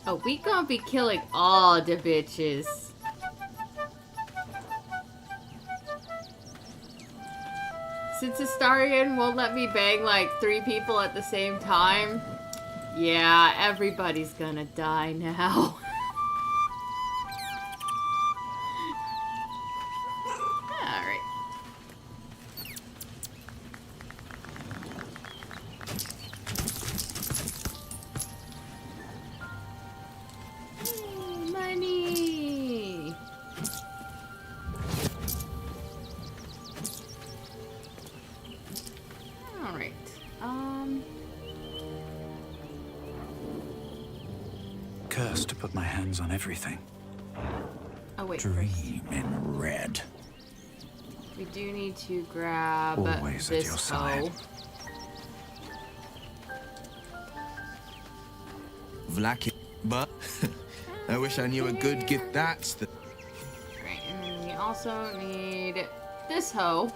Oh, we gonna be killing all the bitches. Since Astarion won't let me bang like 3 people at the same time, yeah, everybody's gonna die now. Alright. Money! Alright. Cursed to put my hands on everything. Oh wait, Dream in red. we do need to grab Always at this your hoe. side. Vlaki, but I wish I knew a good gift that's the. Right, and then we also need this hoe.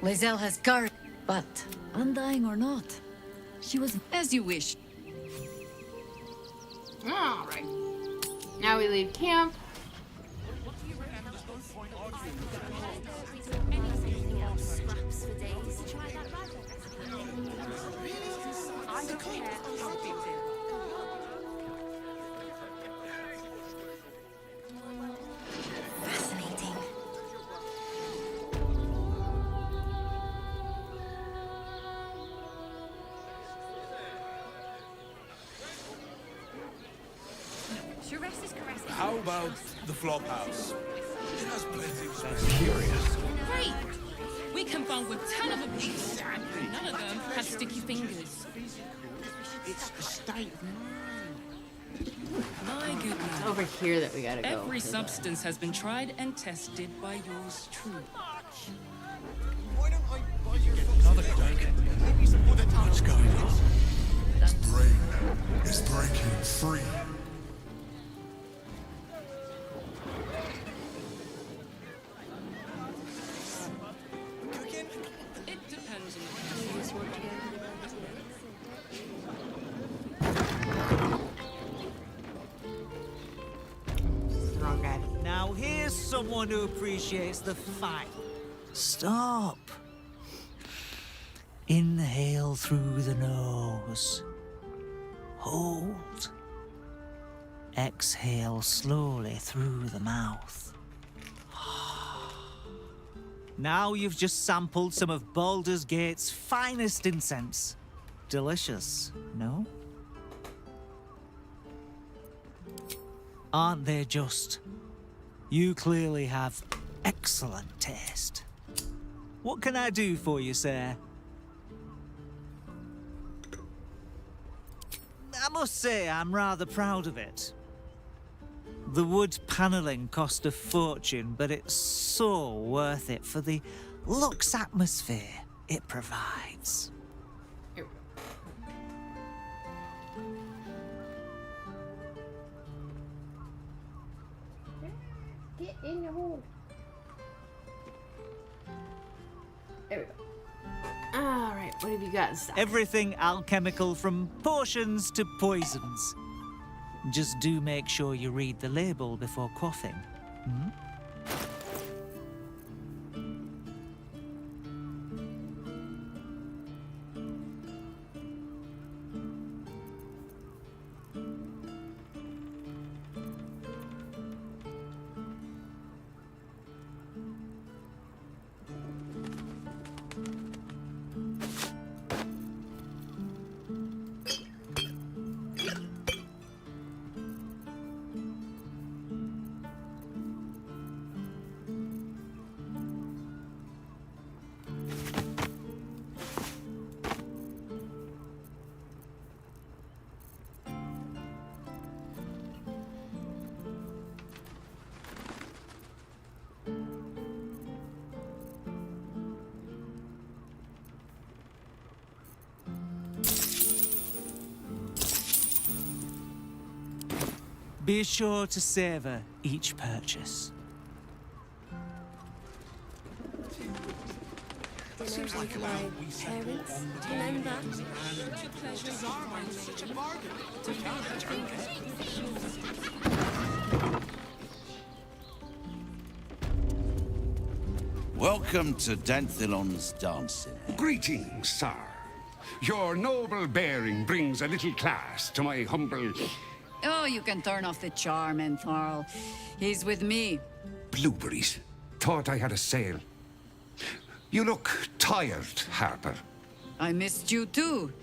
Lizelle has courage, but undying or not, she was as you wish. Alright. Now we leave camp. Fascinating. How about the flop house? It has plenty of space. Curious. Great! We can bond with 10 of a piece. None of them have sticky fingers. It's a state of mind. My goodness. It's over here that we gotta go. Every substance has been tried and tested by yours truly. Why don't I buy you another dragon? What's going on? Its brain is breaking free. It depends on the Wrong guy. Now here's someone who appreciates the fight. Stop. Inhale through the nose. Hold. Exhale slowly through the mouth. Now you've just sampled some of Baldur's Gate's finest incense. Delicious, no? Aren't they just? You clearly have excellent taste. What can I do for you, sir? I must say I'm rather proud of it. The wood paneling cost a fortune, but it's so worth it for the luxe atmosphere it provides. Here. Get in the hole. There we go. Alright, what have you got inside? Everything alchemical from potions to poisons. Just do make sure you read the label before quaffing. Hmm? Be sure to savor each purchase. Dinner with my parents. Remember? Pleasures are mine, such a bargain. Welcome to Danthilon's dancing. Greetings, sir. Your noble bearing brings a little class to my humble... Oh, you can turn off the charm, Entharl. He's with me. Blueberries. Thought I had a sale. You look tired, Harper. I missed you too.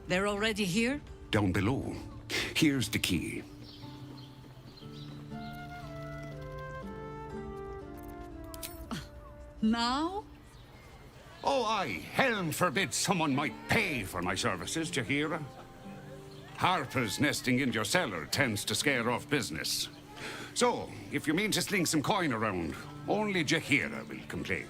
They're already here? Down below. Here's the key. Now? Oh, aye. Helm forbid someone might pay for my services, Jaheira. Harper's nesting in your cellar tends to scare off business. So, if you mean to sling some coin around, only Jaheira will complain.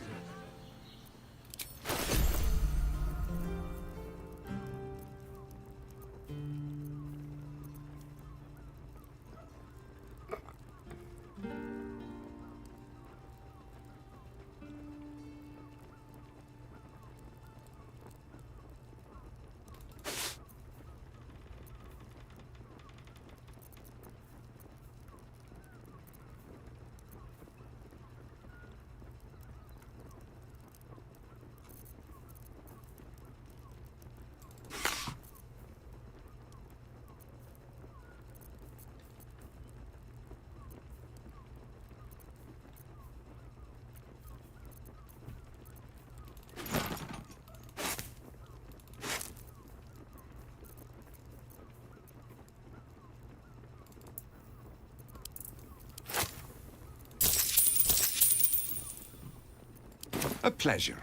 A pleasure.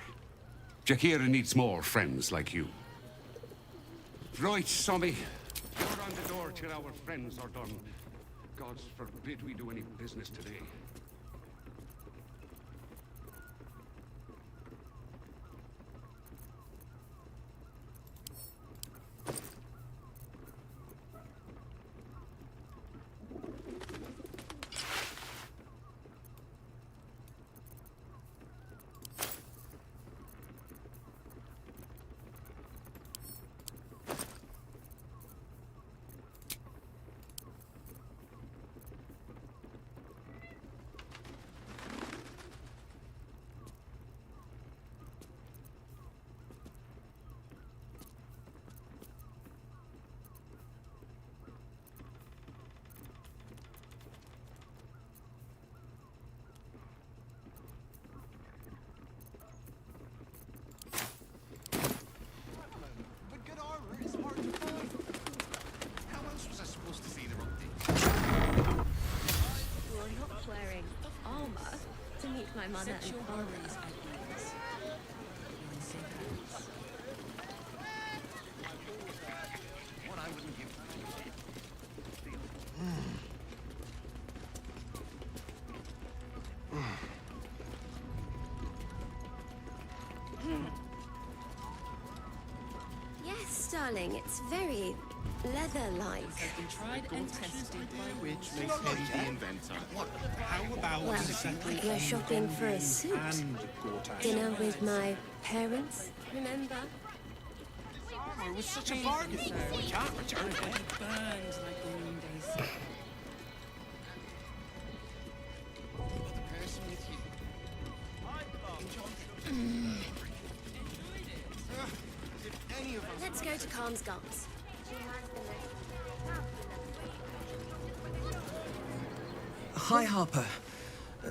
Jaheira needs more friends like you. Right, Sommy. You're on the door till our friends are done. God forbid we do any business today. But good armor is hard to find. How else was I supposed to see the updates? You're not wearing armor to meet my mother Set and your father. worries at ease. You're in safe hands. One I wouldn't give. Yes, darling, it's very leather-like. Has been tried and tested by Which makes him the inventor. What? How about Well, you're shopping for a suit. Dinner with my parents, remember? armor was such a bargain? We can't return it. burned like the noondays. But the person with you. If any of us. Let's go to Khan's Gums. Hi, Harper.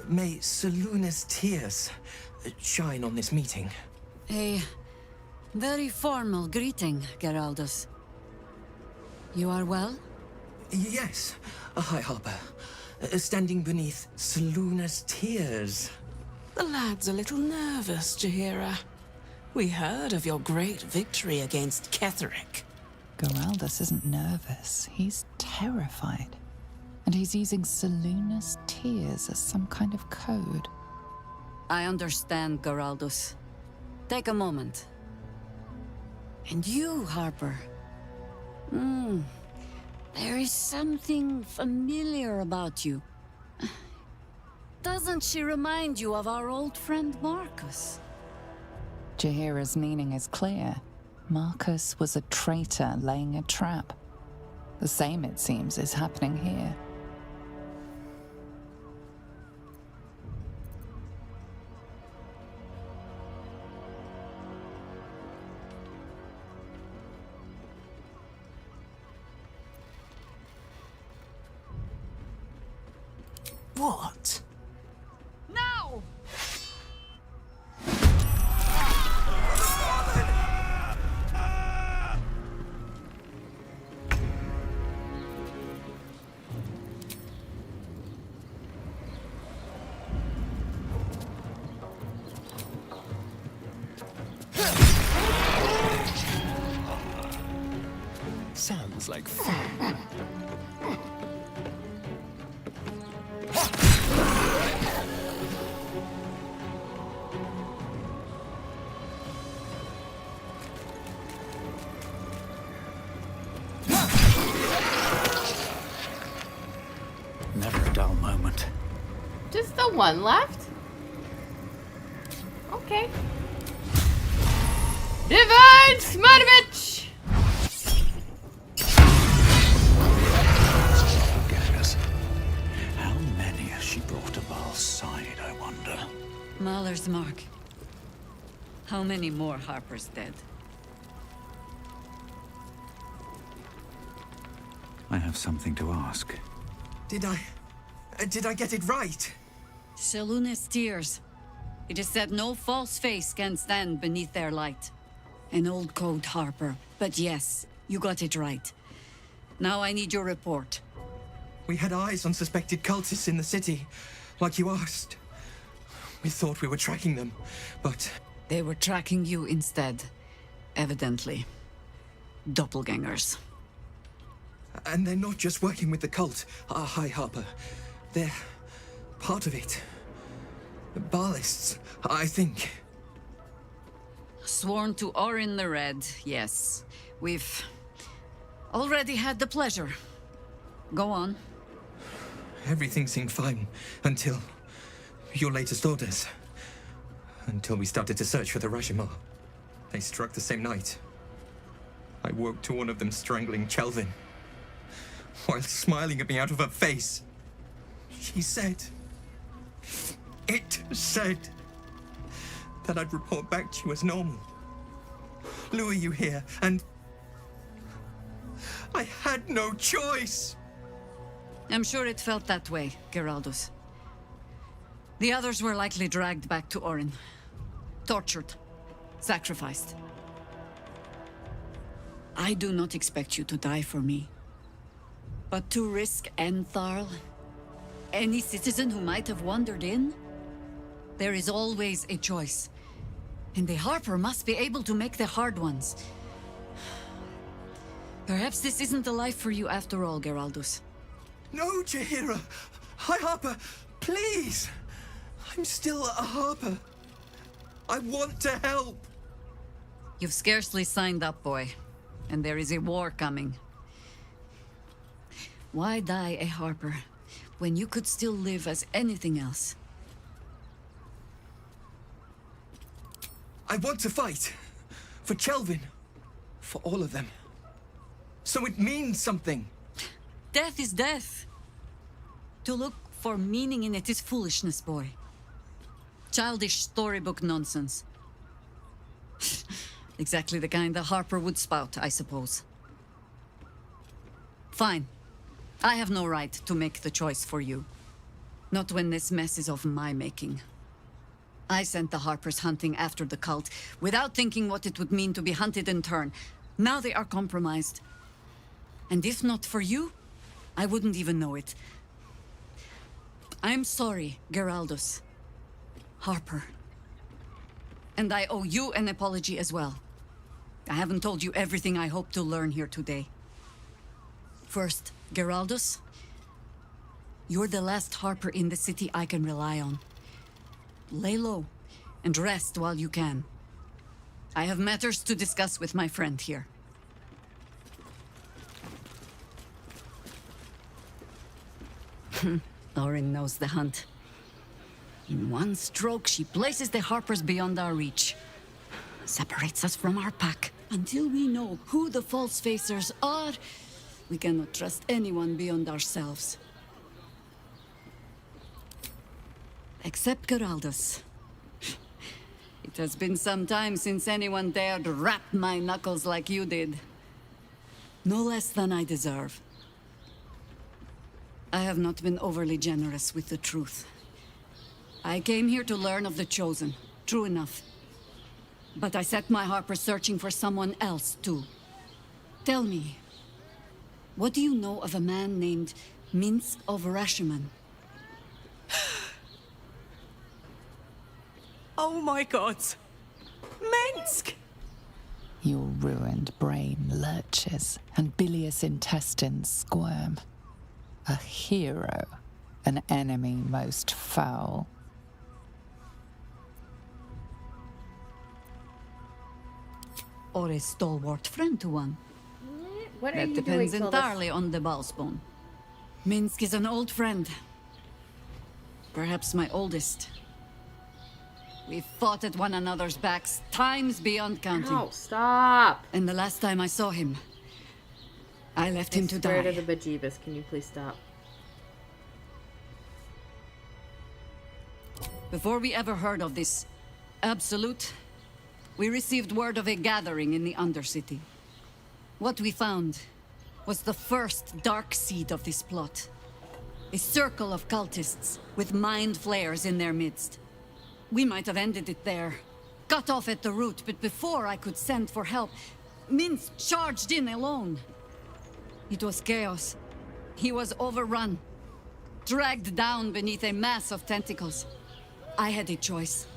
May Seluna's tears shine on this meeting. A very formal greeting, Geraldus. You are well? Yes. Hi, Harper. Standing beneath Seluna's tears. The lad's a little nervous, Jaheira. We heard of your great victory against Ketheric. Geraldus isn't nervous. He's terrified. And he's using Seluna's tears as some kind of code. I understand, Geraldus. Take a moment. And you, Harper. There is something familiar about you. Doesn't she remind you of our old friend Marcus? Jaheira's meaning is clear. Marcus was a traitor laying a trap. The same, it seems, is happening here. What? No! Sounds like fun. Never a dull moment. Just the one left? Okay. Divine Smartovich! Gaggers. How many has she brought to Baal's side, I wonder? Mahler's mark. How many more Harpers dead? I have something to ask. Did I get it right? Seluna's tears. It is said no false face can stand beneath their light. An old code, Harper. But yes, you got it right. Now I need your report. We had eyes on suspected cultists in the city, like you asked. We thought we were tracking them, but... They were tracking you instead. Evidently. Doppelgangers. And they're not just working with the cult, High Harper. They're part of it. Baalists, I think. Sworn to Orin the Red, yes. We've already had the pleasure. Go on. Everything seemed fine until your latest orders. Until we started to search for the Rashomar. They struck the same night. I woke to one of them strangling Chelvin, while smiling at me out of her face. She said... It said... that I'd report back to you as normal. Lure you here, and... I had no choice! I'm sure it felt that way, Geraldus. The others were likely dragged back to Orin. Tortured. Sacrificed. I do not expect you to die for me. But to risk Entharl, any citizen who might have wandered in, there is always a choice. And the Harper must be able to make the hard ones. Perhaps this isn't the life for you after all, Geraldus. No, Jaheira! High Harper, please! I'm still a Harper. I want to help! You've scarcely signed up, boy. And there is a war coming. Why die a Harper, when you could still live as anything else? I want to fight. For Chelvin. For all of them. So it means something. Death is death. To look for meaning in it is foolishness, boy. Childish storybook nonsense. Exactly the kind that Harper would spout, I suppose. Fine. I have no right to make the choice for you. Not when this mess is of my making. I sent the Harpers hunting after the cult, without thinking what it would mean to be hunted in turn. Now they are compromised. And if not for you, I wouldn't even know it. I'm sorry, Geraldus. Harper. And I owe you an apology as well. I haven't told you everything I hope to learn here today. First, Geraldus, you're the last Harper in the city I can rely on. Lay low and rest while you can. I have matters to discuss with my friend here. Orin knows the hunt. In one stroke, she places the Harpers beyond our reach. separates us from our pack. Until we know who the false facers are, we cannot trust anyone beyond ourselves. Except Geraldus. It has been some time since anyone dared rap my knuckles like you did. No less than I deserve. I have not been overly generous with the truth. I came here to learn of the Chosen, true enough. But I set my Harper searching for someone else, too. Tell me, what do you know of a man named Minsk of Rashiman? Oh my god! Minsk! Your ruined brain lurches and bilious intestines squirm. A hero, an enemy most foul. Or a stalwart friend to one? What are That you depends doing, entirely on the ballspawn. Minsk is an old friend. Perhaps my oldest. We fought at one another's backs times beyond counting. No, stop. And the last time I saw him, I left him to swear die. to the bejeebus, can you please stop? Before we ever heard of this Absolute, we received word of a gathering in the Undercity. What we found was the first dark seed of this plot. A circle of cultists with mind flayers in their midst. We might have ended it there, cut off at the root, but before I could send for help, Minsk charged in alone. It was chaos. He was overrun, dragged down beneath a mass of tentacles. I had a choice.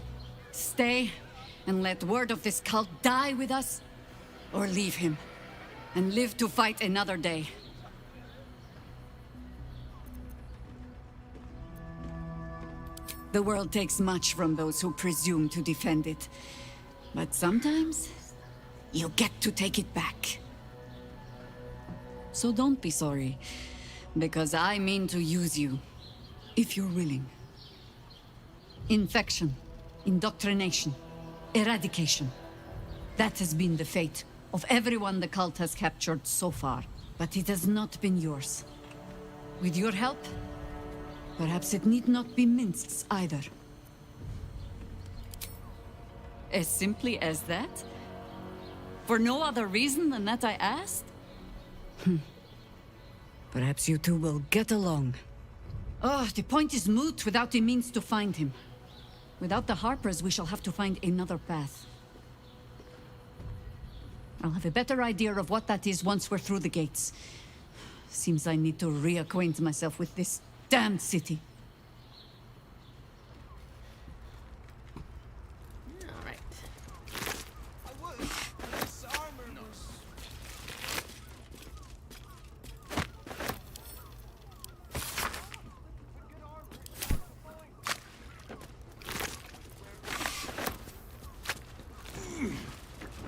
Stay and let word of this cult die with us, or leave him and live to fight another day. The world takes much from those who presume to defend it. But sometimes, you get to take it back. So don't be sorry, because I mean to use you, if you're willing. Infection, indoctrination, eradication. That has been the fate of everyone the cult has captured so far. But it has not been yours. With your help, perhaps it need not be Minsk's either. As simply as that? For no other reason than that I asked? Perhaps you two will get along. Oh, the point is moot without a means to find him. Without the Harpers, we shall have to find another path. I'll have a better idea of what that is once we're through the gates. Seems I need to reacquaint myself with this damned city. All right.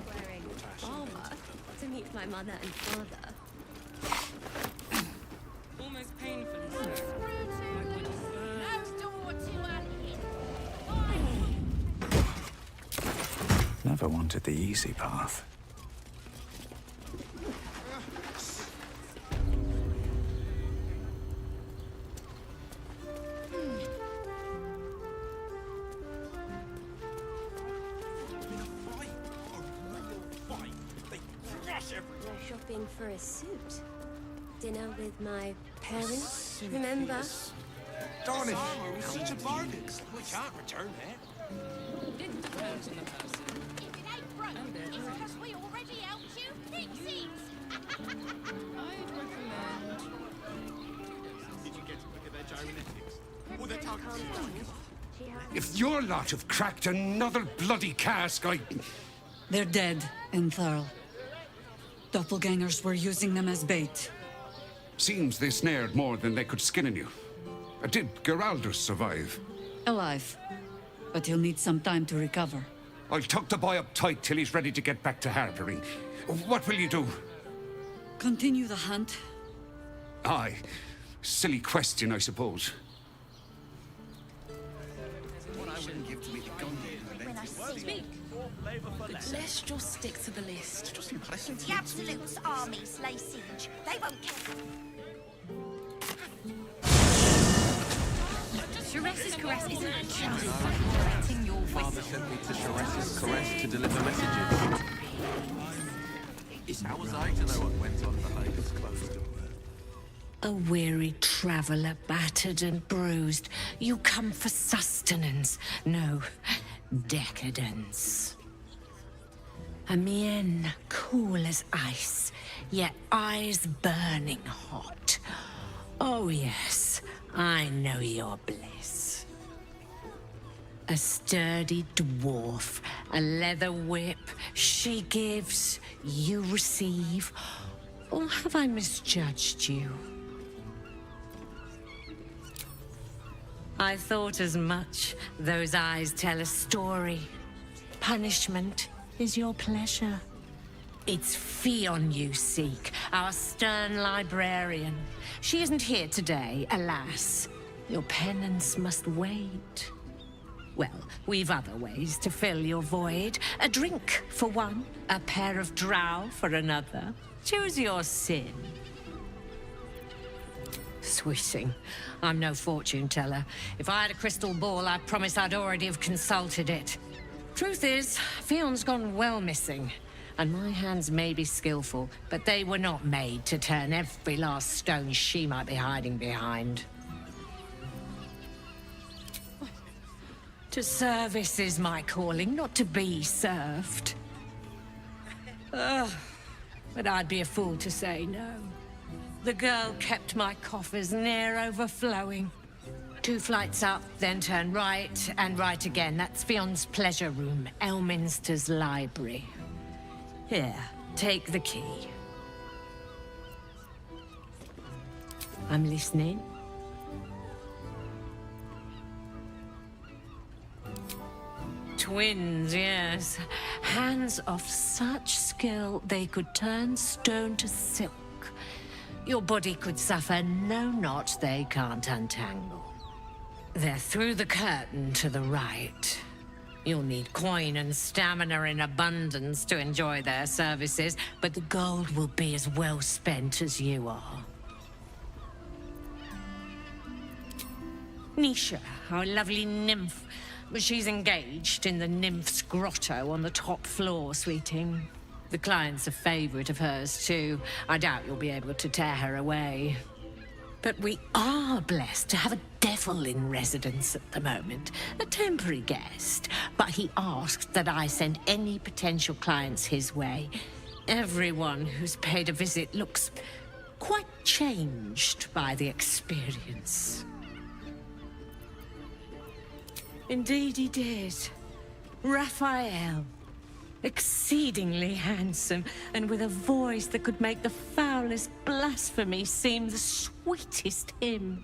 Wearing armor to meet my mother and father. Almost painfully so. Never wanted the easy path. We're shopping for a suit. Dinner with my parents, remember? Darn it! Armor was such a bargain. We can't return it. It depends on the person. If it ain't broke, it's because we already helped you fix it. I'd recommend... Did you get to look at their gyrometics? Or their targets? If your lot have cracked another bloody cask, They're dead, Entharl. Doppelgangers were using them as bait. Seems they snared more than they could skin in you. Did Geraldus survive? Alive. But he'll need some time to recover. I'll tuck the boy up tight till he's ready to get back to harboring. What will you do? Continue the hunt. Aye. Silly question, I suppose. What I wouldn't give to be the gun. When I see Speak. Let's just stick to the list. Just impressive. The Absolute's armies lay siege. They won't care. Sharess's caress isn't just letting your father sent me to Sharess's caress to deliver messages. How was I to know what went on behind his closed door? A weary traveller, battered and bruised. You come for sustenance, no, decadence. A mien cool as ice, yet eyes burning hot. Oh yes, I know your bliss. A sturdy dwarf, a leather whip, she gives, you receive. Or have I misjudged you? I thought as much. Those eyes tell a story. Punishment is your pleasure. It's Fionn you seek, our stern librarian. She isn't here today, alas. Your penance must wait. Well, we've other ways to fill your void. A drink for one, a pair of drow for another. Choose your sin. Sweeting, I'm no fortune teller. If I had a crystal ball, I promise I'd already have consulted it. Truth is, Fionn's gone well missing. And my hands may be skillful, but they were not made to turn every last stone she might be hiding behind. To service is my calling, not to be served. Ugh, but I'd be a fool to say no. The girl kept my coffers near overflowing. 2 flights up, then turn right, and right again. That's Fionn's pleasure room, Elminster's library. Here, take the key. I'm listening. Twins, yes. Hands of such skill they could turn stone to silk. Your body could suffer no knot they can't untangle. They're through the curtain to the right. You'll need coin and stamina in abundance to enjoy their services, but the gold will be as well spent as you are. Nisha, our lovely nymph. She's engaged in the nymph's grotto on the top floor, sweeting. The client's a favorite of hers, too. I doubt you'll be able to tear her away. But we are blessed to have a devil in residence at the moment. A temporary guest. But he asked that I send any potential clients his way. Everyone who's paid a visit looks quite changed by the experience. Indeed he did. Raphael. Exceedingly handsome, and with a voice that could make the foulest blasphemy seem the sweetest hymn.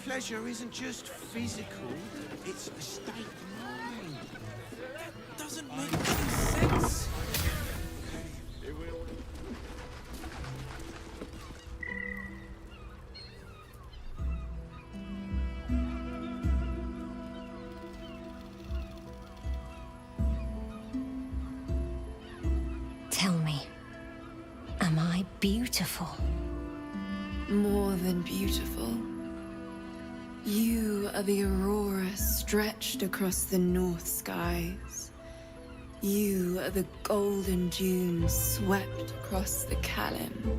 Pleasure isn't just physical, it's a state of mind. That doesn't make any sense. Tell me, am I beautiful? More than beautiful. You are the aurora stretched across the north skies. You are the golden dunes swept across the Kalim.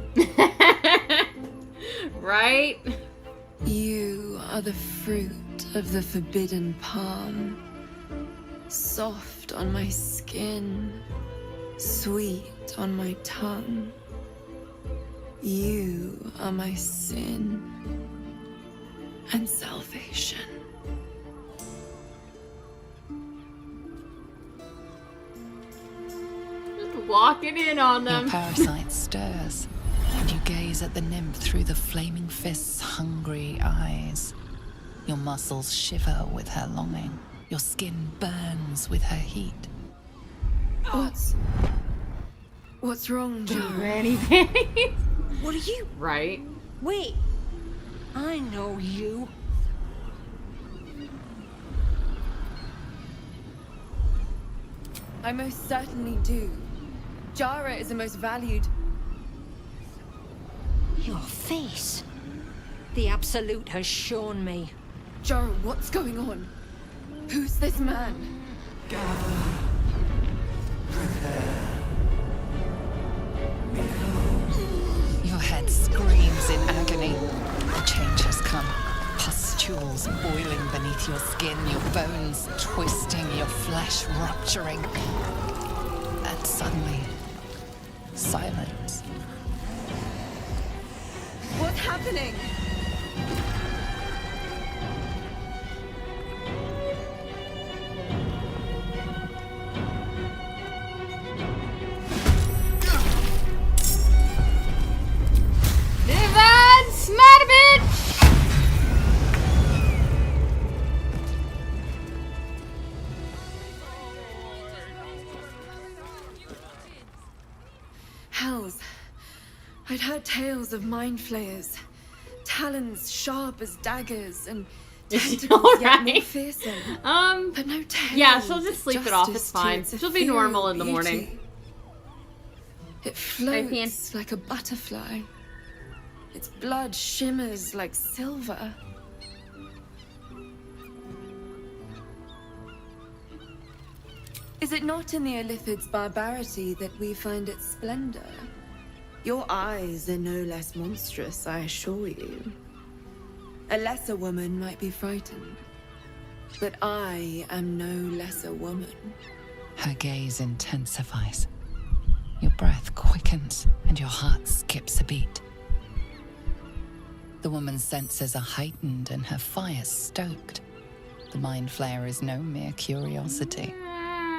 Right? You are the fruit of the forbidden palm. Soft on my skin, sweet on my tongue. You are my sin and salvation. walking in on them. Your parasite stirs, and you gaze at the nymph through the flaming fist's hungry eyes. Your muscles shiver with her longing. Your skin burns with her heat. What's wrong, Joe? Granny panties. What are you? Right. Wait. I know you. I most certainly do. Jara is the most valued. Your face. The Absolute has shown me. Jara, what's going on? Who's this man? Your head screams in agony. The change has come. Pustules boiling beneath your skin, your bones twisting, your flesh rupturing. And suddenly, silence. What's happening? Divine smart bitch! Hells. I'd heard tales of mind flayers. Talons sharp as daggers and tentacles yet more fearsome. But no tales. Yeah, she'll just sleep it off. It's justice to fine. its She'll be ethereal normal in the morning. beauty. It floats like a butterfly. Its blood shimmers like silver. Is it not in the Illithid's barbarity that we find its splendor? Your eyes are no less monstrous, I assure you. A lesser woman might be frightened, but I am no lesser woman. Her gaze intensifies. Your breath quickens, and your heart skips a beat. The woman's senses are heightened and her fire stoked. The mind flayer is no mere curiosity,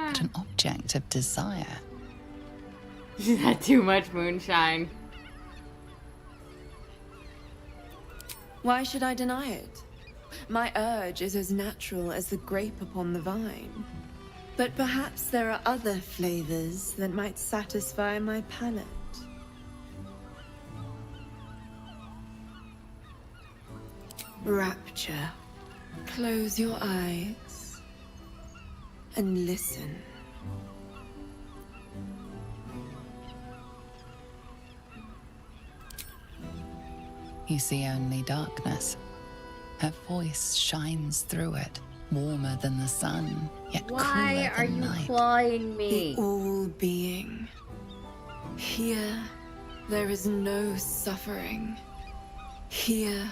but an object of desire. She's had too much moonshine. Why should I deny it? My urge is as natural as the grape upon the vine. But perhaps there are other flavors that might satisfy my palate. Rapture. Close your eyes and listen. You see only darkness. Her voice shines through it, warmer than the sun, yet cooler Why are than you night. clawing me? The all-being. Here, there is no suffering. Here,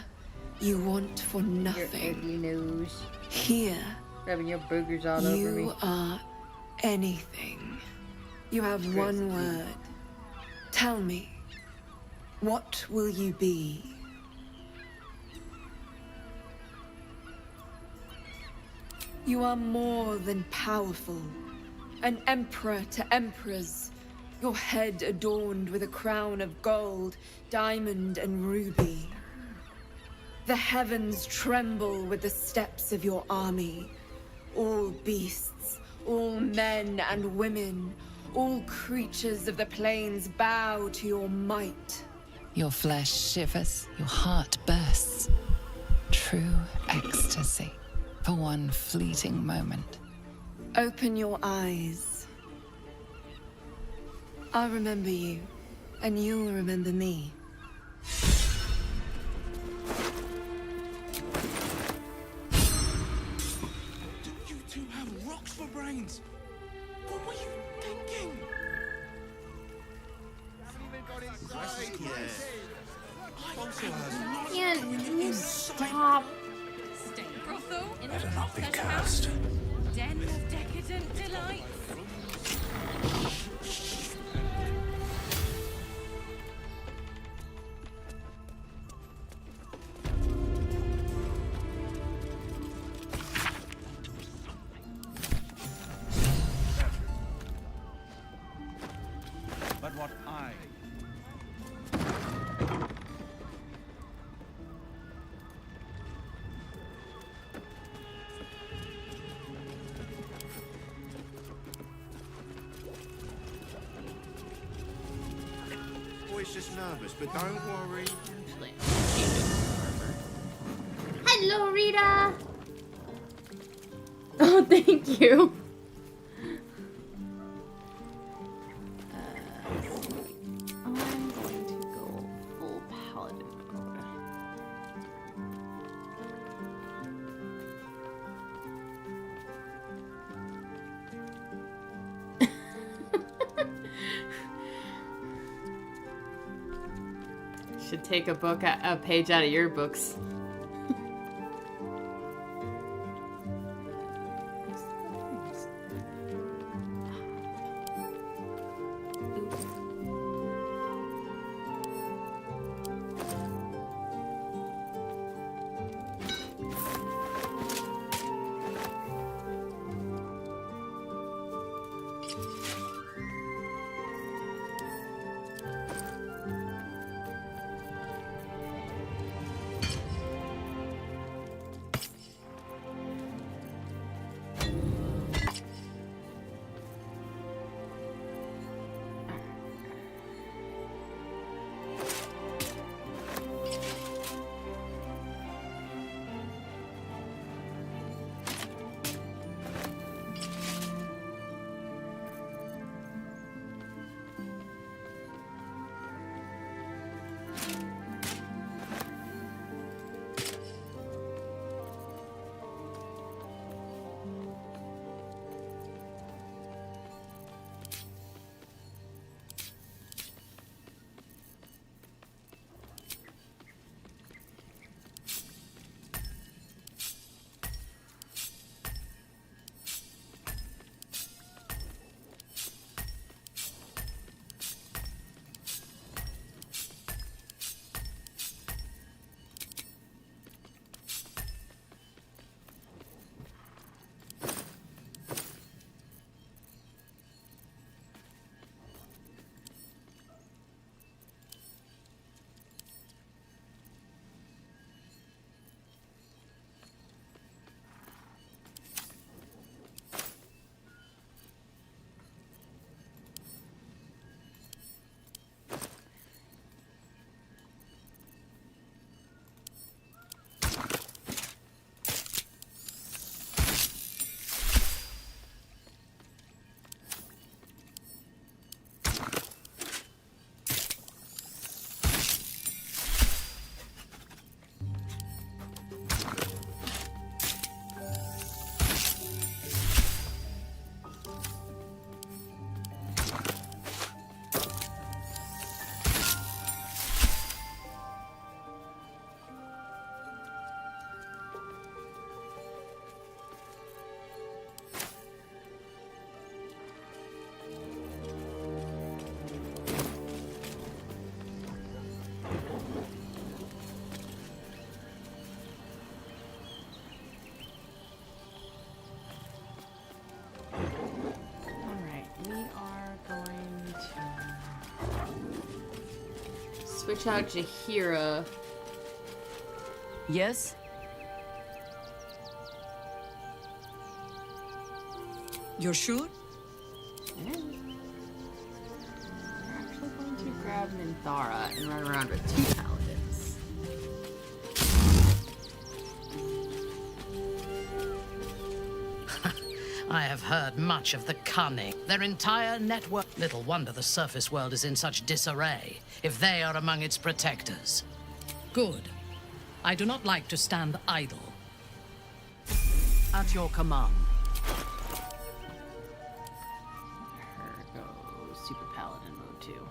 you want for nothing. Your ugly nose. Here, Rubbing your boogers all over me. you are anything. You have one word. Tell me, what will you be? You are more than powerful. An emperor to emperors. Your head adorned with a crown of gold, diamond, and ruby. The heavens tremble with the steps of your army. All beasts, all men and women, all creatures of the plains bow to your might. Your flesh shivers, your heart bursts. True ecstasy for one fleeting moment. Open your eyes. I'll remember you, and you'll remember me. You two have rocks for brains. What were you thinking? Can you stop? State brothel in Better the not be Process cursed. House. Den of decadent delights. just nervous, but don't worry. Hello, Rita. Oh, thank you. I'm going to go full paladin mode. Should take a page out of your books. Switch out Jaheira. Yes? You're sure? Yeah. We're actually going to grab Minthara and run around with 2 paladins. I have heard much of the cunning. Their entire network. Little wonder the surface world is in such disarray, if they are among its protectors. Good. I do not like to stand idle. At your command. Her go Super Paladin mode too.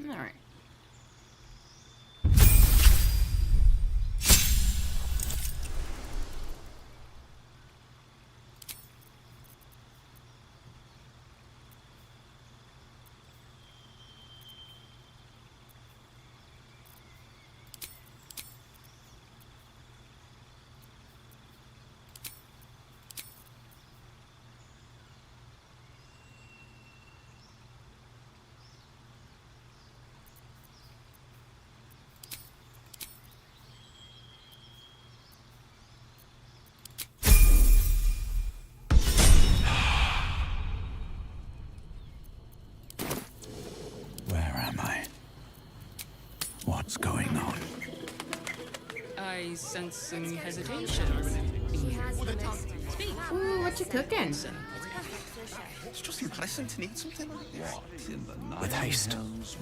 All right. Where am I? What's going on? I sense some hesitation. Speak. Ooh, what you cooking? It's just impressive to need something like this. What in the night? With haste. Does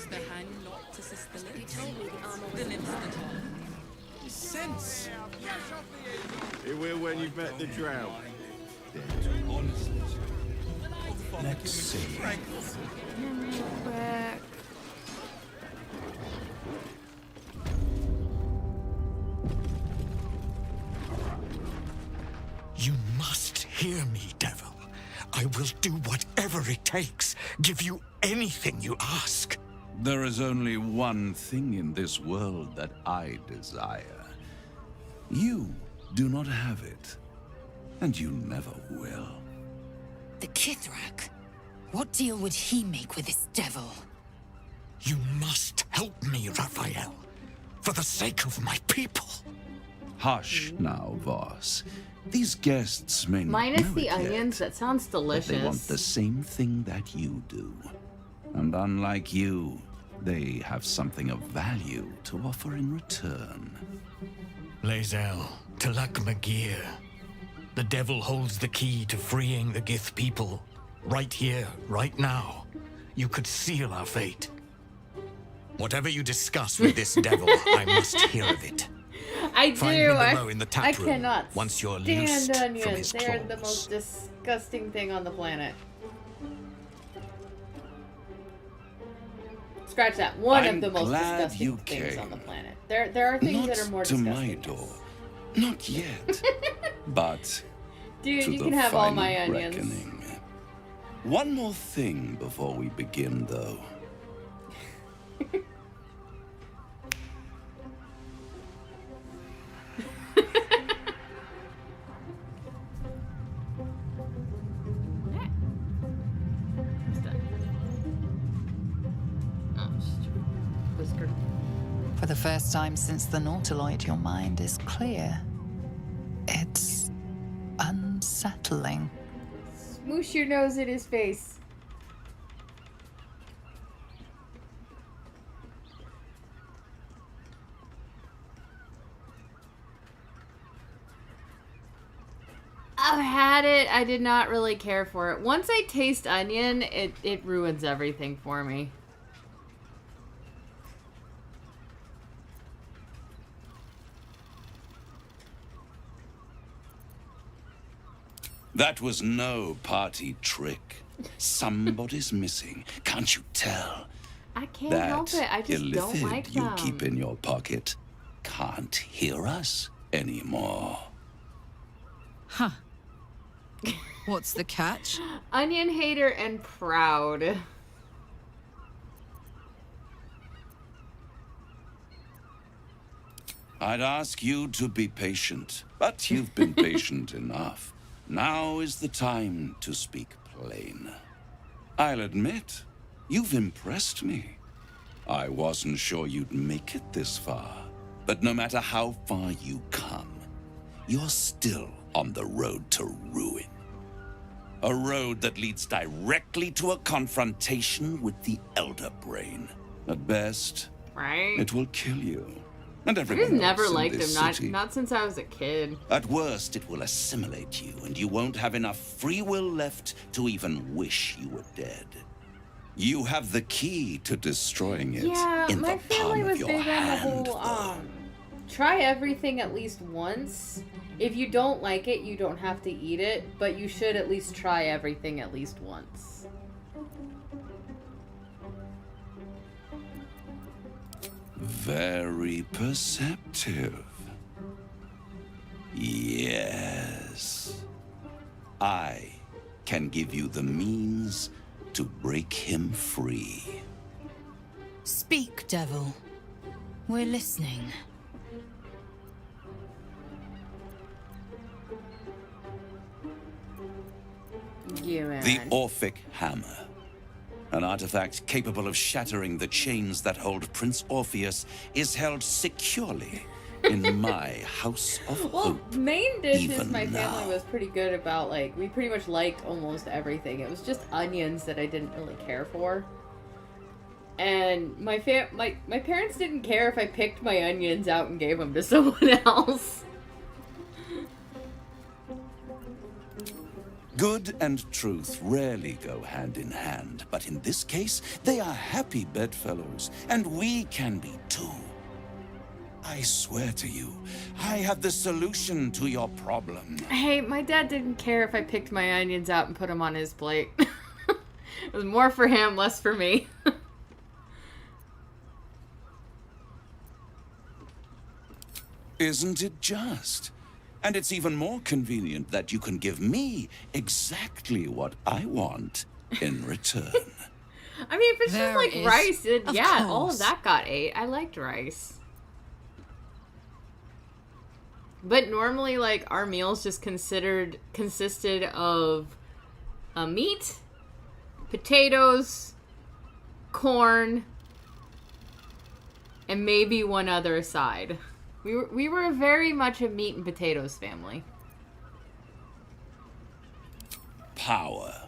the hand not assist the lips? The lips at the top. Sense. It will when you've met the drought. Let's see. Quick. You must hear me, devil. I will do whatever it takes. Give you anything you ask. There is only one thing in this world that I desire. You do not have it, and you never will. The Kithrak? What deal would he make with this devil? You must help me, Raphael. For the sake of my people. Hush now, Voss. These guests may not Minus know the it yet, onions, that sounds but delicious. they want the same thing that you do. And unlike you, they have something of value to offer in return. Lae'zel, Talak Magir. The devil holds the key to freeing the Gith people. Right here, right now. You could seal our fate. Whatever you discuss with this devil, I must hear of it. I do. Find me below in the tap I room cannot once you're stand loosed from onions. his They're the claws. most disgusting thing on the planet. Scratch that. One I'm of the most glad disgusting you things came. on the planet. There are things that are more to disgusting. my door. Not yet. But Dude, to you the can have all final my onions. reckoning. One more thing before we begin, though. For the first time since the Nautiloid, your mind is clear. It's unsettling. Smoosh your nose in his face. I've had it. I did not really care for it. Once I taste onion, it ruins everything for me. That was no party trick. Somebody's missing. Can't you tell? I can't That help it. I just don't illithid like you them. keep in your pocket can't hear us anymore. Huh. What's the catch? Onion hater and proud. I'd ask you to be patient, but you've been patient enough. Now is the time to speak plain. I'll admit, you've impressed me. I wasn't sure you'd make it this far, but no matter how far you come, you're still on the road to ruin. A road that leads directly to a confrontation with the Elder Brain. At best, Right? it will kill you. And I just everyone never else in liked this him. city. Not since I was a kid. At worst, it will assimilate you, and you won't have enough free will left to even wish you were dead. You have the key to destroying it Yeah, in my the family palm was of your big on the hand. whole try everything at least once. If you don't like it, you don't have to eat it, but you should at least try everything at least once. Very perceptive. Yes. I can give you the means to break him free. Speak, devil. We're listening. Yeah, man. The Orphic Hammer. An artifact capable of shattering the chains that hold Prince Orpheus is held securely in my House of Well, Hope. main dishes even my family now. was pretty good about, like, we pretty much liked almost everything. It was just onions that I didn't really care for. And my parents didn't care if I picked my onions out and gave them to someone else. Good and truth rarely go hand in hand, but in this case, they are happy bedfellows, and we can be too. I swear to you, I have the solution to your problem. Hey, my dad didn't care if I picked my onions out and put them on his plate. It was more for him, less for me. Isn't it just? And it's even more convenient that you can give me exactly what I want in return. I mean, if it's There just like is. rice, Of yeah, all course. of that got ate. I liked rice. But normally, like, our meals just consisted of meat, potatoes, corn, and maybe one other side. We were very much a meat and potatoes family. Power.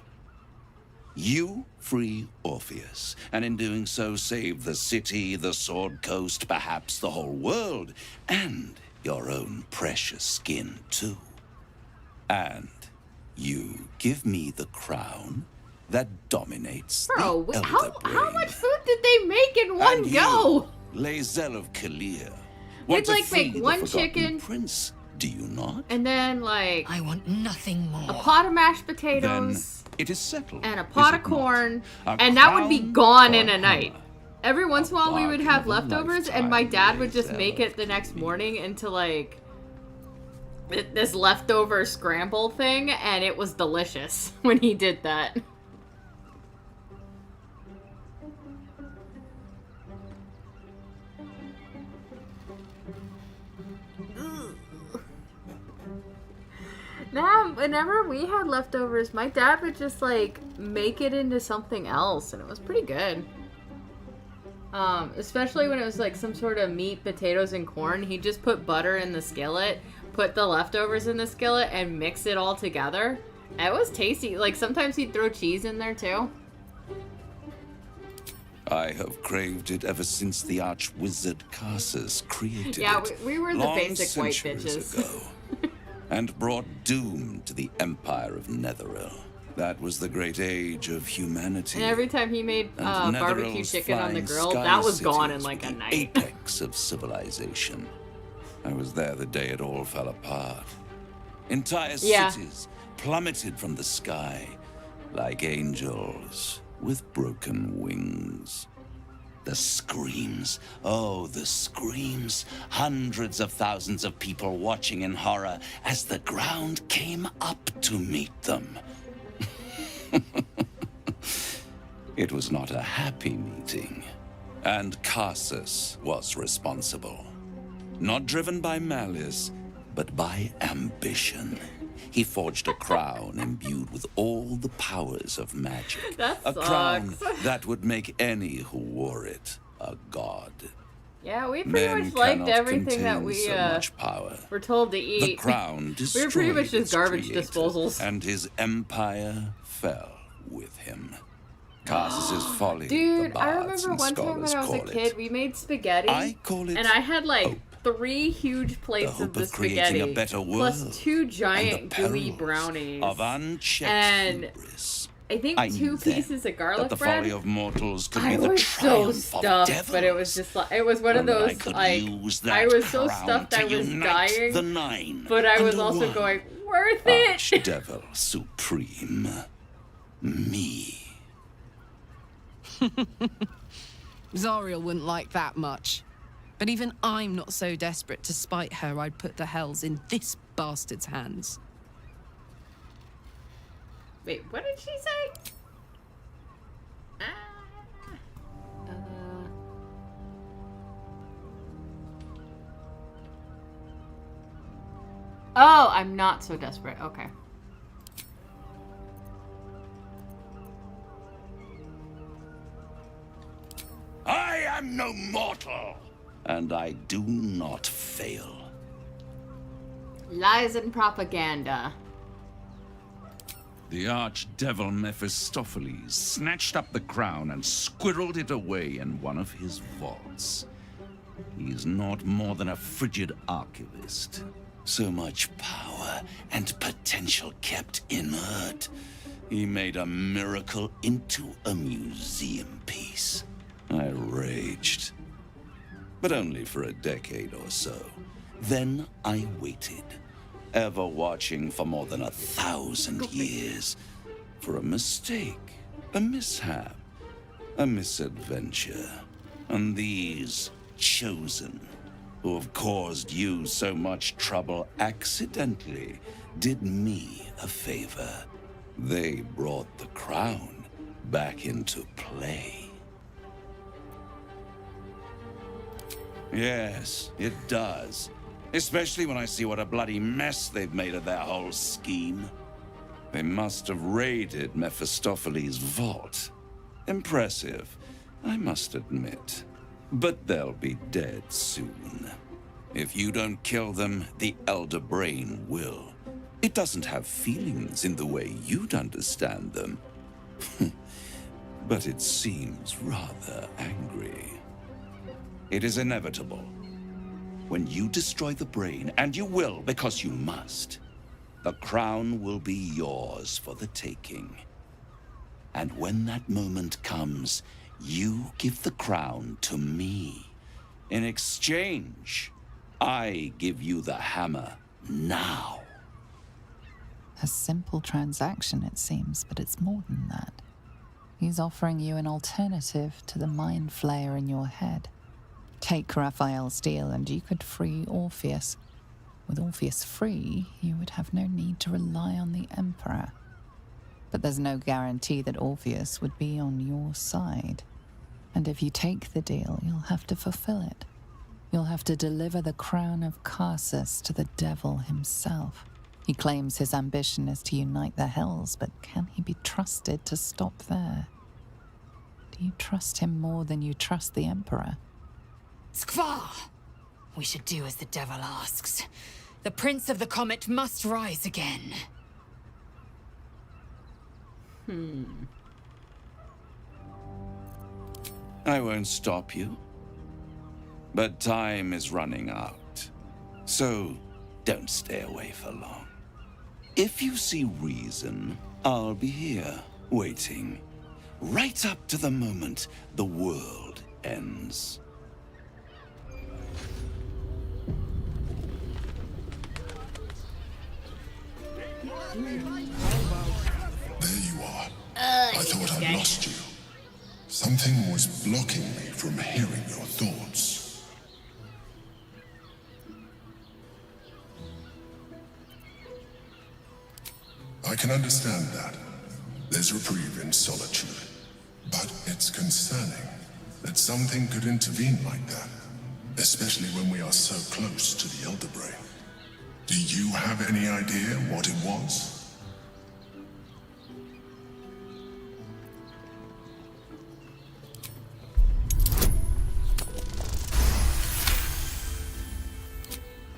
You free Orpheus, and in doing so save the city, the Sword Coast, perhaps the whole world, and your own precious skin too. And you give me the crown that dominates Bro, the Elder how Brain. much food did they make in one And go? you, Lae'zel of Kalir, We'd, want to like, free make the one Forgotten chicken. Prince, do you not? And then, like, I want nothing more. a pot of mashed Then potatoes. it is settled. And a is pot it of corn, not? A and that would be crown gone or in a night. hammer? Every once in a while, we would bargain have of a leftovers, and my dad would just lifetime, make it the next morning into, like, this leftover scramble thing, and it was delicious when he did that. Nah, whenever we had leftovers, my dad would just, like, make it into something else, and it was pretty good. Especially when it was, like, some sort of meat, potatoes, and corn. He'd just put butter in the skillet, put the leftovers in the skillet, and mix it all together. It was tasty. Like, sometimes he'd throw cheese in there, too. I have craved it ever since the arch-wizard Karsus created Yeah, it. we were the long basic white centuries bitches. ago, and brought doom to the Empire of Netheril. That was the great age of humanity. And every time he made And barbecue Netheril's chicken on the flying grill, sky that was gone in, cities like, were a the night. apex of civilization. I was there the day it all fell apart. Entire Yeah. cities plummeted from the sky like angels with broken wings. The screams, oh, the screams. Hundreds of thousands of people watching in horror as the ground came up to meet them. It was not a happy meeting, and Karsus was responsible. Not driven by malice, but by ambition. He forged a crown imbued with all the powers of magic. That a crown sucks. that would make any who wore it a god. Yeah, we pretty Men much liked cannot everything that contain we so much power. were told to The eat. crown We were pretty much destroyed just garbage its disposals. creator, and his empire fell with him. Karsus's folly, Dude, the I bards remember and one time when scholars I was a call it. kid, we made spaghetti. I call it and I had like 3 huge plates of hope the of creating spaghetti, a better plus world 2 giant and the gooey perils brownies, of unchecked and hubris. I think I 2 knew then pieces of that garlic the bread. folly of mortals could I be the was so triumph of stuffed, devils. but it was just like, it was one of And that I those, could like, use that I was so crown stuffed to I was unite dying, the nine but I was under also one. going, worth it! Archdevil supreme. Me. Zariel wouldn't like that much. But even I'm not so desperate to spite her I'd put the hells in this bastard's hands. Wait, what did she say? Oh, I'm not so desperate. Okay. I am no mortal, and I do not fail. Lies and propaganda. The archdevil Mephistopheles snatched up the crown and squirreled it away in one of his vaults. He is not more than a frigid archivist. So much power and potential kept inert. He made a miracle into a museum piece. I raged. But only for a decade or so. Then I waited, ever watching for more than 1,000 years. For a mistake, a mishap, a misadventure. And these chosen, who have caused you so much trouble accidentally, did me a favor. They brought the crown back into play. Yes, it does. Especially when I see what a bloody mess they've made of their whole scheme. They must have raided Mephistopheles' vault. Impressive, I must admit. But they'll be dead soon. If you don't kill them, the Elder Brain will. It doesn't have feelings in the way you'd understand them. But it seems rather angry. It is inevitable. When you destroy the brain, and you will because you must, the crown will be yours for the taking. And when that moment comes, you give the crown to me. In exchange, I give you the hammer now. A simple transaction, it seems, but it's more than that. He's offering you an alternative to the mind flayer in your head. Take Raphael's deal and you could free Orpheus. With Orpheus free, you would have no need to rely on the Emperor. But there's no guarantee that Orpheus would be on your side. And if you take the deal, you'll have to fulfill it. You'll have to deliver the crown of Karsus to the devil himself. He claims his ambition is to unite the hells, but can he be trusted to stop there? Do you trust him more than you trust the Emperor? Skvar! We should do as the devil asks. The Prince of the Comet must rise again. I won't stop you. But time is running out. So don't stay away for long. If you see reason, I'll be here, waiting. Right up to the moment the world ends. There you are. I thought I'd lost you. Something was blocking me from hearing your thoughts. I can understand that. There's reprieve in solitude. But it's concerning that something could intervene like that, especially when we are so close to the Elder Brain. Do you have any idea what it was?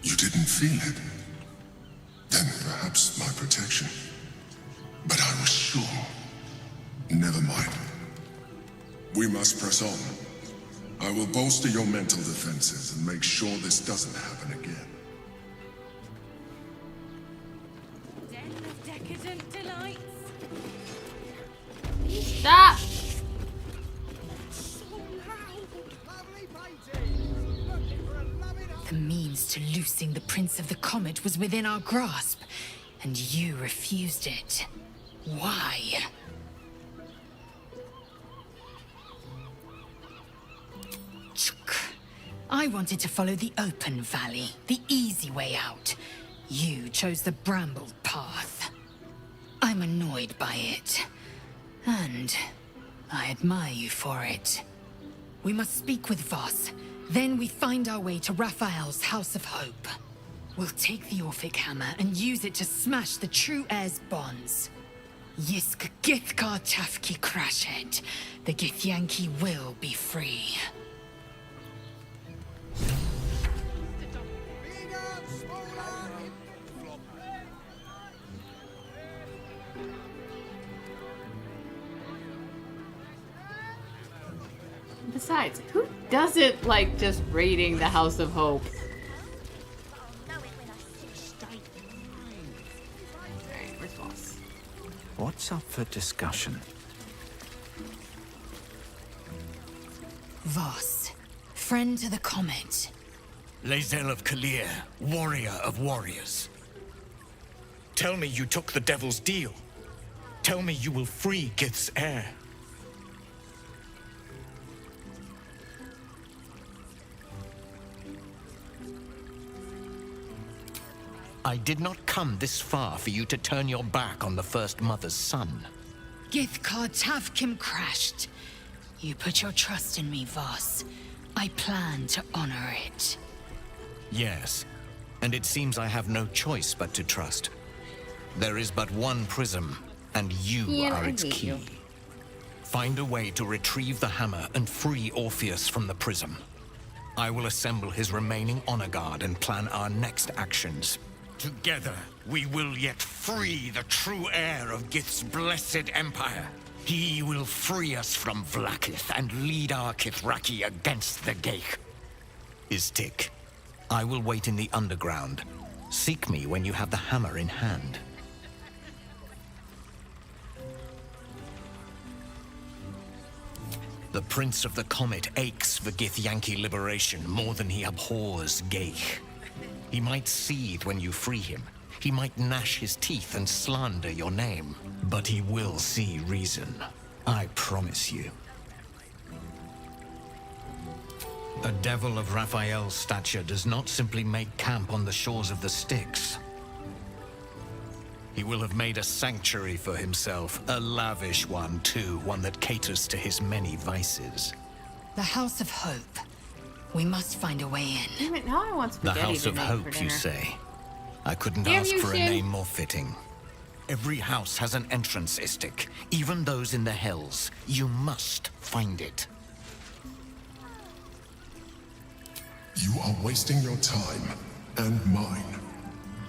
You didn't feel it? Then perhaps my protection. But I was sure. Never mind. We must press on. I will bolster your mental defenses and make sure this doesn't happen again. Den of decadent delights. Stop! The means to loosing the Prince of the Comet was within our grasp, and you refused it. Why? I wanted to follow the open valley, the easy way out. You chose the brambled path. I'm annoyed by it. And I admire you for it. We must speak with Voss. Then we find our way to Raphael's House of Hope. We'll take the Orphic Hammer and use it to smash the True Heir's bonds. Yisk Githkar Tafki Crashed. The Githyanki will be free. Besides, who doesn't like just raiding the House of Hope? Alright, where's Voss? What's up for discussion? Voss, friend to the Comet. Lae'zel of Kalir, warrior of warriors. Tell me you took the Devil's deal. Tell me you will free Gith's heir. I did not come this far for you to turn your back on the First Mother's son. Githkar Tavkim crashed. You put your trust in me, Voss. I plan to honor it. Yes, and it seems I have no choice but to trust. There is but one prism, and you are its key. Find a way to retrieve the hammer and free Orpheus from the prism. I will assemble his remaining honor guard and plan our next actions. Together, we will yet free the true heir of Gith's blessed empire. He will free us from Vlaakith and lead our Kithraki against the Geich. Istik, I will wait in the underground. Seek me when you have the hammer in hand. The Prince of the Comet aches for Githyanki liberation more than he abhors Geich. He might seethe when you free him. He might gnash his teeth and slander your name. But he will see reason. I promise you. A devil of Raphael's stature does not simply make camp on the shores of the Styx. He will have made a sanctuary for himself, a lavish one too, one that caters to his many vices. The House of Hope. We must find a way in. Damn it, now I want The spaghetti House to of make Hope, for you dinner. say? I couldn't Damn ask you, for a Shin. name more fitting. Every house has an entrance, Istik. Even those in the Hells. You must find it. You are wasting your time, and mine.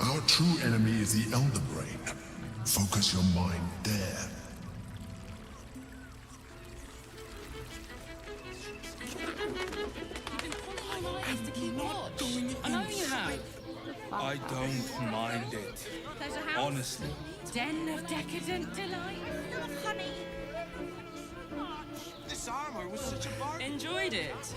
Our true enemy is the Elder Brain. Focus your mind there. I know you have. I don't mind it. Honestly. Den of decadent delight. Honey. This armor was such a bargain. Enjoyed it.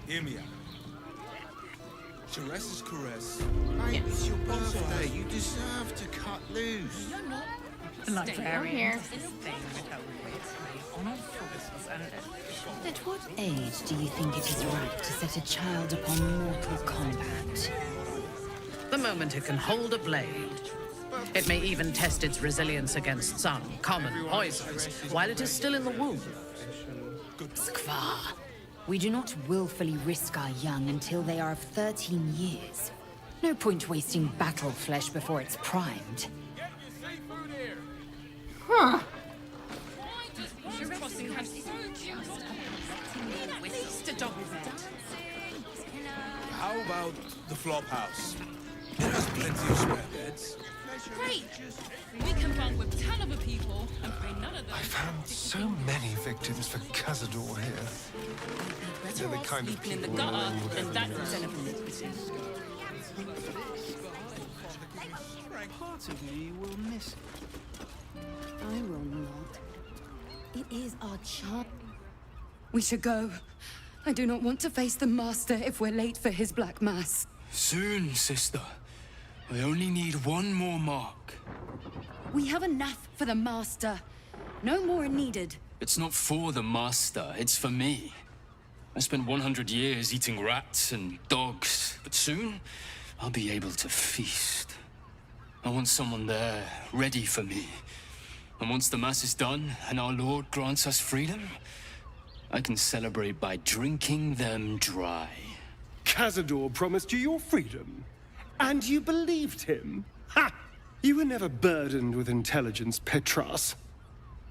Hear me out. Ceress's caress. Mate, it's your birthday. You deserve to cut loose. You're not. The librarian. At what age do you think it is right to set a child upon mortal combat? The moment it can hold a blade. It may even test its resilience against some common poisons while it is still in the womb. Skvar, we do not willfully risk our young until they are of 13 years. No point wasting battle flesh before it's primed. Huh. How about the flop house? It has plenty of spare beds. Great. We can bunk with ton of people and pay none of them. I found so many victims for Cazador here. They're the kind of Sleeping in the people gutter who would than ever that miss. Part of me will miss it. I will not. It is our child. We should go. I do not want to face the Master if we're late for his Black Mass. Soon, sister. I only need one more mark. We have enough for the Master. No more needed. It's not for the Master, it's for me. I spent 100 years eating rats and dogs, but soon I'll be able to feast. I want someone there, ready for me. And once the Mass is done, and our Lord grants us freedom, I can celebrate by drinking them dry. Cazador promised you your freedom, and you believed him? Ha! You were never burdened with intelligence, Petras.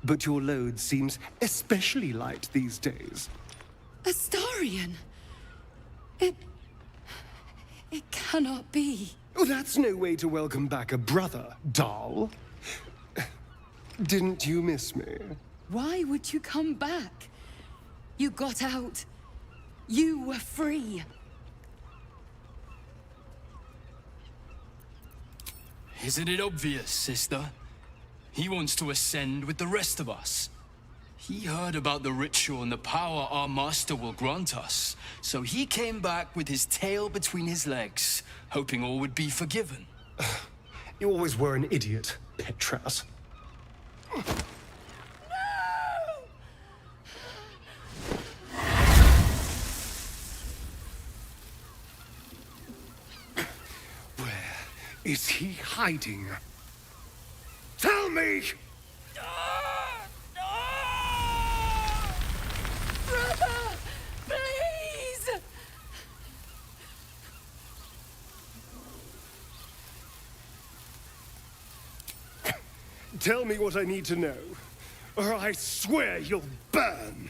But your load seems especially light these days. Astarion! It cannot be. Oh, that's no way to welcome back a brother, doll. Didn't you miss me? Why would you come back? You got out. You were free. Isn't it obvious, sister? He wants to ascend with the rest of us. He heard about the ritual and the power our master will grant us, so he came back with his tail between his legs, hoping all would be forgiven. You always were an idiot, Petras. Where is he hiding? Tell me! Brother! Please! Tell me what I need to know, or I swear you'll burn!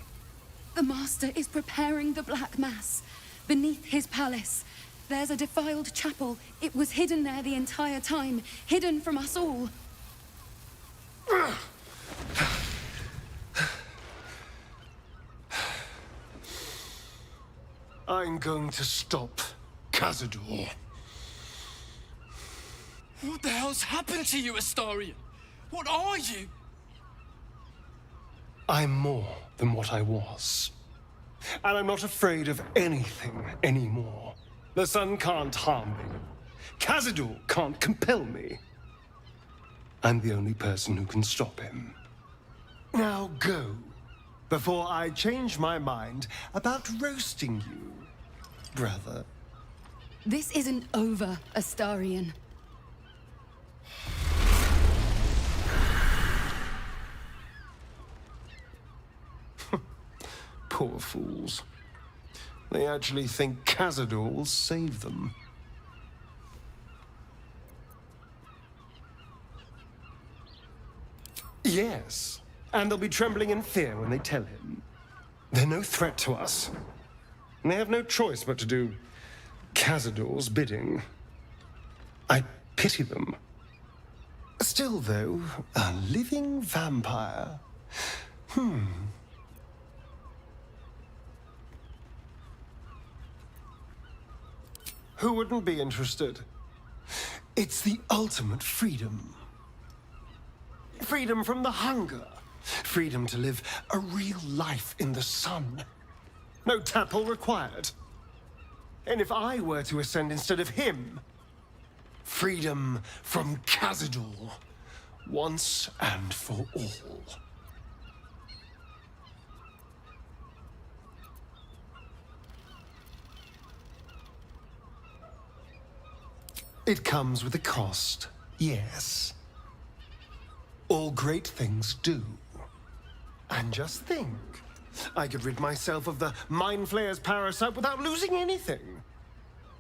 The Master is preparing the Black Mass. Beneath his palace, there's a defiled chapel. It was hidden there the entire time, hidden from us all. I'm going to stop Cazador. What the hell's happened to you, Astarion? What are you? I'm more than what I was. And I'm not afraid of anything anymore. The sun can't harm me. Cazador can't compel me. I'm the only person who can stop him. Now go, before I change my mind about roasting you, brother. This isn't over, Astarion. Poor fools. They actually think Cazador will save them. Yes, and they'll be trembling in fear when they tell him. They're no threat to us. And they have no choice but to do Cazador's bidding. I pity them. Still, though, a living vampire. Who wouldn't be interested? It's the ultimate freedom. Freedom from the hunger. Freedom to live a real life in the sun. No tapple required. And if I were to ascend instead of him, freedom from Cazador, once and for all. It comes with a cost, yes. All great things do. And just think, I could rid myself of the Mind Flayer's parasite without losing anything.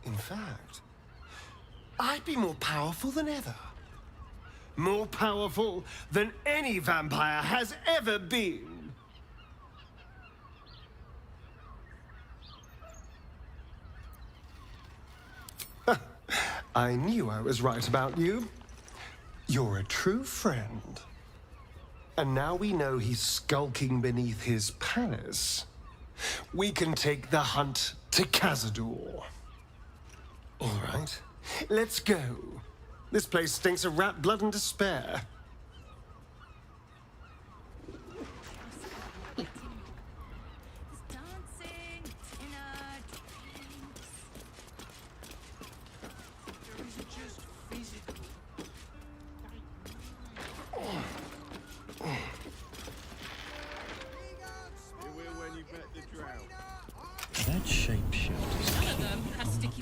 In fact, I'd be more powerful than ever. More powerful than any vampire has ever been. I knew I was right about you. You're a true friend. And now we know he's skulking beneath his palace. We can take the hunt to Cazador. All right, let's go. This place stinks of rat blood and despair.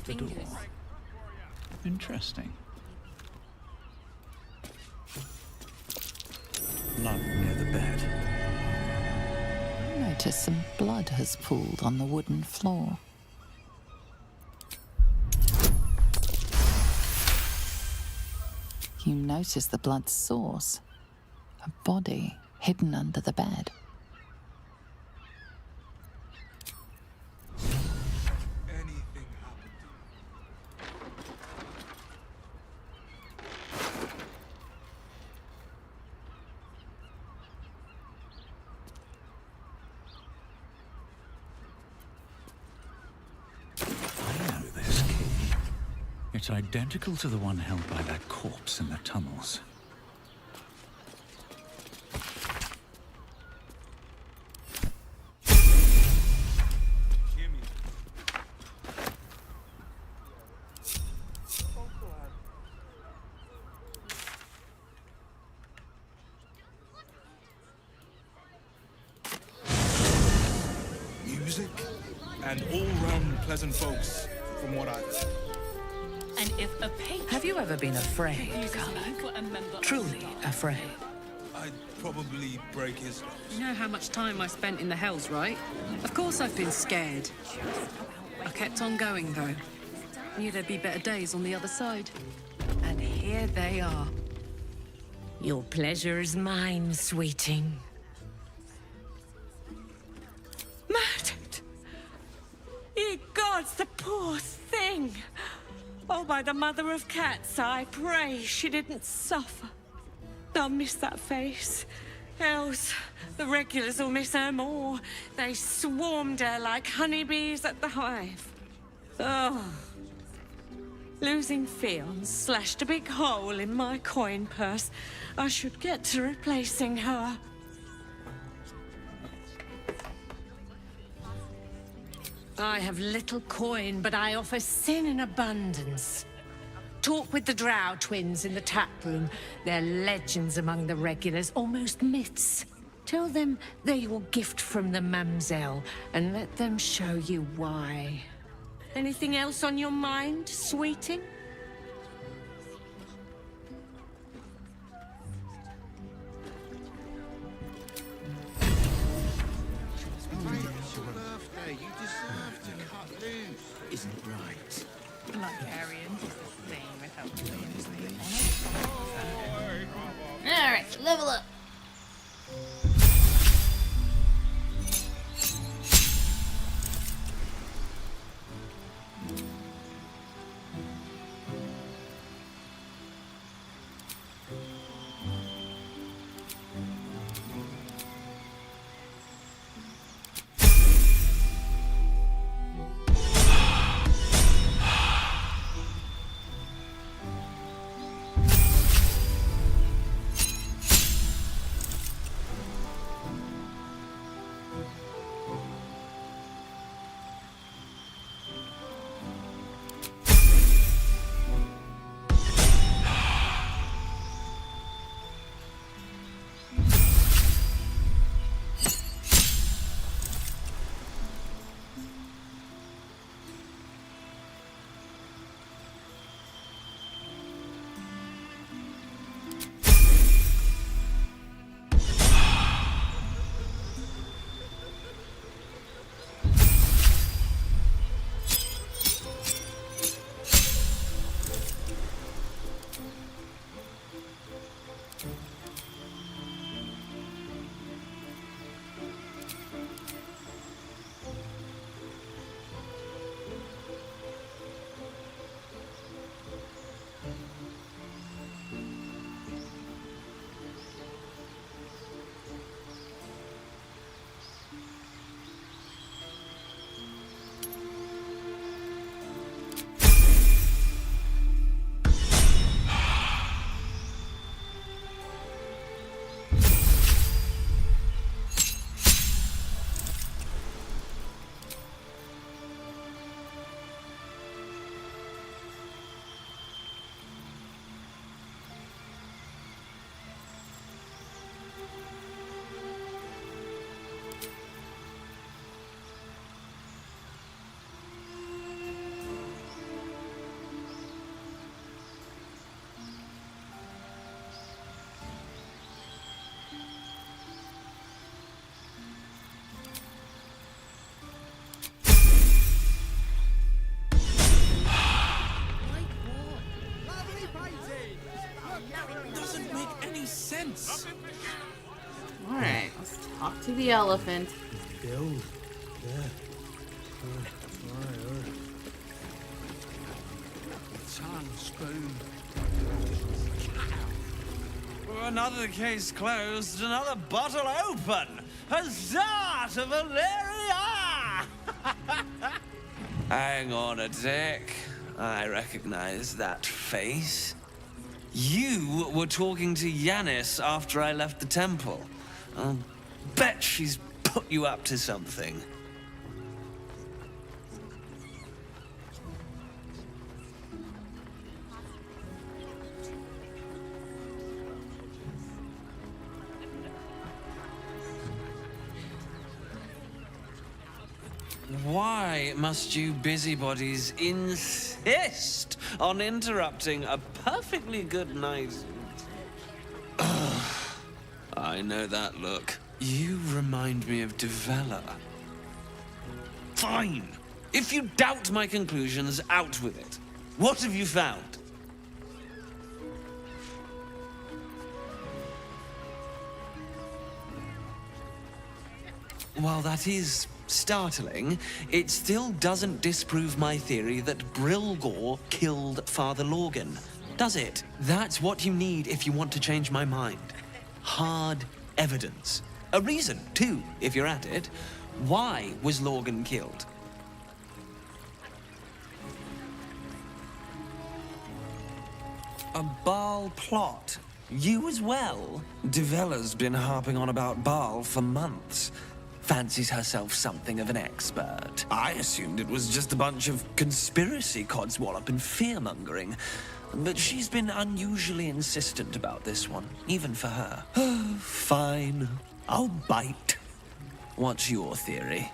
the door. Interesting. Blood near the bed. Notice some blood has pooled on the wooden floor. You notice the blood's source. A body hidden under the bed. It's identical to the one held by that corpse in the tunnels. Music and all-round pleasant folks, from what I've heard. And if a patron... Have you ever been afraid, Karlach? Truly afraid? I'd probably break his nose. You know how much time I spent in the hells, right? Of course I've been scared. I kept on going, though. Knew there'd be better days on the other side. And here they are. Your pleasure is mine, sweeting. Murdered! Ye gods, the poor thing! Oh, by the mother of cats, I pray she didn't suffer. I'll miss that face. Else, the regulars will miss her more. They swarmed her like honeybees at the hive. Oh. Losing Fionn slashed a big hole in my coin purse. I should get to replacing her. I have little coin, but I offer sin in abundance. Talk with the Drow twins in the tap room. They're legends among the regulars, almost myths. Tell them they're your gift from the Mamselle, and let them show you why. Anything else on your mind, sweeting? You deserve to cut loose. Isn't it right? Arian, thing without Alright, level up. to the elephant. Build. Yeah. Fire. Tongue, spoon. Another case closed, another bottle open. Huzzah to Valeria! Hang on a tick. I recognize that face. You were talking to Yanis after I left the temple. I'll bet she's put you up to something. Why must you busybodies insist on interrupting a perfectly good night? I know that look. You remind me of Devella. Fine. If you doubt my conclusions, out with it. What have you found? While that is startling, it still doesn't disprove my theory that Brilgor killed Father Lorgan, does it? That's what you need if you want to change my mind. Hard evidence. A reason, too, if you're at it. Why was Lorgan killed? A Baal plot. You as well? Devella's been harping on about Baal for months. Fancies herself something of an expert. I assumed it was just a bunch of conspiracy codswallop and fear-mongering. But she's been unusually insistent about this one, even for her. Fine. I'll bite. What's your theory?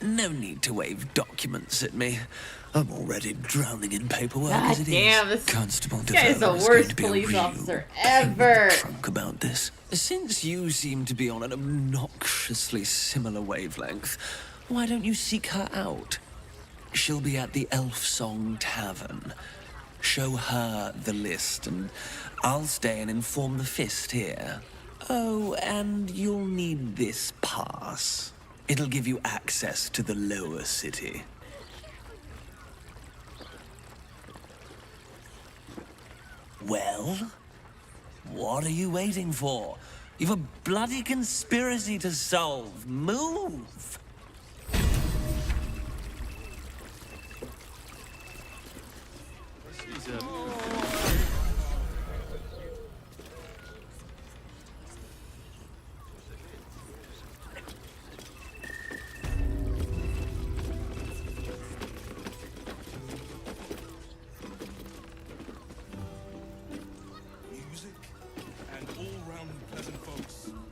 No need to wave documents at me. I'm already drowning in paperwork God as it damn, is. this Constable guy is the Devella is going worst to be a police real officer ever. drunk about this. Since you seem to be on an obnoxiously similar wavelength, why don't you seek her out? She'll be at the Elf Song Tavern. Show her the list, and I'll stay and inform the Fist here. Oh, and you'll need this pass. It'll give you access to the lower city. Well, what are you waiting for? You've a bloody conspiracy to solve. Move!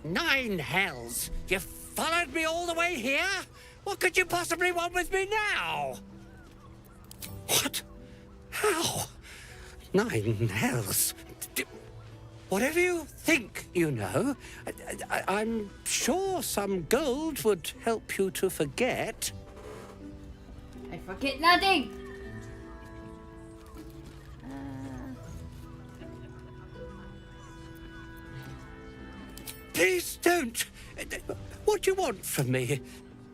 Nine hells! You followed me all the way here? What could you possibly want with me now? What? How? Nine hells? Whatever you think you know, I'm sure some gold would help you to forget. I forget nothing. Please don't. What do you want from me?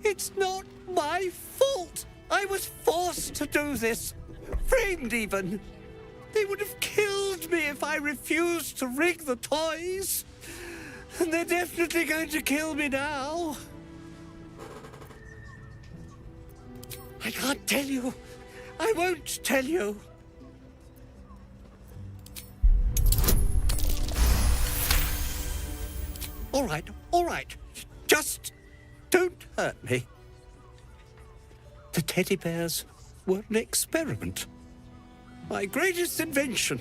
It's not my fault. I was forced to do this. Framed even. They would have killed me if I refused to rig the toys. And they're definitely going to kill me now. I can't tell you. I won't tell you. All right. Just don't hurt me. The teddy bears were an experiment. My greatest invention.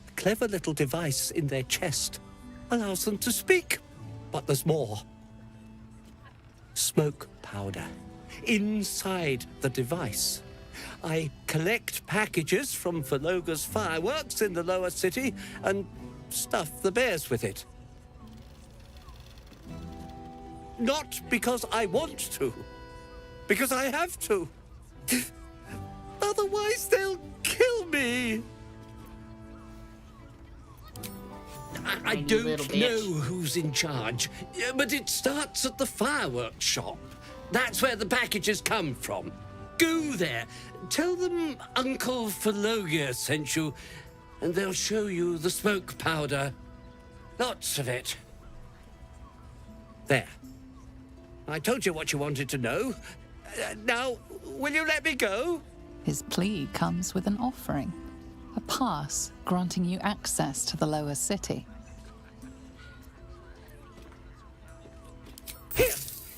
A clever little device in their chest allows them to speak. But there's more. Smoke powder inside the device. I collect packages from Valoga's fireworks in the lower city and stuff the bears with it. Not because I want to, because I have to. Otherwise, they'll kill me! I don't know who's in charge, but it starts at the fireworks shop. That's where the packages come from. Go there, tell them Uncle Philologia sent you, and they'll show you the smoke powder. Lots of it. There. I told you what you wanted to know. Now, will you let me go? His plea comes with an offering. A pass granting you access to the lower city. Here,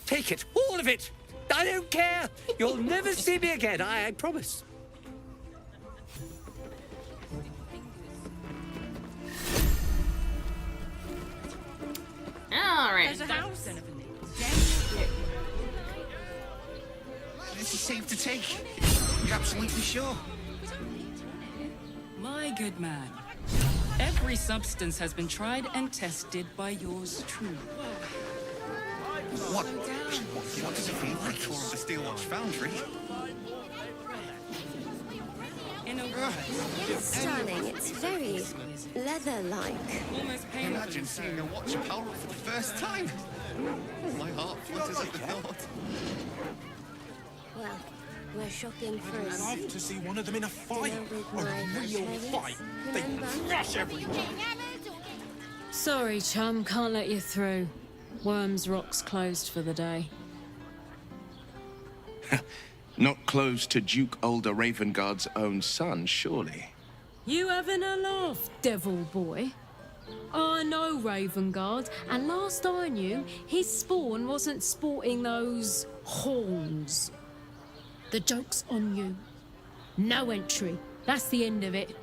take it, all of it. I don't care. You'll never see me again, I promise. All right. There's a house. This is safe to take. You're absolutely sure? My good man. Every substance has been tried and tested by yours truly. What does it feel like for the Steelwatch Foundry? In a It's stunning. It's very leather-like. Imagine seeing a watcher power up for the first time. Oh, my heart flutters at the thought. Well, we're shopping for I'd love to see one of them in a fight. A real fight. They crush everyone. Sorry, chum, can't let you through. Worms Rock's closed for the day. Not close to Duke Older Ravengard's own son, surely. You having a laugh, devil boy? I know Ravengard, and last I knew, his spawn wasn't sporting those horns. The joke's on you. No entry. That's the end of it.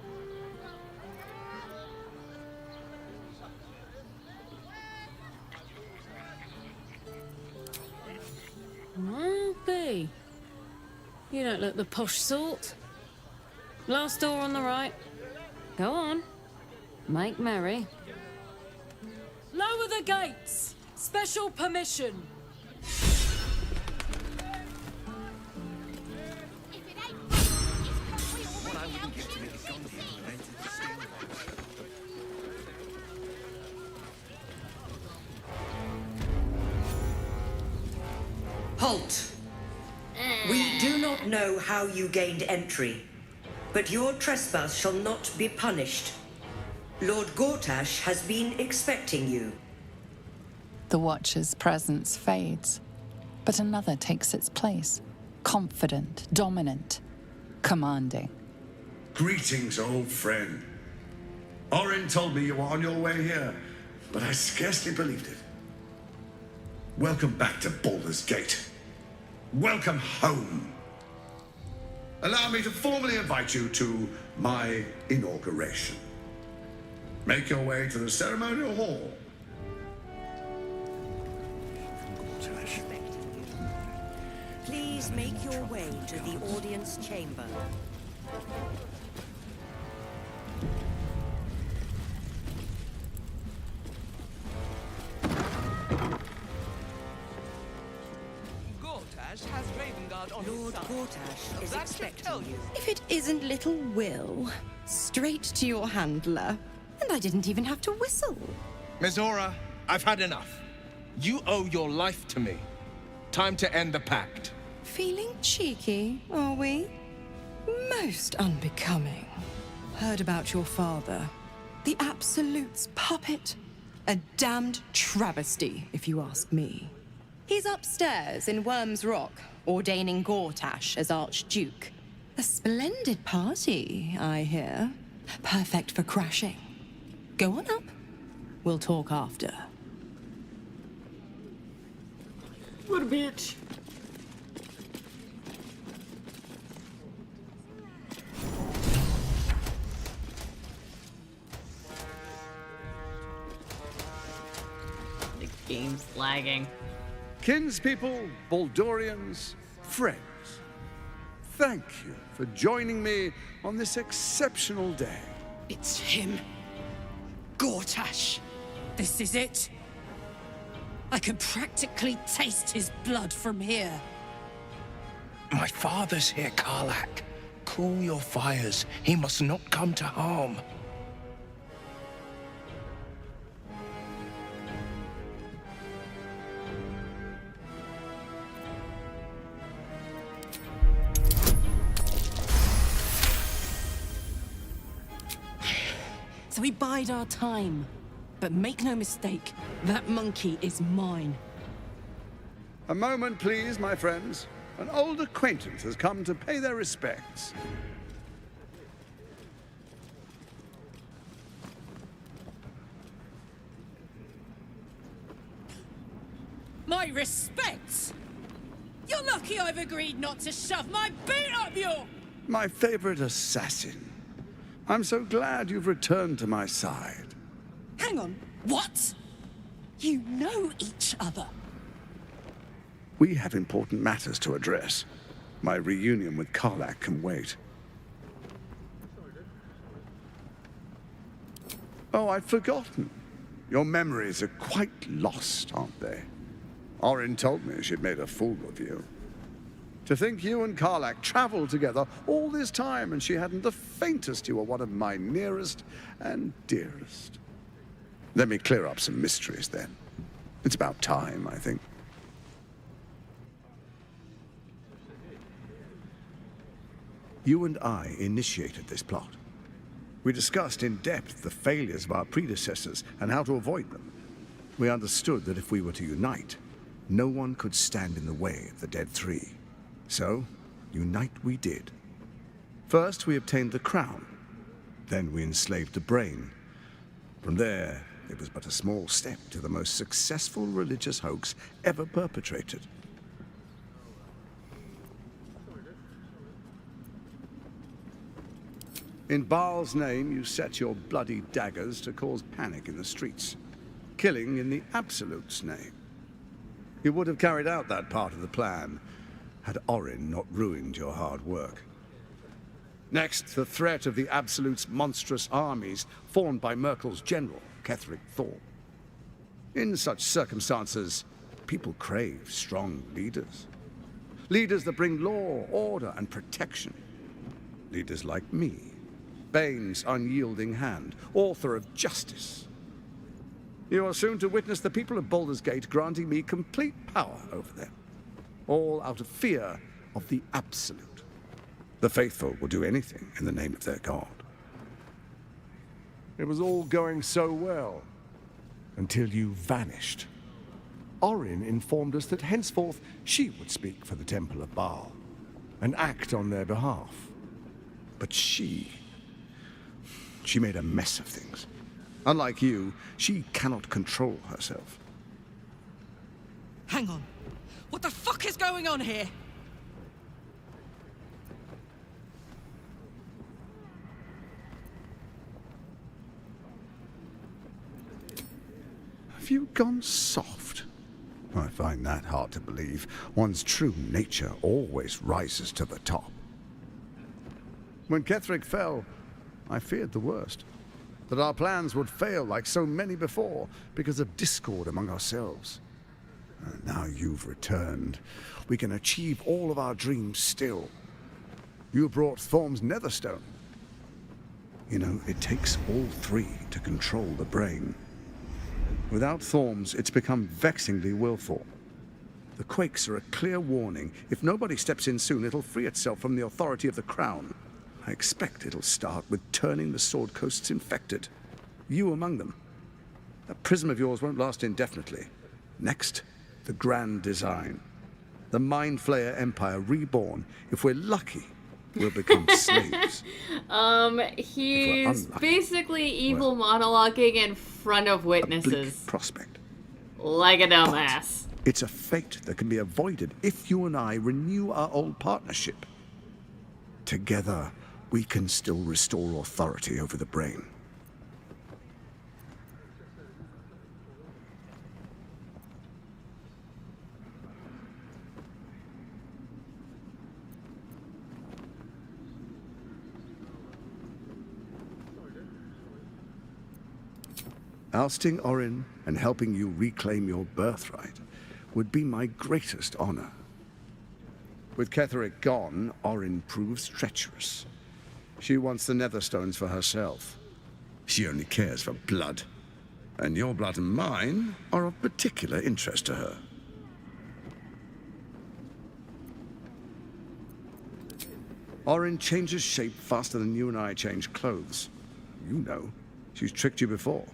B. You don't look the posh sort. Last door on the right. Go on. Make merry. Lower the gates! Special permission! Halt! We do not know how you gained entry, but your trespass shall not be punished. Lord Gortash has been expecting you. The Watcher's presence fades, but another takes its place. Confident, dominant, commanding. Greetings, old friend. Orin told me you were on your way here, but I scarcely believed it. Welcome back to Baldur's Gate. Welcome home. Allow me to formally invite you to my inauguration. Make your way to the ceremonial hall. Please make your way to the audience chamber. Has Ravengard on Lord Gortash is expecting you. If it isn't little Will, straight to your handler. And I didn't even have to whistle. Mizora, I've had enough. You owe your life to me. Time to end the pact. Feeling cheeky, are we? Most unbecoming. Heard about your father. The Absolute's puppet. A damned travesty, if you ask me. He's upstairs in Worms Rock, ordaining Gortash as Archduke. A splendid party, I hear. Perfect for crashing. Go on up. We'll talk after. What a bitch. The game's lagging. Kinspeople, Baldurians, friends, thank you for joining me on this exceptional day. It's him. Gortash. This is it. I can practically taste his blood from here. My father's here, Karlach. all your fires, he must not come to harm. So we bide our time. But make no mistake, that monkey is mine. A moment, please, my friends. An old acquaintance has come to pay their respects. My respects? You're lucky I've agreed not to shove my boot up your... My favorite assassin. I'm so glad you've returned to my side. Hang on, what? You know each other? We have important matters to address. My reunion with Karlach can wait. Oh, I'd forgotten. Your memories are quite lost, aren't they? Orin told me she'd made a fool of you. To think you and Karlach traveled together all this time and she hadn't the faintest you were one of my nearest and dearest. Let me clear up some mysteries then. It's about time, I think. You and I initiated this plot. We discussed in depth the failures of our predecessors and how to avoid them. We understood that if we were to unite, no one could stand in the way of the Dead Three. So, unite we did. First, we obtained the crown. Then we enslaved the brain. From there, it was but a small step to the most successful religious hoax ever perpetrated. In Baal's name, you set your bloody daggers to cause panic in the streets, killing in the Absolute's name. You would have carried out that part of the plan had Orin not ruined your hard work. Next, the threat of the Absolute's monstrous armies formed by Merkel's general, Ketheric Thorpe. In such circumstances, people crave strong leaders. Leaders that bring law, order, and protection. Leaders like me, Bane's unyielding hand, author of Justice. You are soon to witness the people of Baldur's Gate granting me complete power over them, all out of fear of the Absolute. The faithful will do anything in the name of their god. It was all going so well, until you vanished. Orin informed us that henceforth she would speak for the Temple of Baal, and act on their behalf. But she made a mess of things. Unlike you, she cannot control herself. Hang on. What the fuck is going on here? Have you gone soft? I find that hard to believe. One's true nature always rises to the top. When Ketheric fell, I feared the worst. That our plans would fail like so many before because of discord among ourselves. And now you've returned. We can achieve all of our dreams still. You brought Thorm's Netherstone. You know, it takes all three to control the brain. Without Thorm's, it's become vexingly willful. The quakes are a clear warning. If nobody steps in soon, it'll free itself from the authority of the Crown. I expect it'll start with turning the Sword Coasts infected. You among them. That prism of yours won't last indefinitely. Next, the grand design. The Mind Flayer Empire reborn. If we're lucky, we'll become slaves. He's basically evil monologuing in front of witnesses. Prospect. Like a dumbass. But it's a fate that can be avoided if you and I renew our old partnership. Together, we can still restore authority over the brain. Ousting Orin and helping you reclaim your birthright would be my greatest honor. With Ketheric gone, Orin proves treacherous. She wants the Netherstones for herself. She only cares for blood. And your blood and mine are of particular interest to her. Orin changes shape faster than you and I change clothes. You know, she's tricked you before.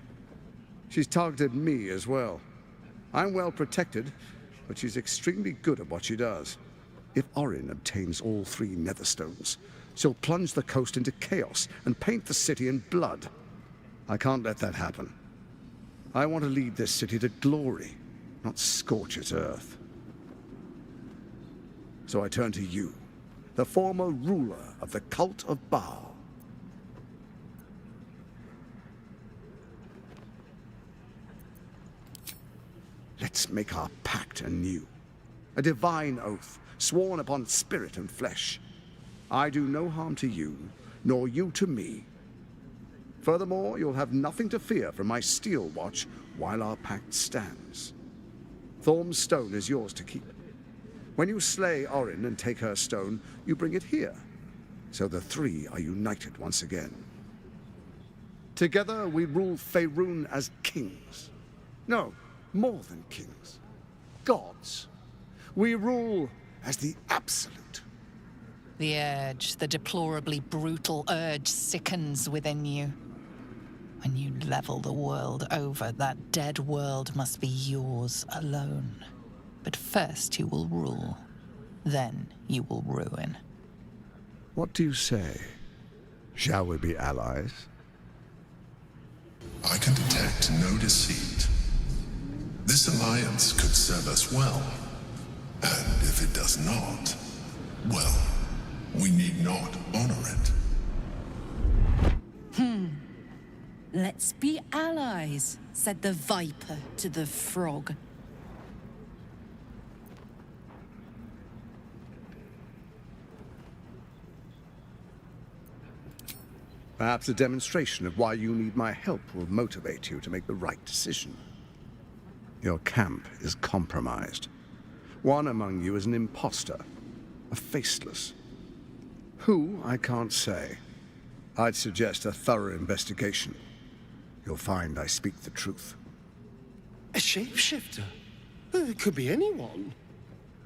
She's targeted me as well. I'm well protected, but she's extremely good at what she does. If Orin obtains all 3 Netherstones, she'll plunge the coast into chaos and paint the city in blood. I can't let that happen. I want to lead this city to glory, not scorch its earth. So I turn to you, the former ruler of the cult of Baal. Let's make our pact anew. A divine oath, sworn upon spirit and flesh. I do no harm to you, nor you to me. Furthermore, you'll have nothing to fear from my steel watch while our pact stands. Thorm's stone is yours to keep. When you slay Orin and take her stone, you bring it here, so the 3 are united once again. Together we rule Faerun as kings. No, more than kings. Gods. We rule as the absolute. The urge, the deplorably brutal urge, sickens within you. When you level the world over, that dead world must be yours alone. But first you will rule. Then you will ruin. What do you say? Shall we be allies? I can detect no deceit. This alliance could serve us well. And if it does not, well, we need not honor it. Let's be allies, said the viper to the frog. Perhaps a demonstration of why you need my help will motivate you to make the right decision. Your camp is compromised. One among you is an imposter, a faceless. Who, I can't say. I'd suggest a thorough investigation. You'll find I speak the truth. A shapeshifter? It could be anyone.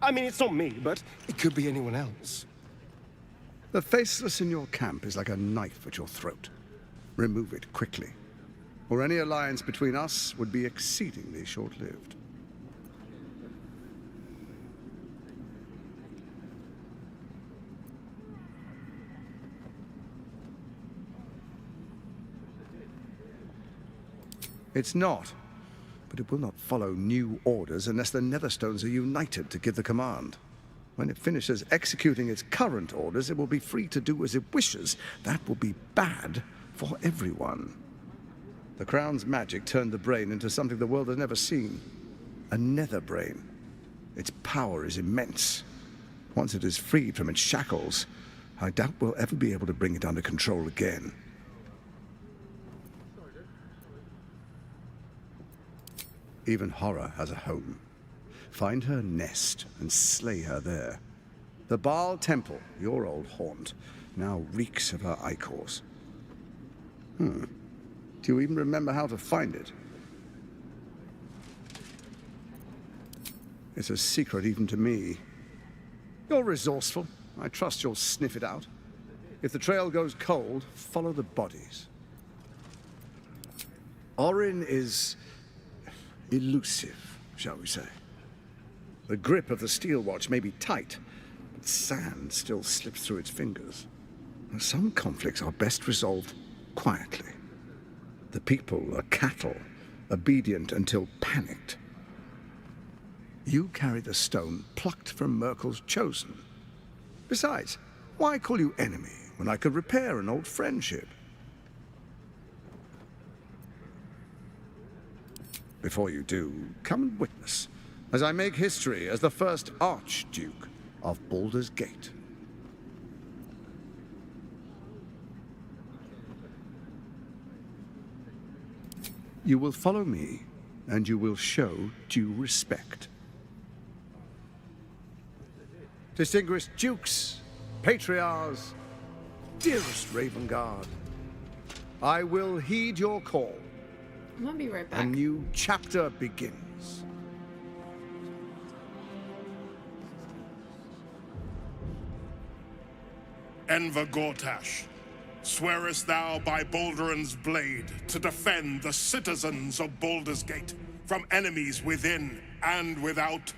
I mean, it's not me, but it could be anyone else. The faceless in your camp is like a knife at your throat. Remove it quickly, or any alliance between us would be exceedingly short-lived. It's not, but it will not follow new orders unless the Netherstones are united to give the command. When it finishes executing its current orders, it will be free to do as it wishes. That will be bad for everyone. The Crown's magic turned the brain into something the world has never seen. A nether brain. Its power is immense. Once it is freed from its shackles, I doubt we'll ever be able to bring it under control again. Even horror has a home. Find her nest and slay her there. The Baal Temple, your old haunt, now reeks of her ichors. Do you even remember how to find it? It's a secret even to me. You're resourceful. I trust you'll sniff it out. If the trail goes cold, follow the bodies. Orin is elusive, shall we say. The grip of the steel watch may be tight, but sand still slips through its fingers. Some conflicts are best resolved quietly. The people are cattle, obedient until panicked. You carry the stone plucked from Merkel's chosen. Besides, why call you enemy when I could repair an old friendship? Before you do, come and witness, as I make history as the first Archduke of Baldur's Gate. You will follow me, and you will show due respect. distinguished dukes, patriarchs, dearest Ravengard, I will heed your call. I'm gonna be right back. A new chapter begins. Enver Gortash, swearest thou by Balduran's blade to defend the citizens of Baldur's Gate from enemies within and without?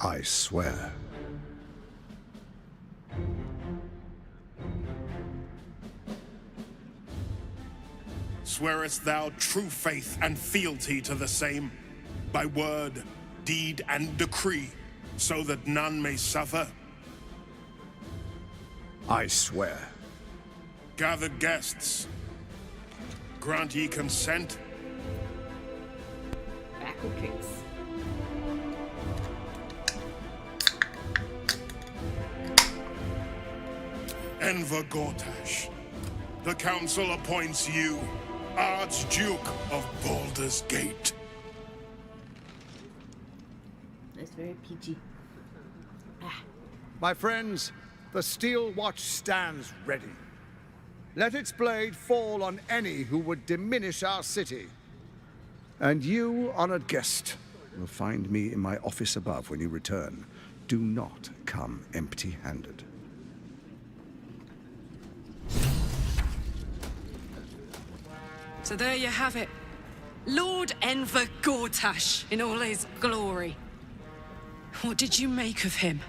I swear. Swearest thou true faith and fealty to the same, by word, deed, and decree, so that none may suffer? I swear. Gathered guests, grant ye consent? Backward kicks. Enver Gortash, the council appoints you Archduke of Baldur's Gate. That's very PG. My friends, the Steel Watch stands ready. Let its blade fall on any who would diminish our city. And you, honored guest, will find me in my office above when you return. Do not come empty-handed. So there you have it. Lord Enver Gortash in all his glory. What did you make of him?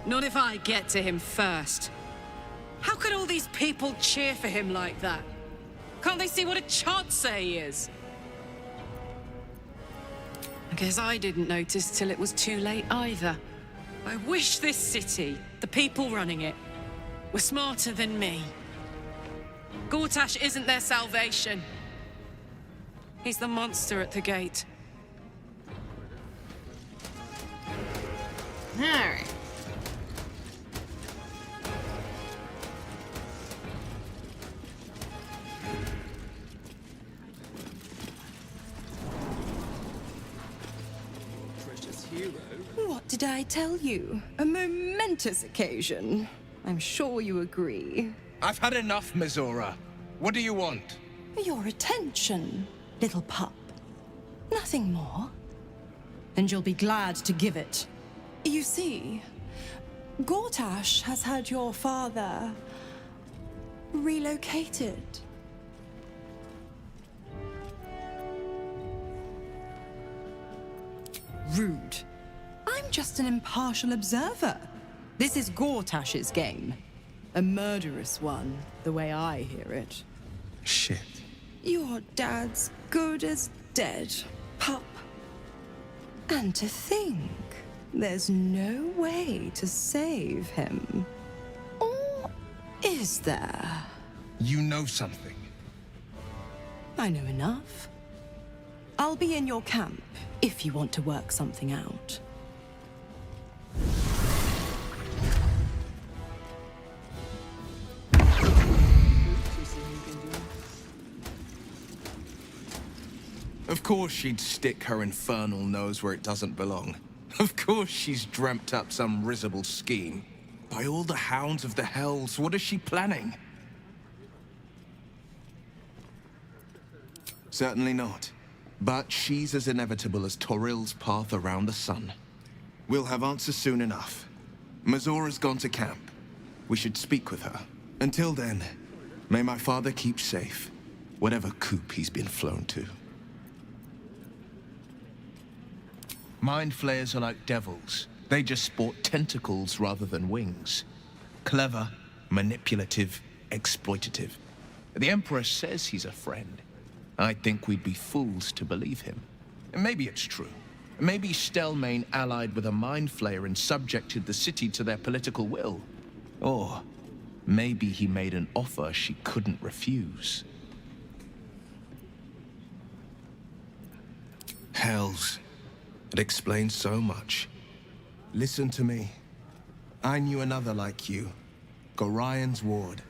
Not if I get to him first. How could all these people cheer for him like that? Can't they see what a chancer he is? I guess I didn't notice till it was too late either. I wish this city, the people running it, were smarter than me. Gortash isn't their salvation. He's the monster at the gate. All right. What did I tell you? A momentous occasion. I'm sure you agree. I've had enough, Mizora. What do you want? Your attention, little pup. Nothing more. And you'll be glad to give it. You see, Gortash has had your father relocated. Rude. I'm just an impartial observer. This is Gortash's game. A murderous one, the way I hear it. Shit. Your dad's good as dead, pup. And to think, there's no way to save him. Or is there? You know something. I know enough. I'll be in your camp if you want to work something out. Of course she'd stick her infernal nose where it doesn't belong. Of course she's dreamt up some risible scheme. By all the hounds of the hells, what is she planning? Certainly not. But she's as inevitable as Toril's path around the sun. We'll have answers soon enough. Mizora's gone to camp. We should speak with her. Until then, may my father keep safe, whatever coop he's been flown to. Mind flayers are like devils. They just sport tentacles rather than wings. Clever, manipulative, exploitative. The Emperor says he's a friend. I think we'd be fools to believe him. And maybe it's true. Maybe Stelmane allied with a mind flayer and subjected the city to their political will. Or maybe he made an offer she couldn't refuse. Hells. It explains so much. Listen to me. I knew another like you. Gorion's ward,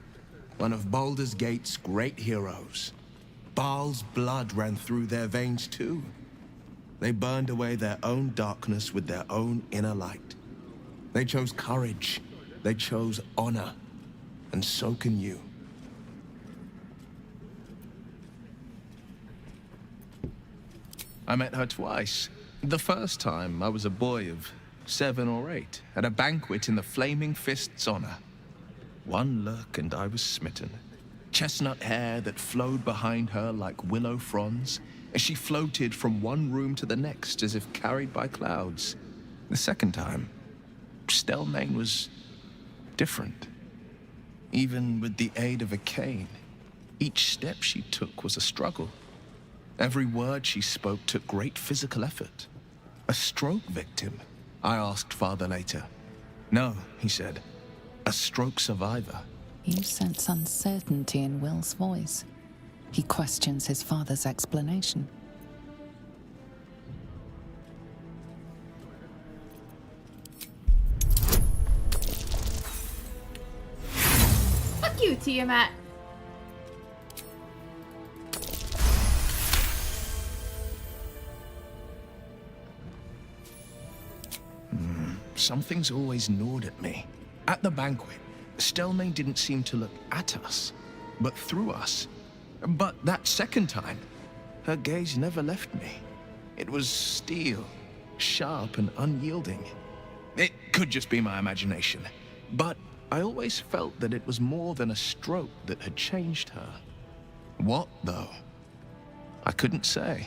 one of Baldur's Gate's great heroes. Baal's blood ran through their veins too. They burned away their own darkness with their own inner light. They chose courage. They chose honor. And so can you. I met her twice. The first time, I was a boy of 7 or 8, at a banquet in the Flaming Fist's honor. One look and I was smitten. Chestnut hair that flowed behind her like willow fronds, as she floated from one room to the next as if carried by clouds. The second time, Stelmane was different. Even with the aid of a cane, each step she took was a struggle. Every word she spoke took great physical effort. A stroke victim, I asked Father later. No, he said, a stroke survivor. You sense uncertainty in Will's voice. He questions his father's explanation. Fuck you, Tiamat. Something's always gnawed at me. At the banquet, Stelmane didn't seem to look at us, but through us. But that second time, her gaze never left me. It was steel, sharp and unyielding. It could just be my imagination, but I always felt that it was more than a stroke that had changed her. What, though? I couldn't say.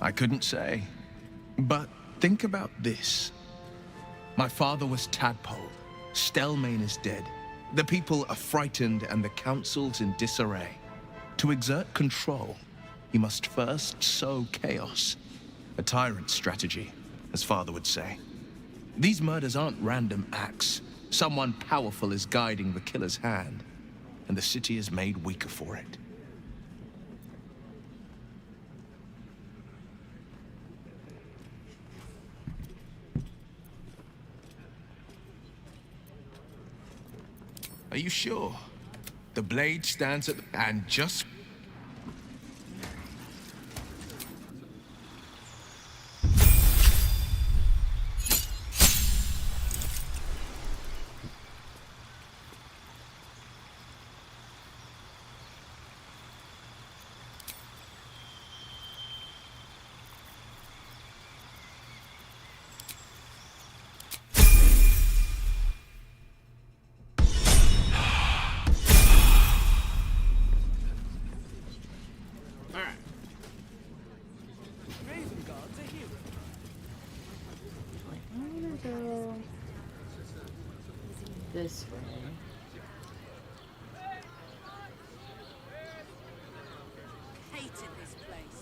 I couldn't say. But think about this. My father was Tadpole. Stelmane is dead. The people are frightened and the council's in disarray. To exert control, you must first sow chaos. A tyrant's strategy, as Father would say. These murders aren't random acts. Someone powerful is guiding the killer's hand, and the city is made weaker for it. Are you sure? The blade stands at the... and just... This way. Hated this place.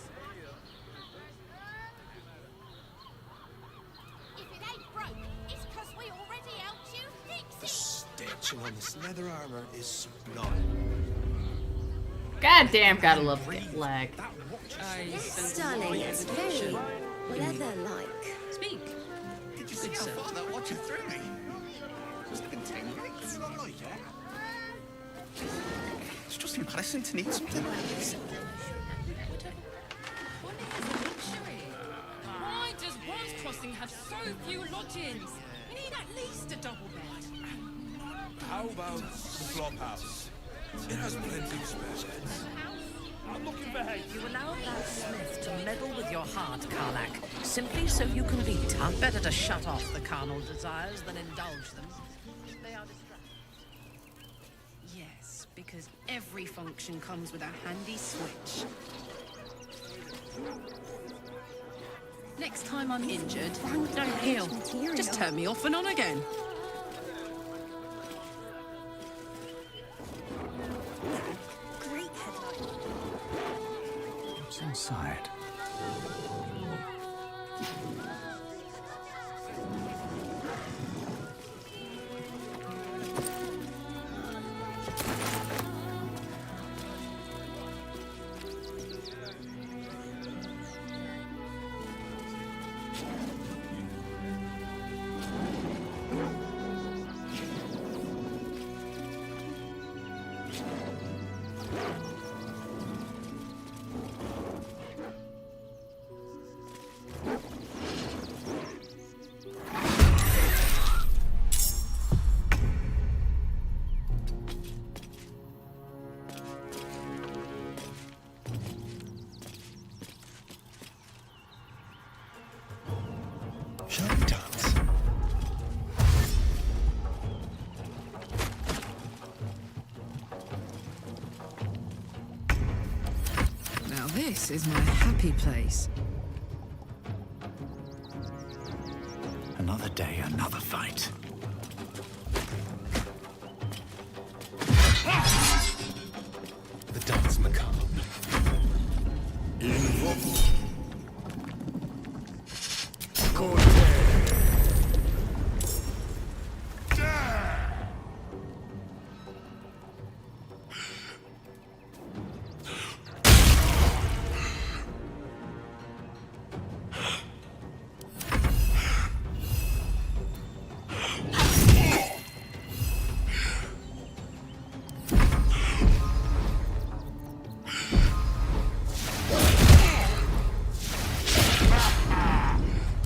If it ain't broke, it's 'cause we already helped you fix it. Stitching on this leather armor is sublime. God damn, gotta love the lag. It's stunning. It's very leather-like. Speak. Did you see how far that watcher threw me? Must have been 10 minutes. Not like that. It's just embarrassing to need something like this. Why does World's Crossing have so few lodgings? We need at least a double bed. How about the flop house? It has plenty of spare beds. I'm looking for hate. You allow that smith to meddle with your heart, Karlach, simply so you can be tough. Better to shut off the carnal desires than indulge them. They are Yes, because every function comes with a handy switch. Next time I'm injured, don't heal. Just turn me off and on again. Great headline. What's inside? This is my happy place. Another day, another fight. The dance macabre.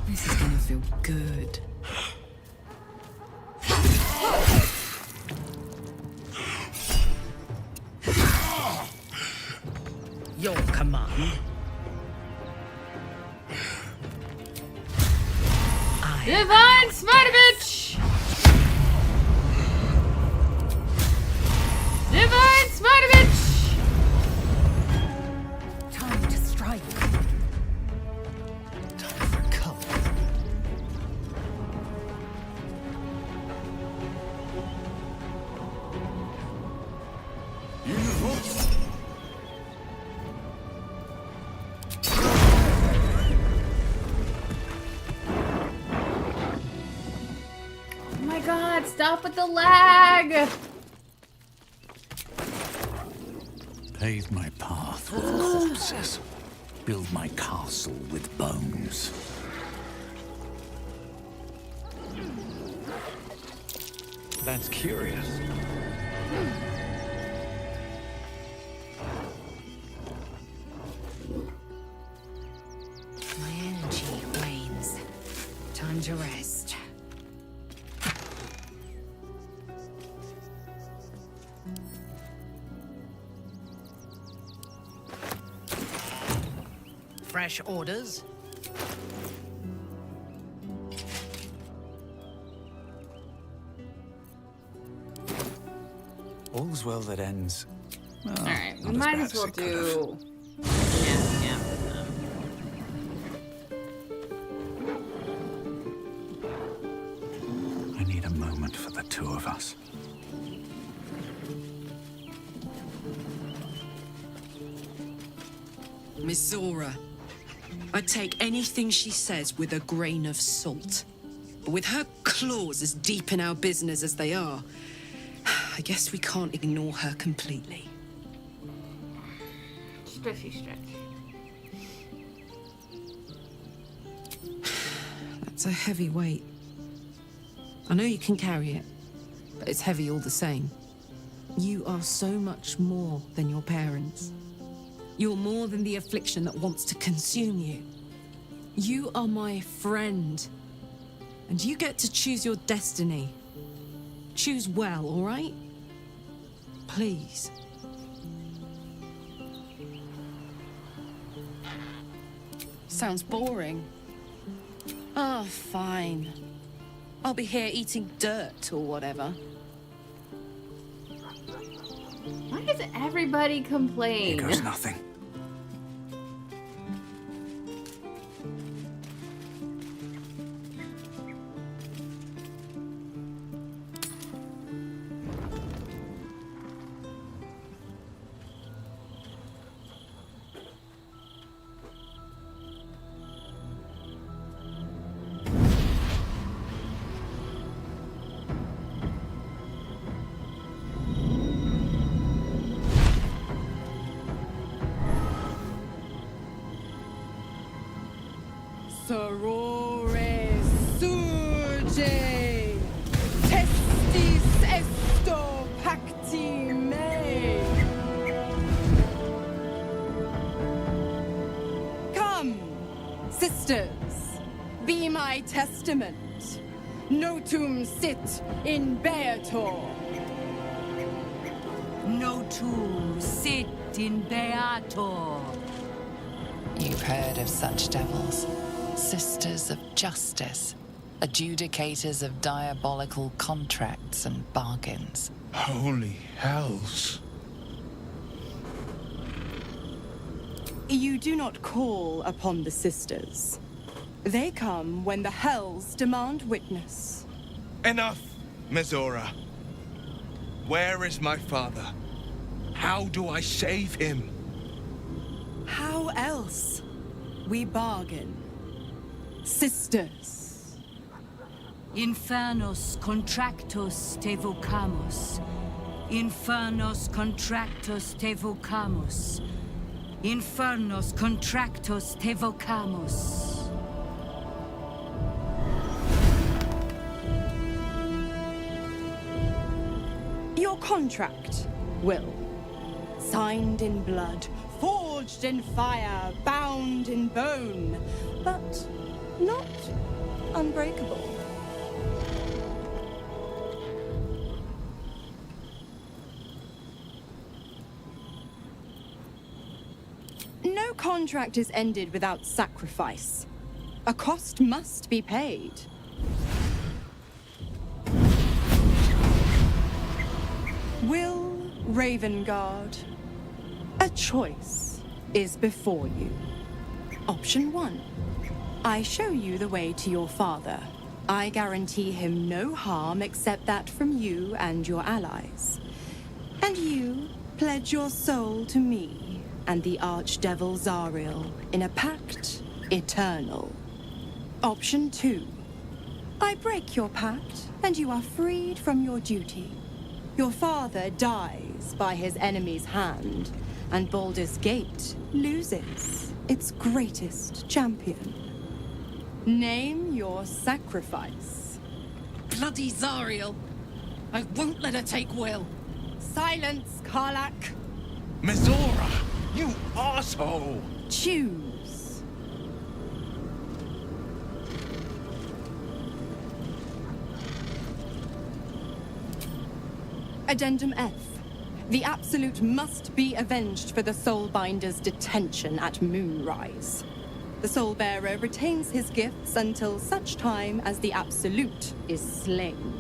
This is gonna feel good. Your command. Divine Smitovich! Divine Smitovich! Time to strike. Time for color. Oh my god, stop with the lag! Pave my path with corpses. Build my castle with bones. That's curious. My energy wanes. Time to rest. Fresh orders? All's well that ends. Well, Alright, we not might bad as well it could have. do... Yeah, with them. I need a moment for the two of us. Miss Zora, I take anything she says with a grain of salt. But with her claws as deep in our business as they are, I guess we can't ignore her completely. Stretchy stretch. That's a heavy weight. I know you can carry it, but it's heavy all the same. You are so much more than your parents. You're more than the affliction that wants to consume you. You are my friend. And you get to choose your destiny. Choose well, all right? Please. Sounds boring. Oh, fine. I'll be here eating dirt or whatever. Why does everybody complain? Here goes nothing. Sorores surge, testis esto pacti me. Come, sisters, be my testament. Notum sit in Beator. Notum sit in Beator. You've heard of such devils. Sisters of justice, adjudicators of diabolical contracts and bargains. Holy hells. You do not call upon the sisters. They come when the hells demand witness. Enough, Mizora. Where is my father? How do I save him? How else? We bargain. Sisters. Infernos contractos te vocamus. Infernos contractos te vocamus. Infernos contractos te vocamus. Your contract, Will. Signed in blood, forged in fire, bound in bone, but not unbreakable. No contract is ended without sacrifice. A cost must be paid. Will Ravengard, a choice is before you. Option 1. I show you the way to your father. I guarantee him no harm except that from you and your allies. And you pledge your soul to me and the Archdevil Zariel in a pact eternal. Option 2. I break your pact and you are freed from your duty. Your father dies by his enemy's hand, and Baldur's Gate loses its greatest champion. Name your sacrifice. Bloody Zariel! I won't let her take Will. Silence, Karlach. Mizora, you asshole! Choose. Addendum F. The Absolute must be avenged for the Soulbinder's detention at Moonrise. The Soulbearer retains his gifts until such time as the Absolute is slain.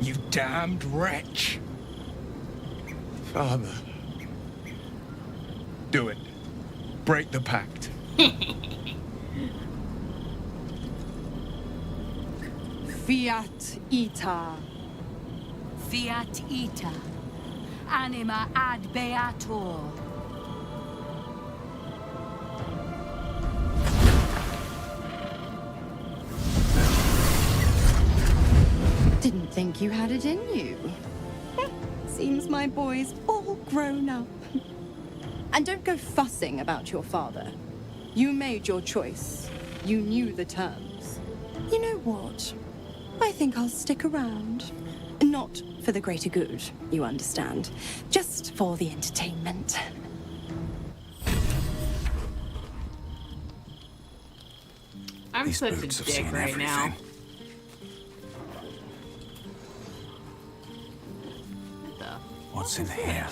You damned wretch! Father. Do it. Break the pact. Fiat ita. Fiat ita. Anima ad beator. Didn't think you had it in you. Seems my boy's all grown up. And don't go fussing about your father. You made your choice. You knew the terms. You know what? I think I'll stick around. Not for the greater good, you understand. Just for the entertainment. I'm These such a boots have dick seen right now. everything. What's in here?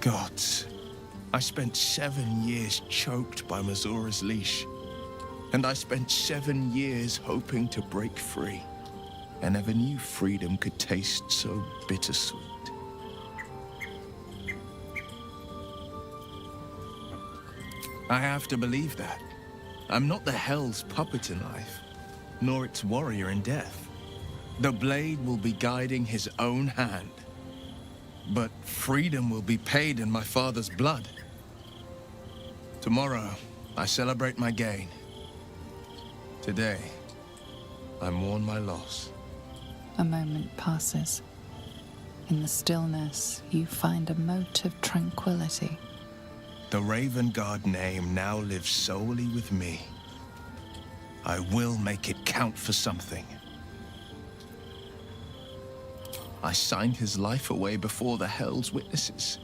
Gods. I spent 7 years choked by Mizora's leash. And I spent 7 years hoping to break free. I never knew freedom could taste so bittersweet. I have to believe that. I'm not the Hell's puppet in life, nor its warrior in death. The blade will be guiding his own hand. But freedom will be paid in my father's blood. Tomorrow, I celebrate my gain. Today, I mourn my loss. A moment passes. In the stillness, you find a mote of tranquility. The Raven Guard name now lives solely with me. I will make it count for something. I signed his life away before the Hell's witnesses.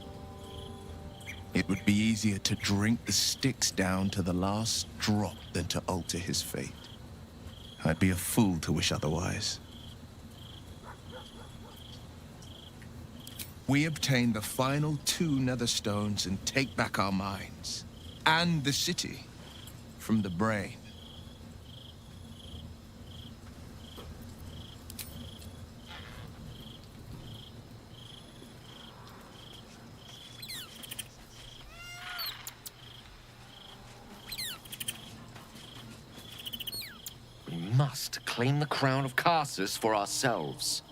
It would be easier to drink the Styx down to the last drop than to alter his fate. I'd be a fool to wish otherwise. We obtain the final 2 Netherstones and take back our minds. And the city from the brain. We must claim the crown of Karsus for ourselves,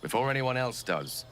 before anyone else does.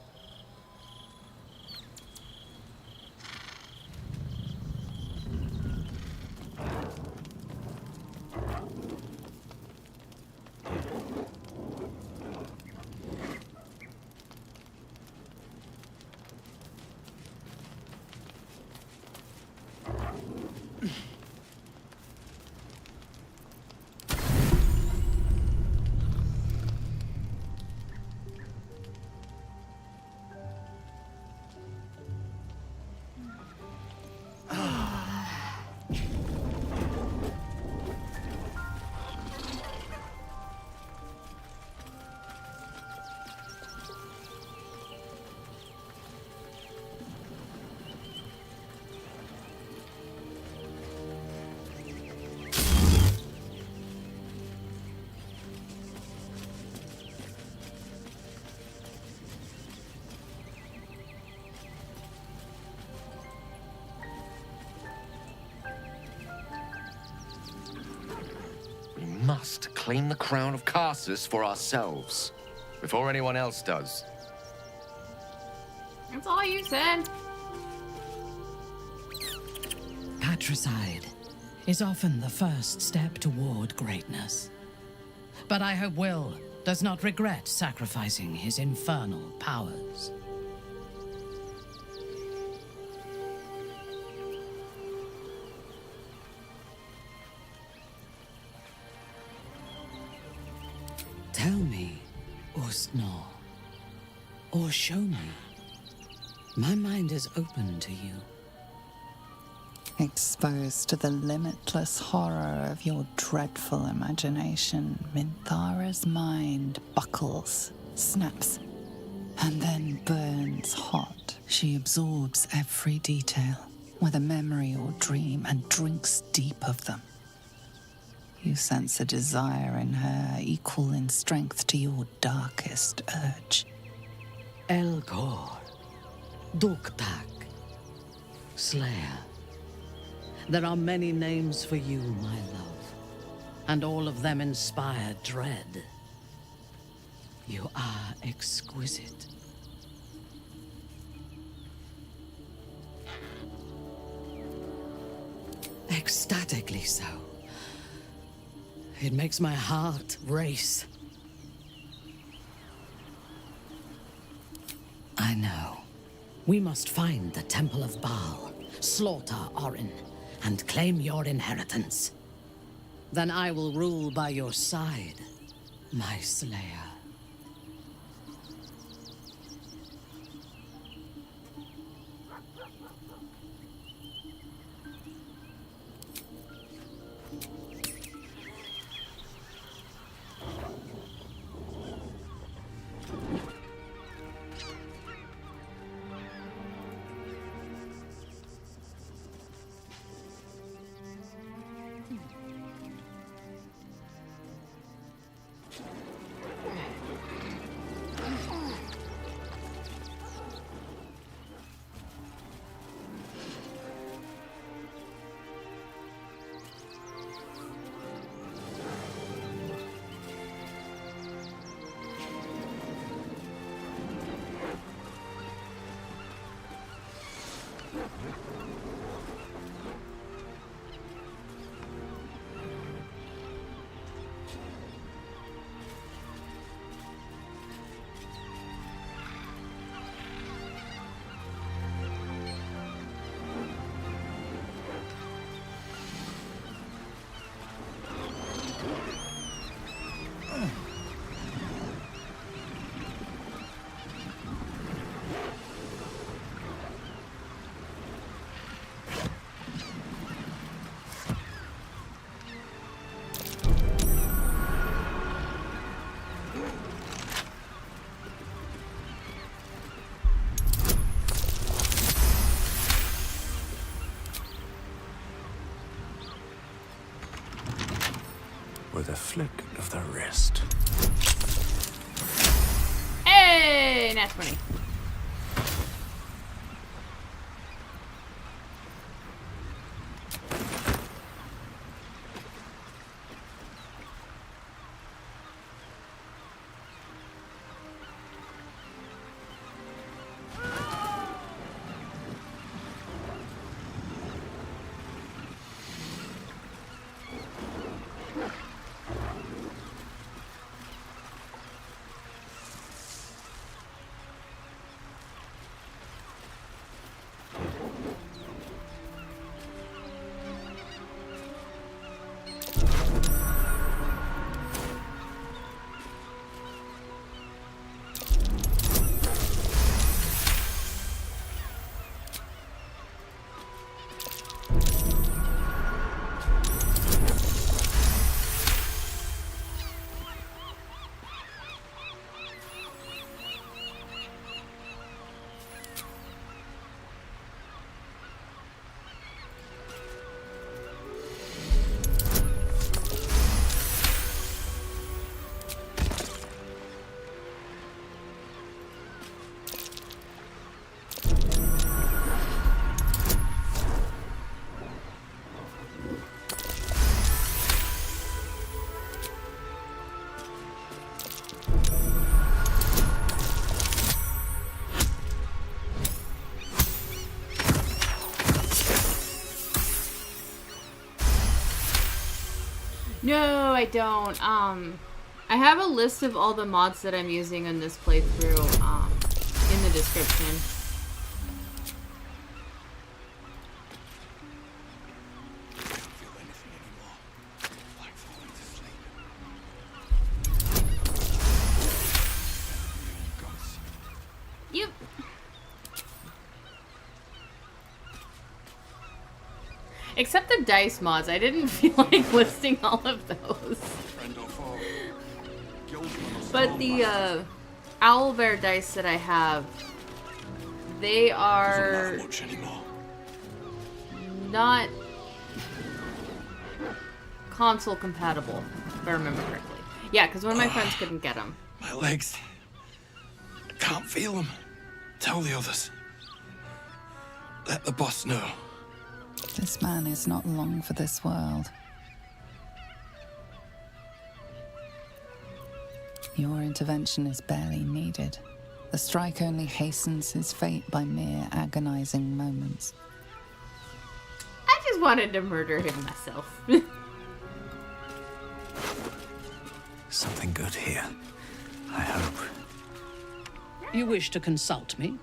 Must claim the crown of Karsus for ourselves, before anyone else does. That's all you said. Patricide is often the first step toward greatness. But I hope Will does not regret sacrificing his infernal powers. Tell me, Ustnor, or show me. My mind is open to you. Exposed to the limitless horror of your dreadful imagination, Minthara's mind buckles, snaps, and then burns hot. She absorbs every detail, whether memory or dream, and drinks deep of them. You sense a desire in her equal in strength to your darkest urge. Elgor, Duktak, Slayer. There are many names for you, my love, and all of them inspire dread. You are exquisite. Ecstatically so. It makes my heart race. I know. We must find the Temple of Baal, slaughter Orin, and claim your inheritance. Then I will rule by your side, my slayer. with a flick of the wrist. Hey, nat 20. No, I don't. I have a list of all the mods that I'm using in this playthrough, in the description. Yep. Except the dice mods, I didn't feel like listing all of those. But the owlbear dice that I have, they are not console compatible, if I remember correctly. Yeah, because one of my friends couldn't get them. My legs. I can't feel them. Tell the others. Let the boss know. This man is not long for this world. Your intervention is barely needed. The strike only hastens his fate by mere agonizing moments. I just wanted to murder him myself. Something good here, I hope. You wish to consult me?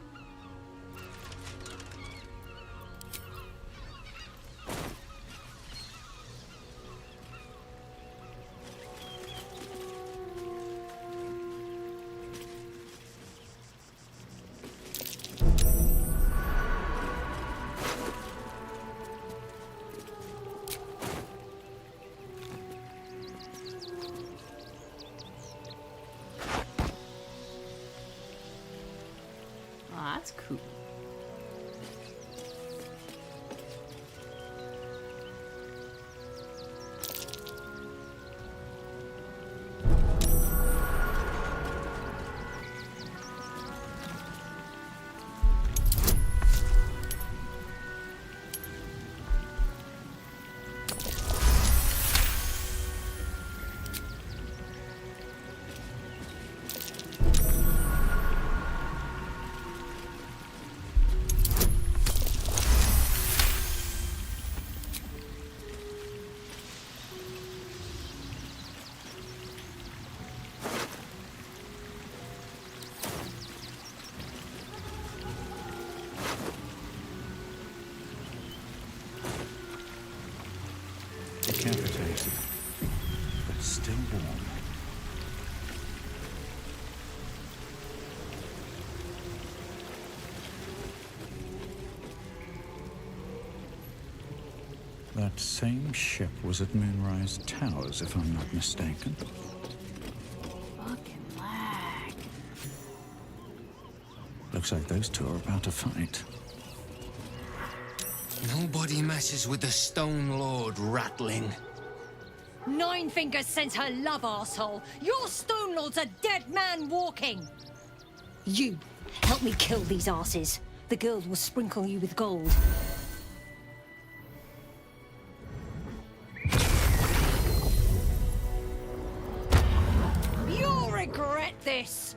That's cool. Decapitated, but still warm. That same ship was at Moonrise Towers, if I'm not mistaken. Fucking lag. Looks like those two are about to fight. Nobody messes with the Stone Lord, Ratling. Nine Fingers sends her love, arsehole. Your Stone Lord's a dead man walking. You, help me kill these arses. The girls will sprinkle you with gold. You'll regret this.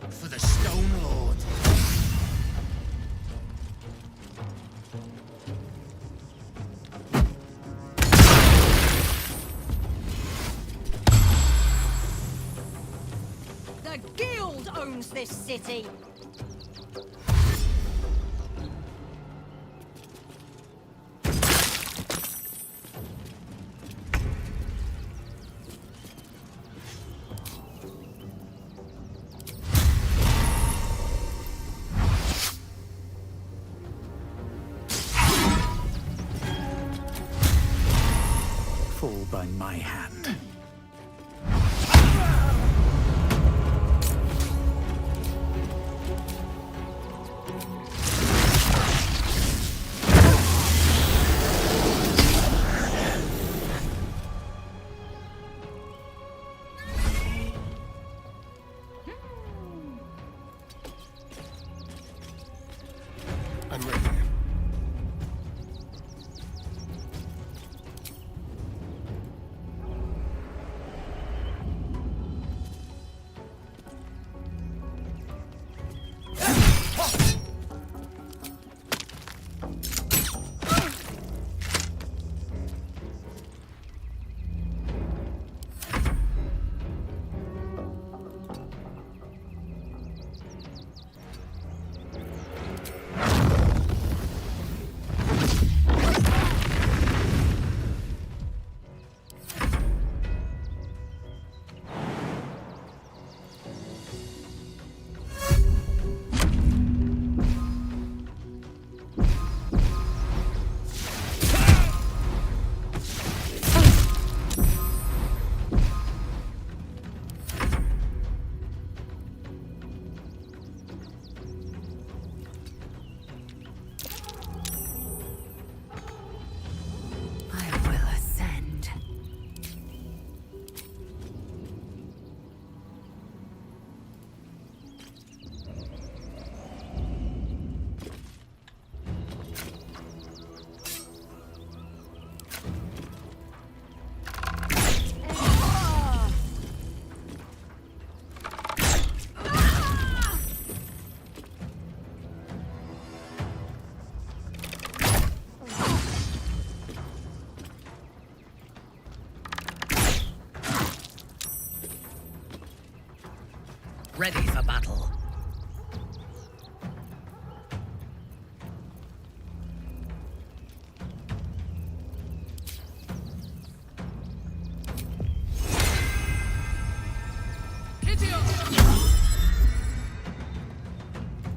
For the Stone Lord. The Guild owns this city. Fall by my hand. I'm ready. Ready for battle.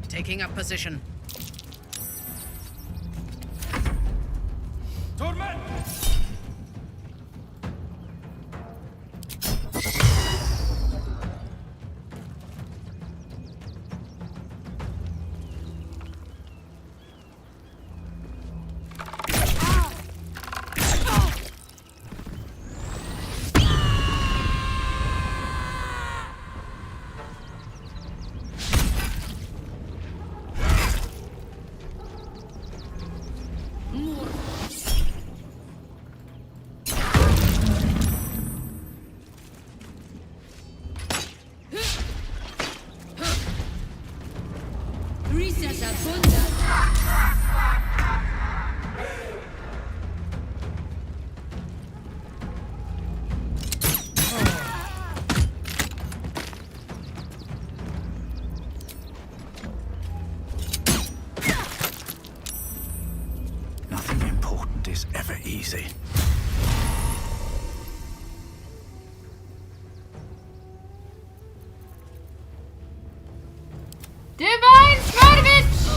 Taking up position. Torment! Nothing important is ever easy. Divine Smartovich!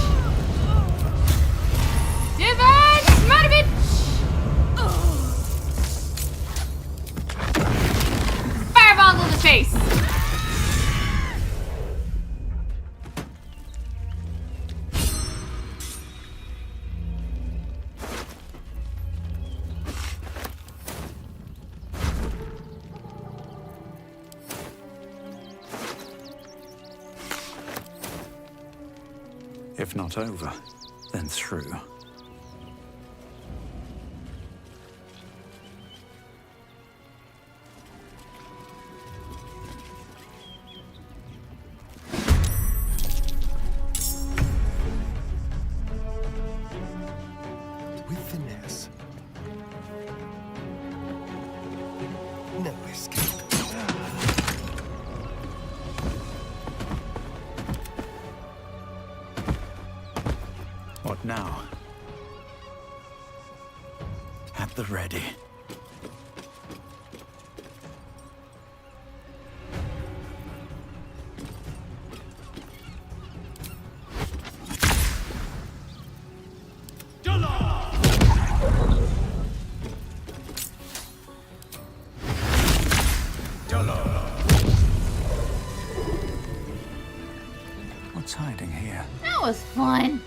face! If not over, then through. With finesse. No escape. What now? At the ready. What's hiding here? That was fun.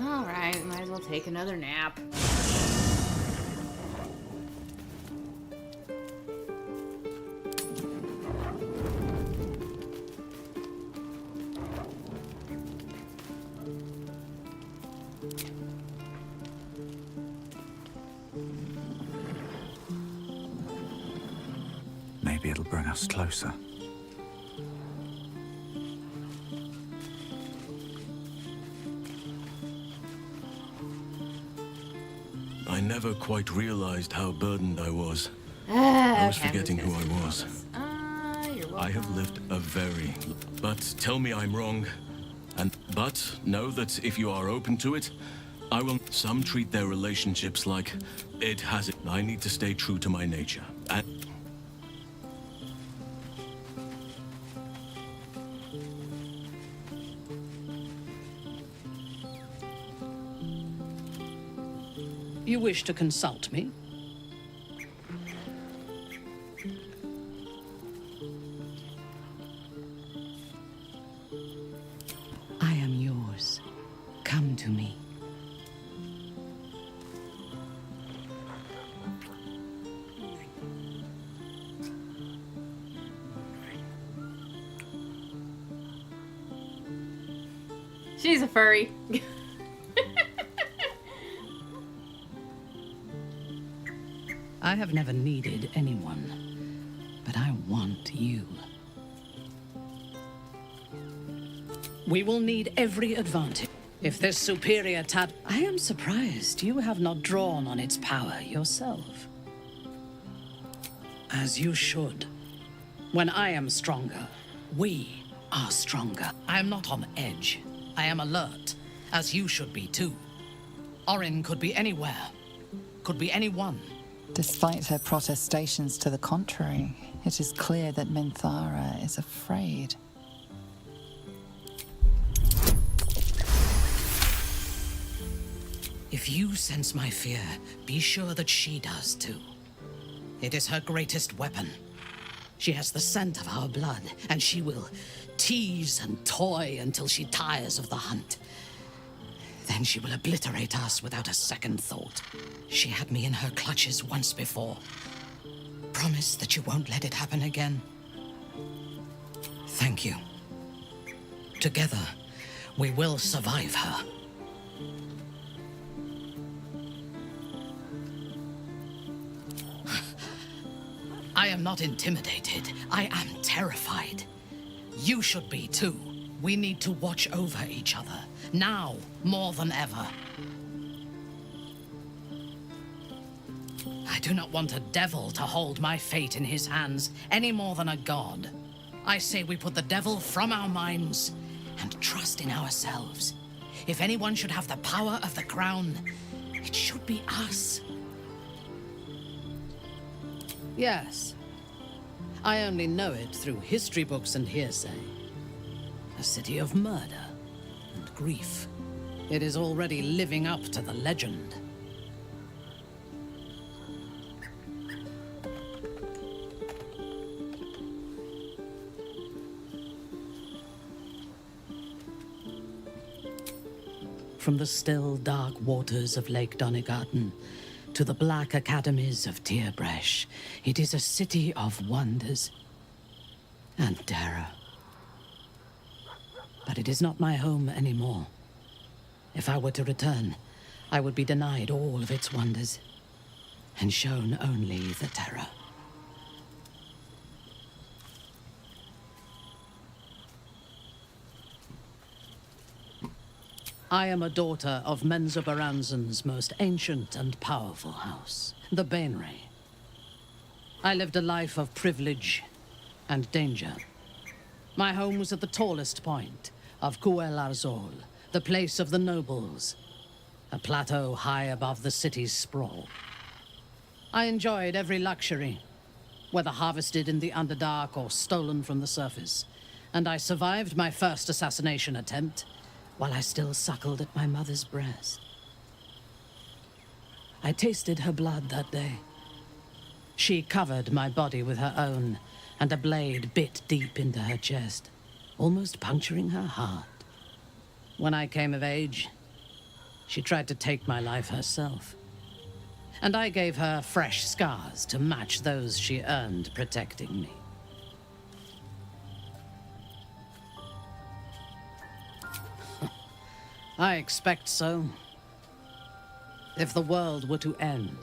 Alright, might as well take another nap. Maybe it'll bring us closer. I never quite realized how burdened I was. Ah, I was okay, forgetting who I was. You're welcome. I have lived a very... But tell me I'm wrong. But know that if you are open to it, I will... Some treat their relationships like it has it. I need to stay true to my nature. And... You wish to consult me? I am yours. Come to me. She's a furry. I have never needed anyone, but I want you. We will need every advantage. If this superior tat... I am surprised you have not drawn on its power yourself. As you should. When I am stronger, we are stronger. I am not on edge. I am alert, as you should be too. Orin could be anywhere. Could be anyone. Despite her protestations to the contrary, it is clear that Minthara is afraid. If you sense my fear, be sure that she does too. It is her greatest weapon. She has the scent of our blood, and she will tease and toy until she tires of the hunt. Then she will obliterate us without a second thought. She had me in her clutches once before. Promise that you won't let it happen again. Thank you. Together, we will survive her. I am not intimidated. I am terrified. You should be too. We need to watch over each other, now more than ever. I do not want a devil to hold my fate in his hands any more than a god. I say we put the devil from our minds and trust in ourselves. If anyone should have the power of the crown, it should be us. Yes. I only know it through history books and hearsay. A city of murder and grief. It is already living up to the legend. From the still, dark waters of Lake Donegarten to the black academies of Tierbresh, it is a city of wonders and terror. But it is not my home anymore. If I were to return, I would be denied all of its wonders and shown only the terror. I am a daughter of Menzoberranzan's most ancient and powerful house, the Bainray. I lived a life of privilege and danger. My home was at the tallest point of Cuel Arzol, the place of the nobles, a plateau high above the city's sprawl. I enjoyed every luxury, whether harvested in the Underdark or stolen from the surface, and I survived my first assassination attempt while I still suckled at my mother's breast. I tasted her blood that day. She covered my body with her own, and a blade bit deep into her chest, almost puncturing her heart. When I came of age, she tried to take my life herself, and I gave her fresh scars to match those she earned protecting me. I expect so. If the world were to end,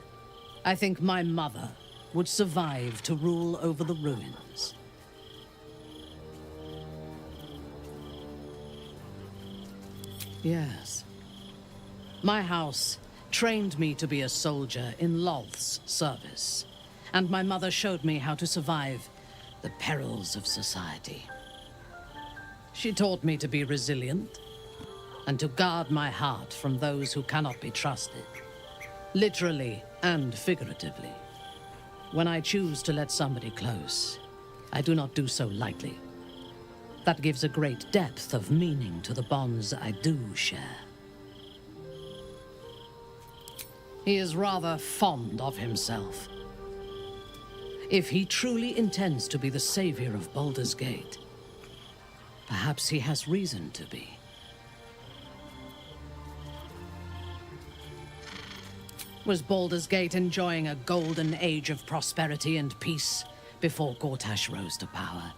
I think my mother would survive to rule over the ruins. Yes. My house trained me to be a soldier in Loth's service, and my mother showed me how to survive the perils of society. She taught me to be resilient, and to guard my heart from those who cannot be trusted, literally and figuratively. When I choose to let somebody close, I do not do so lightly. That gives a great depth of meaning to the bonds I do share. He is rather fond of himself. If he truly intends to be the savior of Baldur's Gate, perhaps he has reason to be. Was Baldur's Gate enjoying a golden age of prosperity and peace before Gortash rose to power?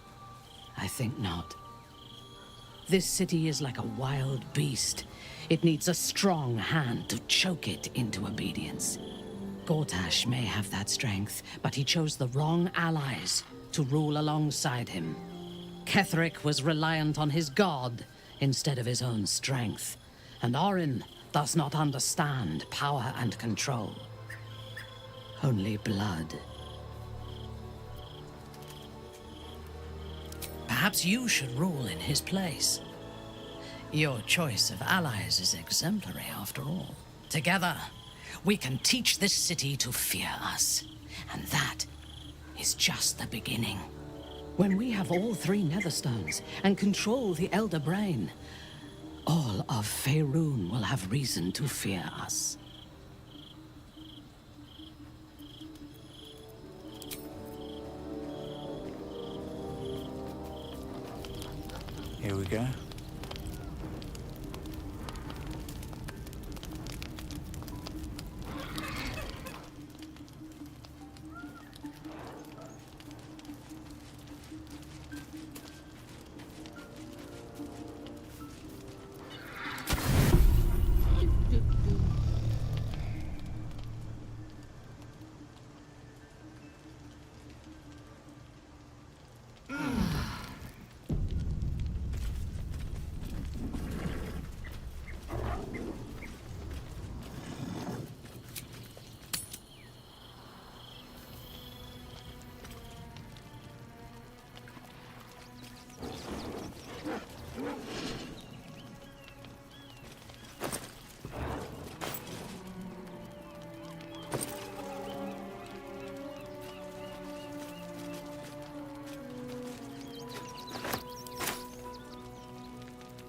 I think not. This city is like a wild beast. It needs a strong hand to choke it into obedience. Gortash may have that strength, but he chose the wrong allies to rule alongside him. Ketheric was reliant on his god instead of his own strength, and Orin does not understand power and control. Only blood. Perhaps you should rule in his place. Your choice of allies is exemplary, after all. Together, we can teach this city to fear us. And that is just the beginning. When we have all three Netherstones and control the Elder Brain, all of Faerun will have reason to fear us. Here we go.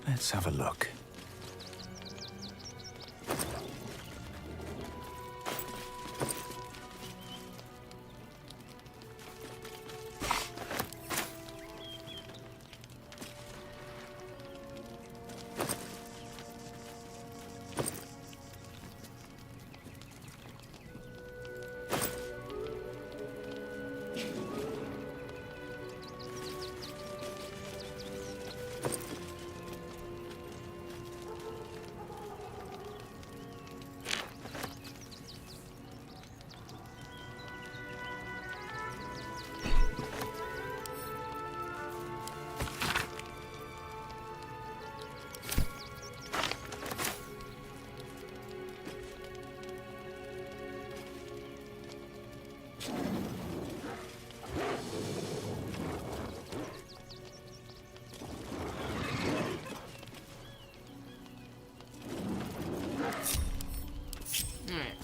Let's have a look.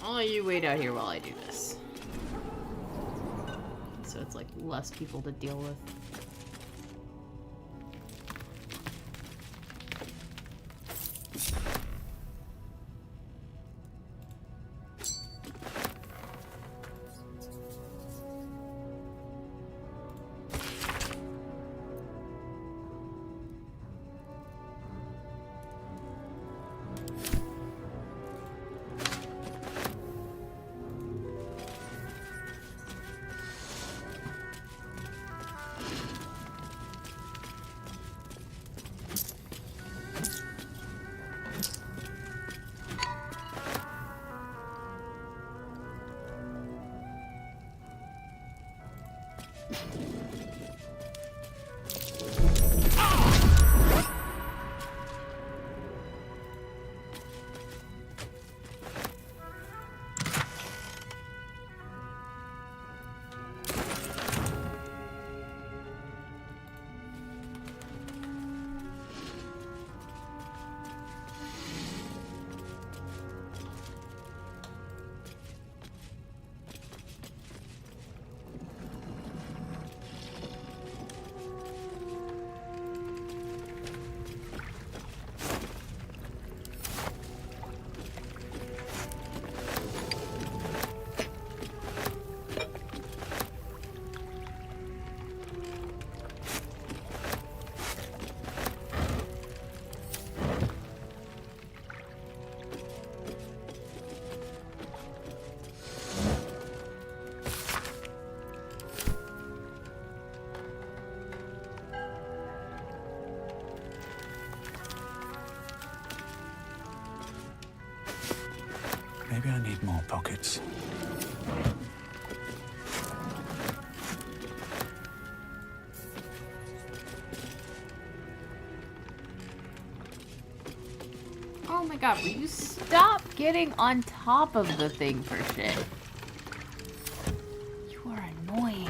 I'll let you wait out here while I do this. So it's like less people to deal with. Maybe I need more pockets. Oh my god, will you stop getting on top of the thing for shit? You are annoying.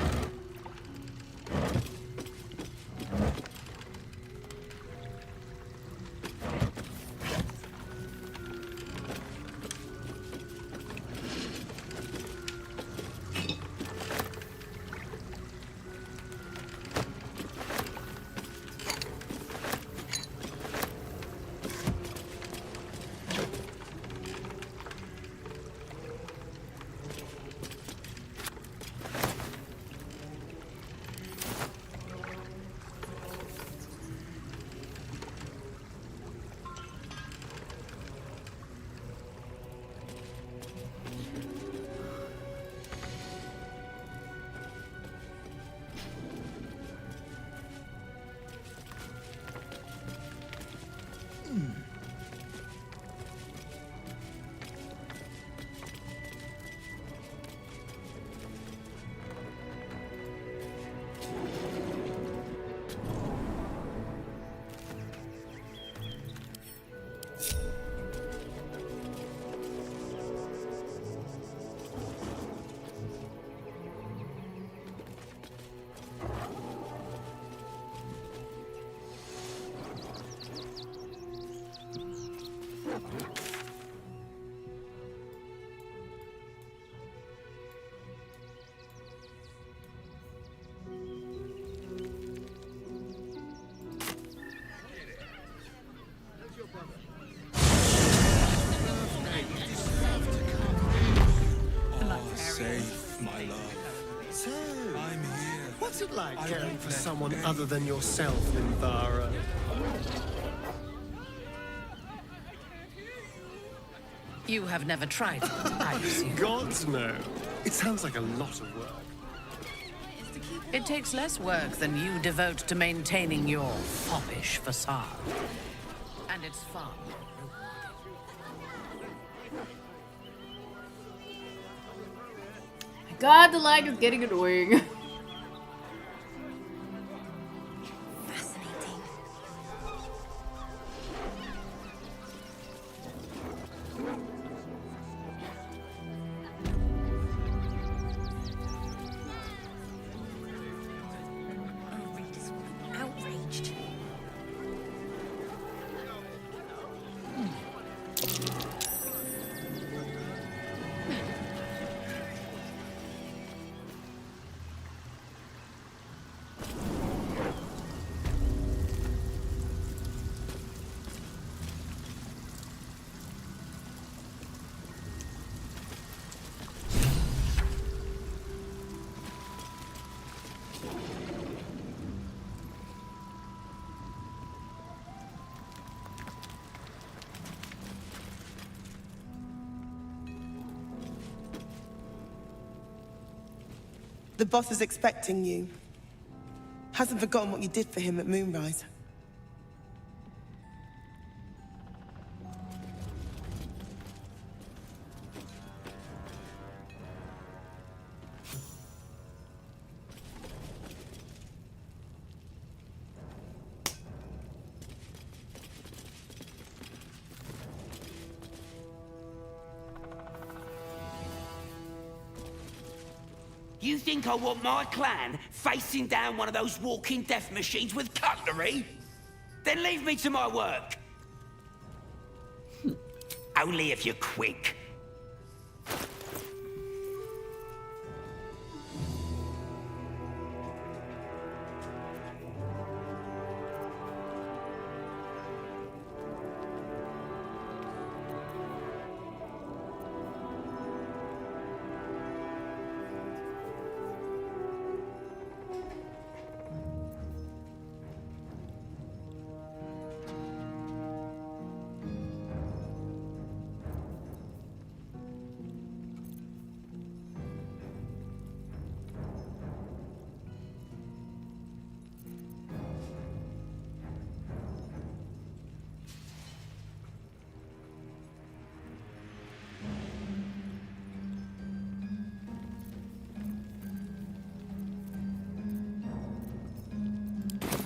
it like caring for someone other than yourself, Minthara? You have never tried it, I assume. Gods no. It sounds like a lot of work. It takes less work than you devote to maintaining your foppish facade. And it's fun. God, the lag is getting annoying. Outraged. The boss is expecting you. Hasn't forgotten what you did for him at Moonrise. You think I want my clan facing down one of those walking death machines with cutlery? Then leave me to my work. Only if you're quick.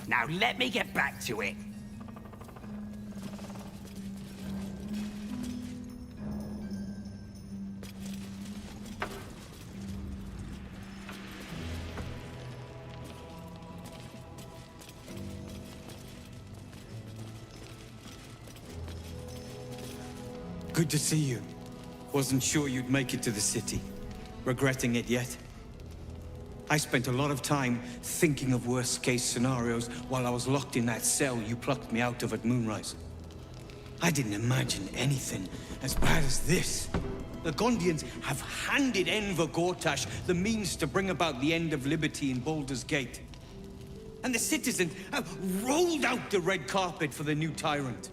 Now let me get back to it. Good to see you. Wasn't sure you'd make it to the city. Regretting it yet? I spent a lot of time thinking of worst-case scenarios while I was locked in that cell you plucked me out of at Moonrise. I didn't imagine anything as bad as this. The Gondians have handed Enver Gortash the means to bring about the end of liberty in Baldur's Gate. And the citizens have rolled out the red carpet for the new tyrant.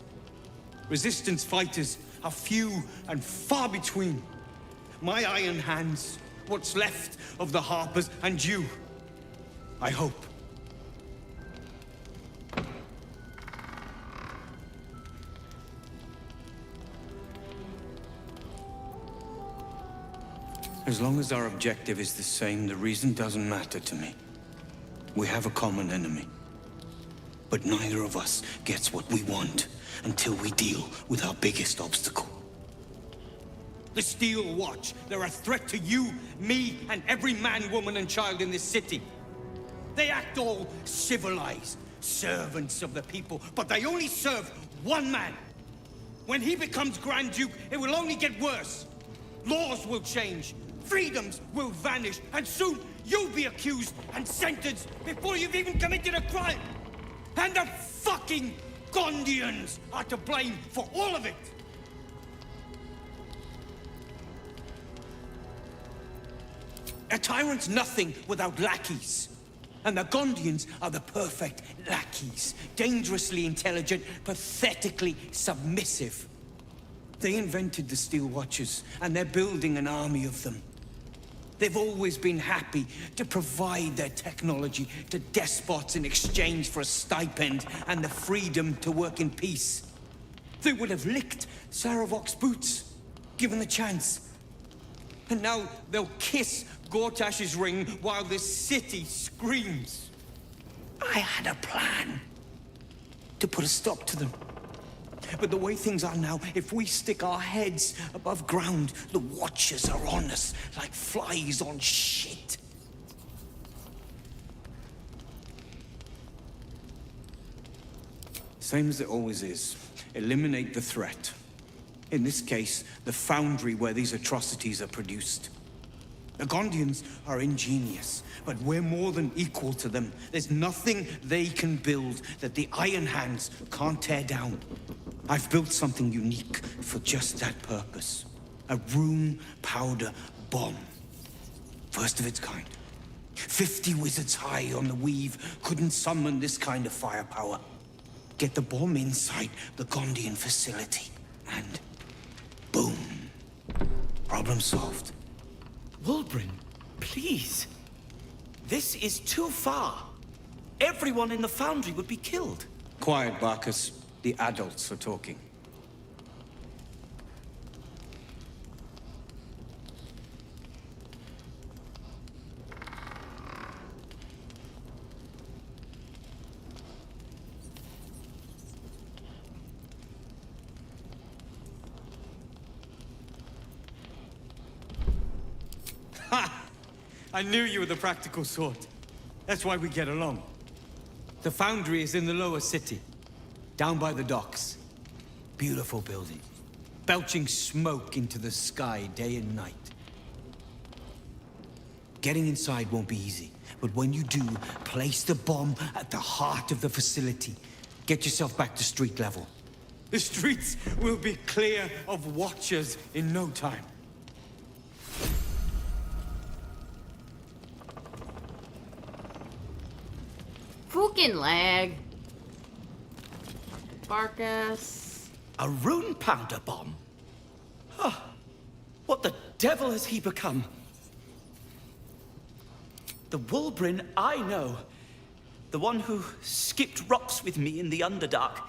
Resistance fighters are few and far between. My iron hands, what's left of the Harpers, and you. I hope. As long as our objective is the same, the reason doesn't matter to me. We have a common enemy. But neither of us gets what we want until we deal with our biggest obstacle. The Steel Watch. They're a threat to you, me, and every man, woman, and child in this city. They act all civilized, servants of the people, but they only serve one man. When he becomes Grand Duke, it will only get worse. Laws will change, freedoms will vanish, and soon you'll be accused and sentenced before you've even committed a crime. And the fucking Gondians are to blame for all of it. A tyrant's nothing without lackeys. And the Gondians are the perfect lackeys. Dangerously intelligent, pathetically submissive. They invented the Steel Watchers, and they're building an army of them. They've always been happy to provide their technology to despots in exchange for a stipend and the freedom to work in peace. They would have licked Saravok's boots, given the chance. And now they'll kiss Gortash's ring while this city screams. I had a plan to put a stop to them. But the way things are now, if we stick our heads above ground, the Watchers are on us like flies on shit. Same as it always is. Eliminate the threat. In this case, the foundry where these atrocities are produced. The Gondians are ingenious, but we're more than equal to them. There's nothing they can build that the Iron Hands can't tear down. I've built something unique for just that purpose. A room powder bomb. First of its kind. 50 wizards high on the weave couldn't summon this kind of firepower. Get the bomb inside the Gondian facility, and boom. Problem solved. Wulbren, please. This is too far. Everyone in the foundry would be killed. Quiet, Barkus. The adults are talking. Ha! I knew you were the practical sort. That's why we get along. The foundry is in the lower city. Down by the docks. Beautiful building. Belching smoke into the sky day and night. Getting inside won't be easy, but when you do, place the bomb at the heart of the facility. Get yourself back to street level. The streets will be clear of Watchers in no time. Fucking lag. Barkus. A rune powder bomb? Huh. What the devil has he become? The Wulbren I know. The one who skipped rocks with me in the Underdark.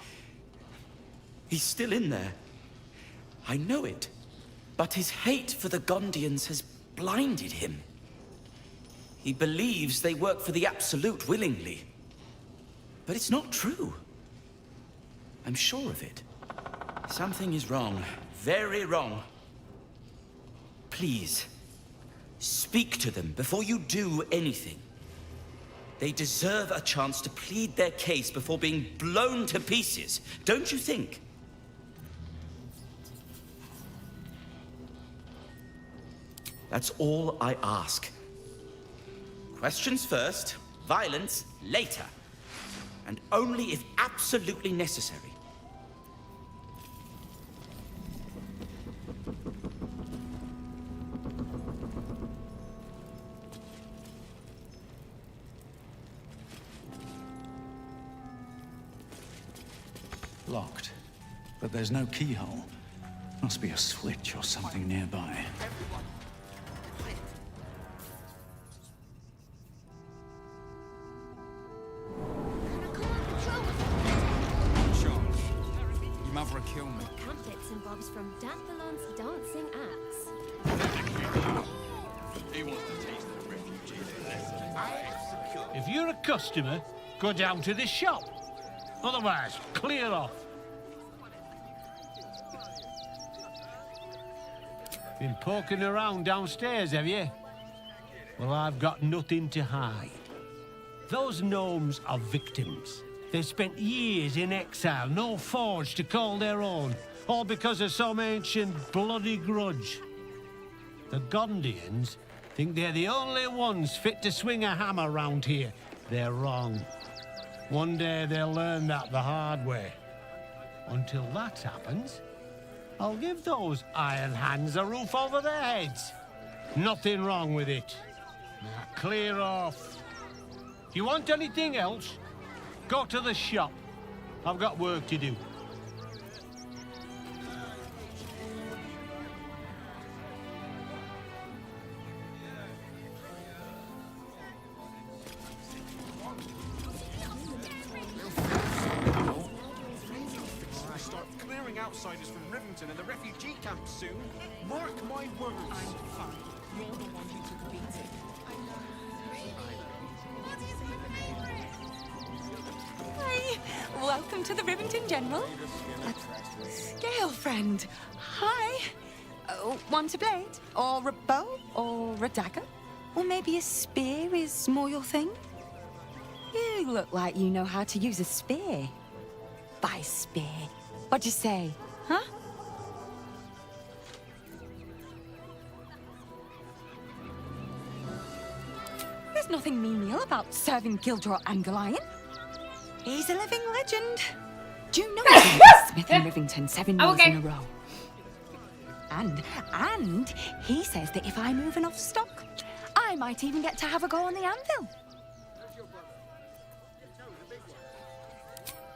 He's still in there. I know it. But his hate for the Gondians has blinded him. He believes they work for the Absolute willingly. But it's not true. I'm sure of it. Something is wrong. Very wrong. Please, speak to them before you do anything. They deserve a chance to plead their case before being blown to pieces, don't you think? That's all I ask. Questions first, violence later. And only if absolutely necessary. Locked. But there's no keyhole. Must be a switch or something nearby. Mother will kill me. Want bits and bobs from Dathalon's dancing axe. He wants to taste the refugees. If you're a customer, go down to the shop. Otherwise, clear off. Been poking around downstairs, have you? Well, I've got nothing to hide. Those gnomes are victims. They've spent years in exile, no forge to call their own, all because of some ancient bloody grudge. The Gondians think they're the only ones fit to swing a hammer round here. They're wrong. One day they'll learn that the hard way. Until that happens, I'll give those Iron Hands a roof over their heads. Nothing wrong with it. Now clear off. If you want anything else, go to the shop. I've got work to do. Outsiders from Rivington and the refugee camp soon. Mark my words. I'm fine. You're the one who took a beating. Hi, welcome to the Rivington General. Gale friend, hi. Want a blade? Or a bow? Or a dagger? Or maybe a spear is more your thing? You look like you know how to use a spear. By spear. What'd you say, huh? There's nothing menial about serving Gildor and Goliath. He's a living legend. Do you know he's been Smith in Rivington 7 years in a row? And he says that if I move enough stock, I might even get to have a go on the anvil.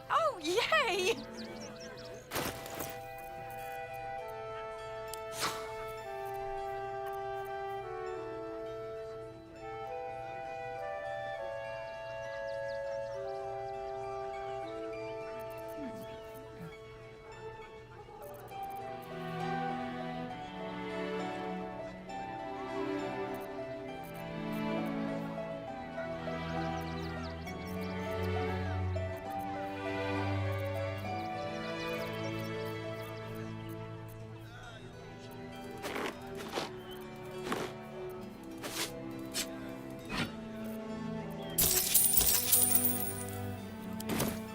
Oh, yay!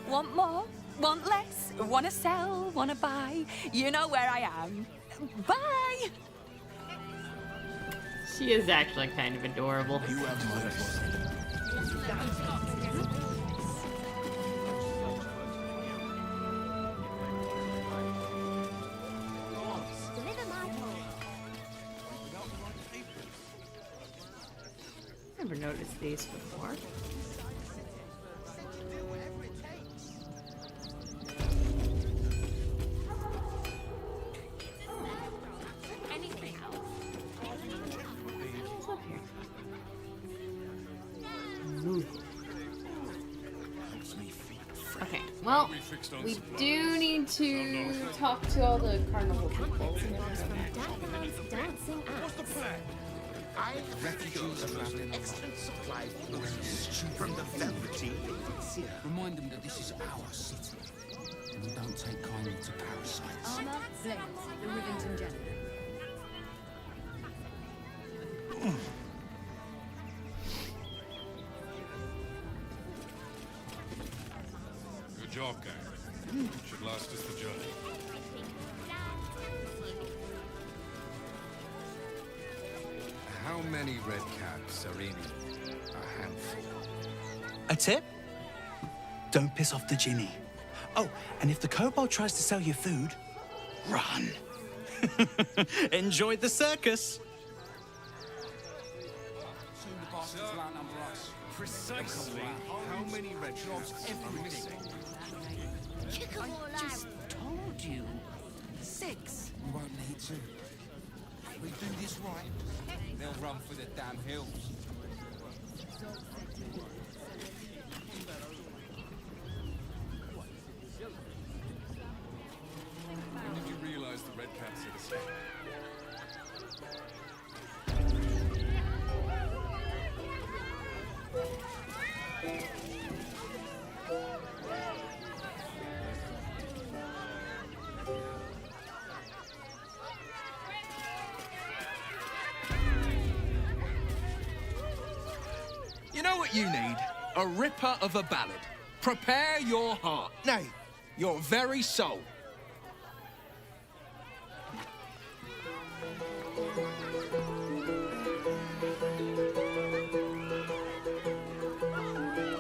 Want more? Want less? Wanna sell? Wanna buy? You know where I am. Bye! She is actually kind of adorable. You have my Never noticed these before. Okay, well, we do need to talk to all the carnival people. Dancing acts. refugees traveling on supplies from the Velveteen. Remind them that this is our city, and we don't take kindly to parasites. Armor, blades, the Rivington General. Good job, gang. Should last us the journey. How many red caps are in a handful? A tip? Don't piss off the Ginny. Oh, and if the kobold tries to sell you food, run. Enjoy the circus. Soon the bastards will outnumber us. Precisely how many red caps are missing? I just told you. 6. We won't need to. If we do this right, they'll run for the damn hills. When did you realize the red caps are the same? You know what you need? A ripper of a ballad. Prepare your heart. Nay, your very soul.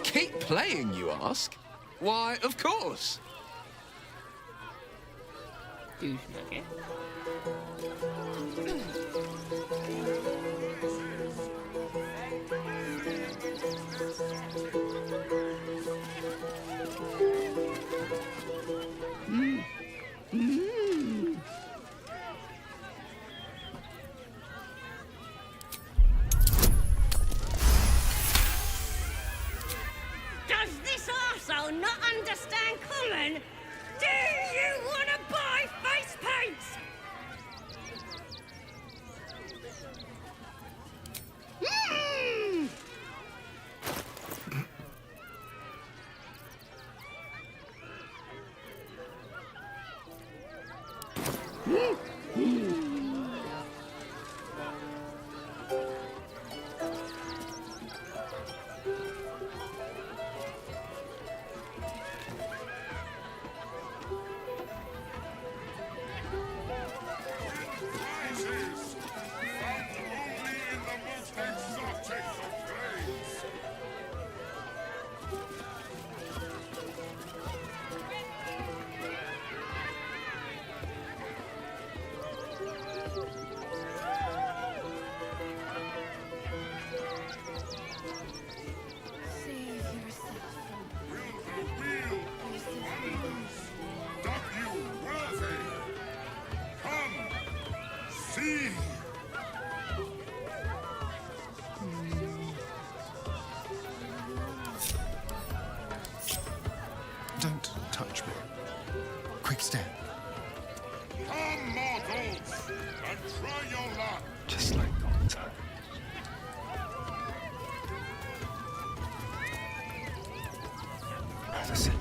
Keep playing, you ask? Why, of course. Douche nugget. Don't touch me. Quick step. Come, mortals, and try your luck. Just like Baldur. As I said,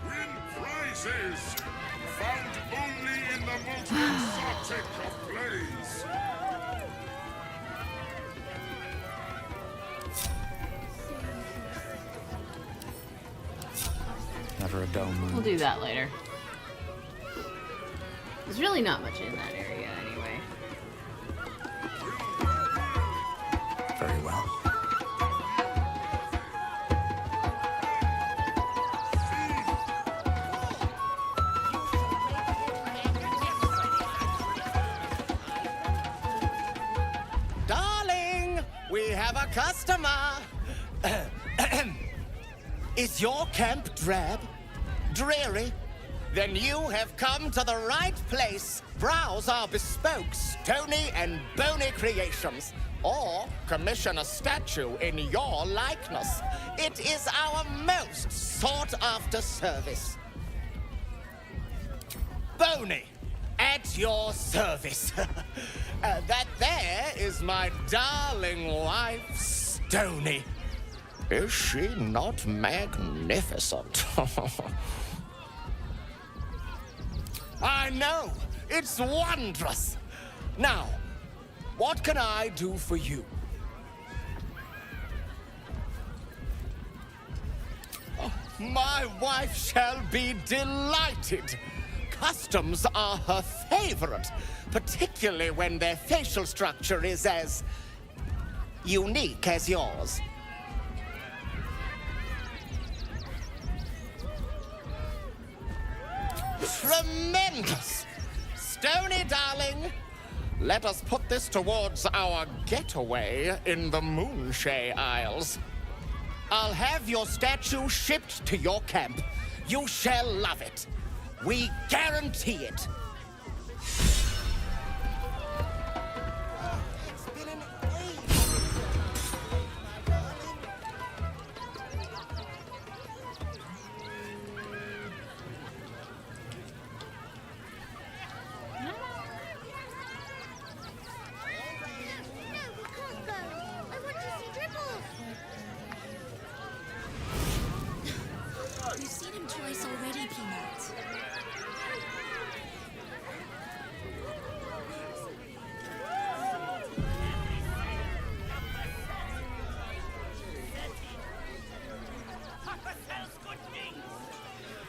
Win prizes found only in the most exotic of plays. Never a dull moment. We'll do that later. There's really not much in that area anyway. Very well. Darling, we have a customer. Is your camp drab? Dreary? Then you have come to the right place. Browse our bespoke, stony and bony creations. Or commission a statue in your likeness. It is our most sought-after service. Bony, at your service. That there is my darling wife, Stony. Is she not magnificent? I know! It's wondrous! Now, what can I do for you? Oh, my wife shall be delighted. Customs are her favorite, particularly when their facial structure is as unique as yours. Tremendous! Stony, darling, let us put this towards our getaway in the Moonshay Isles. I'll have your statue shipped to your camp. You shall love it. We guarantee it. You've seen him twice already, Peanut.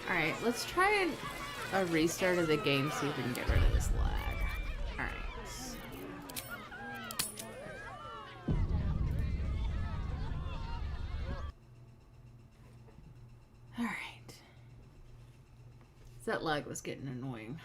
Alright, let's try a restart of the game, see if we can get rid of this lag. Alright. Alright. That lag was getting annoying.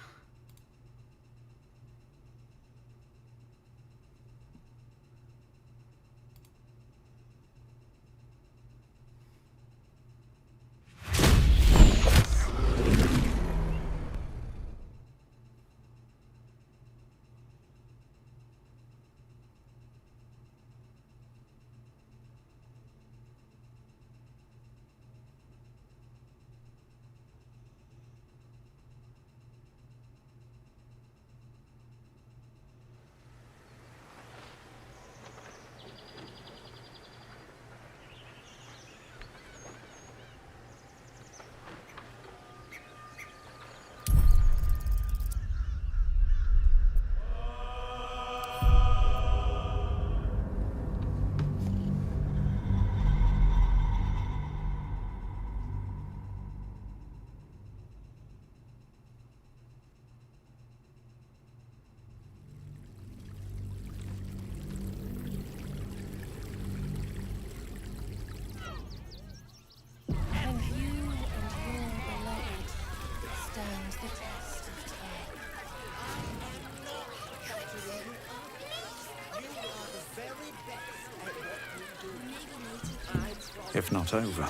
If not over,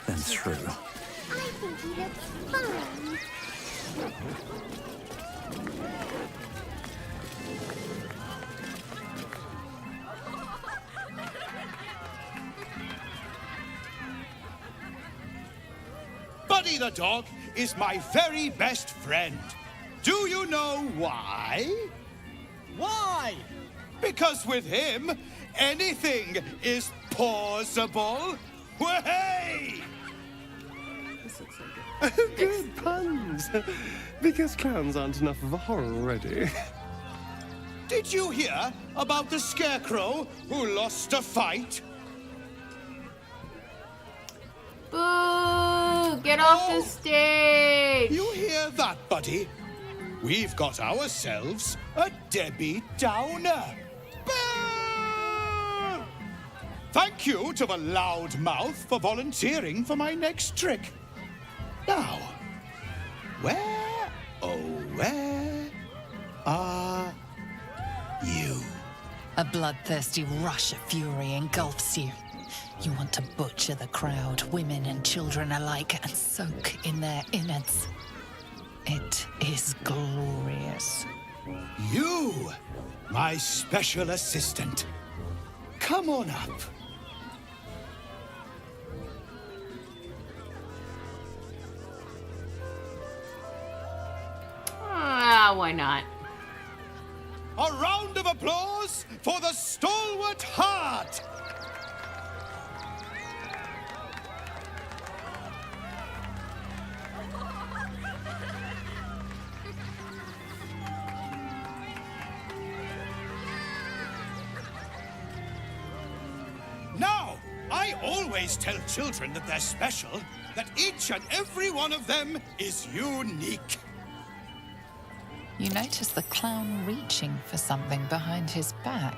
then through. I think he looks fine. Buddy the dog is my very best friend. Do you know why? Why? Because with him, anything is possible. Way! Good puns. Because clowns aren't enough of a horror already. Did you hear about the scarecrow who lost a fight? Boo! Get off the stage! You hear that, buddy? We've got ourselves a Debbie Downer. Boo! Thank you to the loud mouth for volunteering for my next trick. Now, where, oh, where are you? A bloodthirsty rush of fury engulfs you. You want to butcher the crowd, women and children alike, and soak in their innards. It is glorious. You, my special assistant. Come on up. Ah, why not? A round of applause for the stalwart heart. Now, I always tell children that they're special, that each and every one of them is unique. You notice the clown reaching for something behind his back.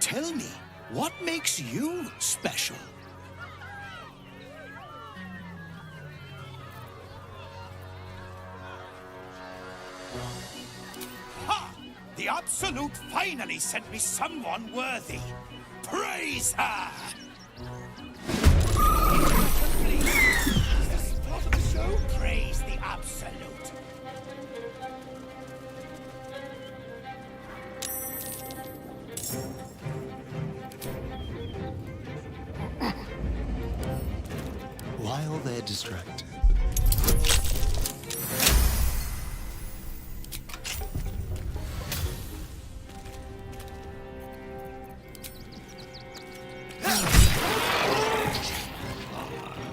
Tell me, what makes you special? Ha! The Absolute finally sent me someone worthy. Praise her! The spot of the show, praise the Absolute. While they're distracted.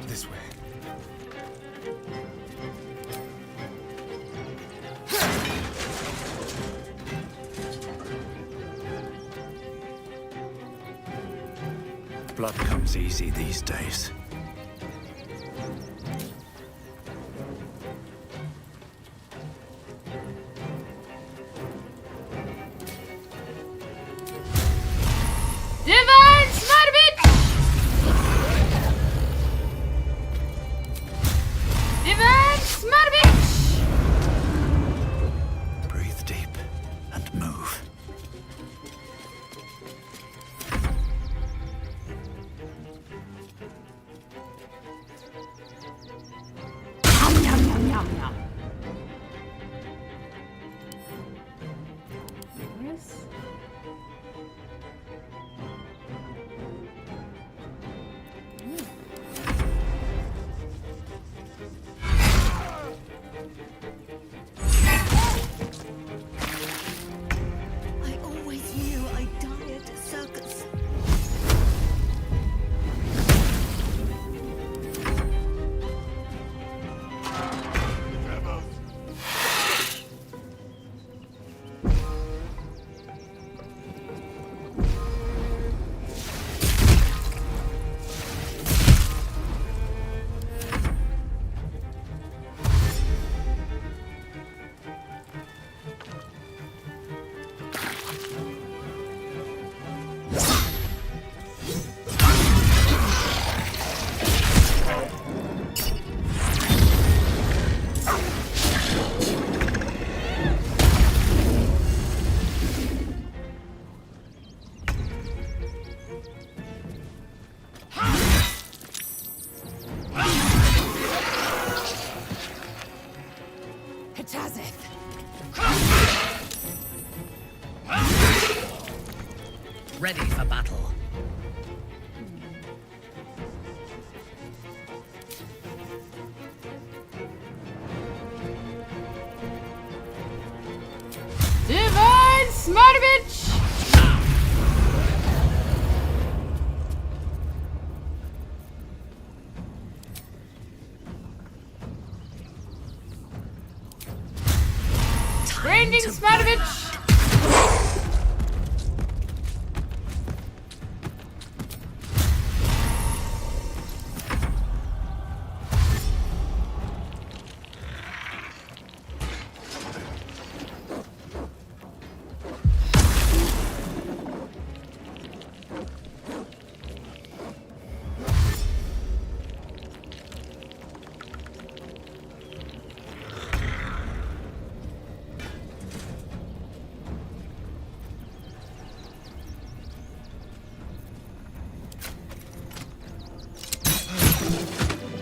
This way. Blood comes easy these days. Divine Smart Divine Smart Breathe deep and move. Yum, yum, yum, yum, yum. Yes. I always knew I'd die at a circus. Swinging Smatovich!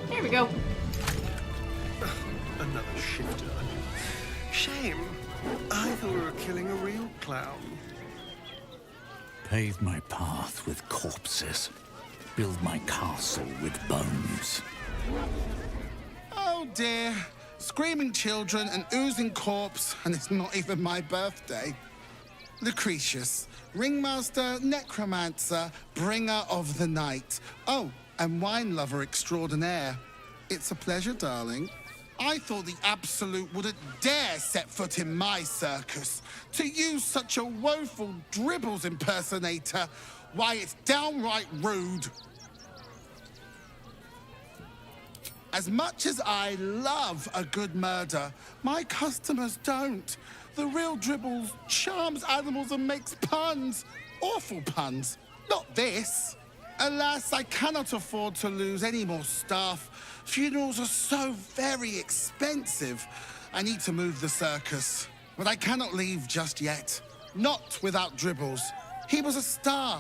There we go. Another shifter. Shame. I thought we were killing a real clown. Pave my path with corpses. Build my castle with bones. Oh dear. Screaming children, an oozing corpse, and it's not even my birthday. Lucretius, ringmaster, necromancer, bringer of the night. Oh, and wine lover extraordinaire. It's a pleasure, darling. I thought the Absolute wouldn't dare set foot in my circus. To use such a woeful dribbles impersonator, why, it's downright rude. As much as I love a good murder, my customers don't. The real Dribbles charms animals and makes puns. Awful puns. Not this. Alas, I cannot afford to lose any more staff. Funerals are so very expensive. I need to move the circus. But I cannot leave just yet. Not without Dribbles. He was a star.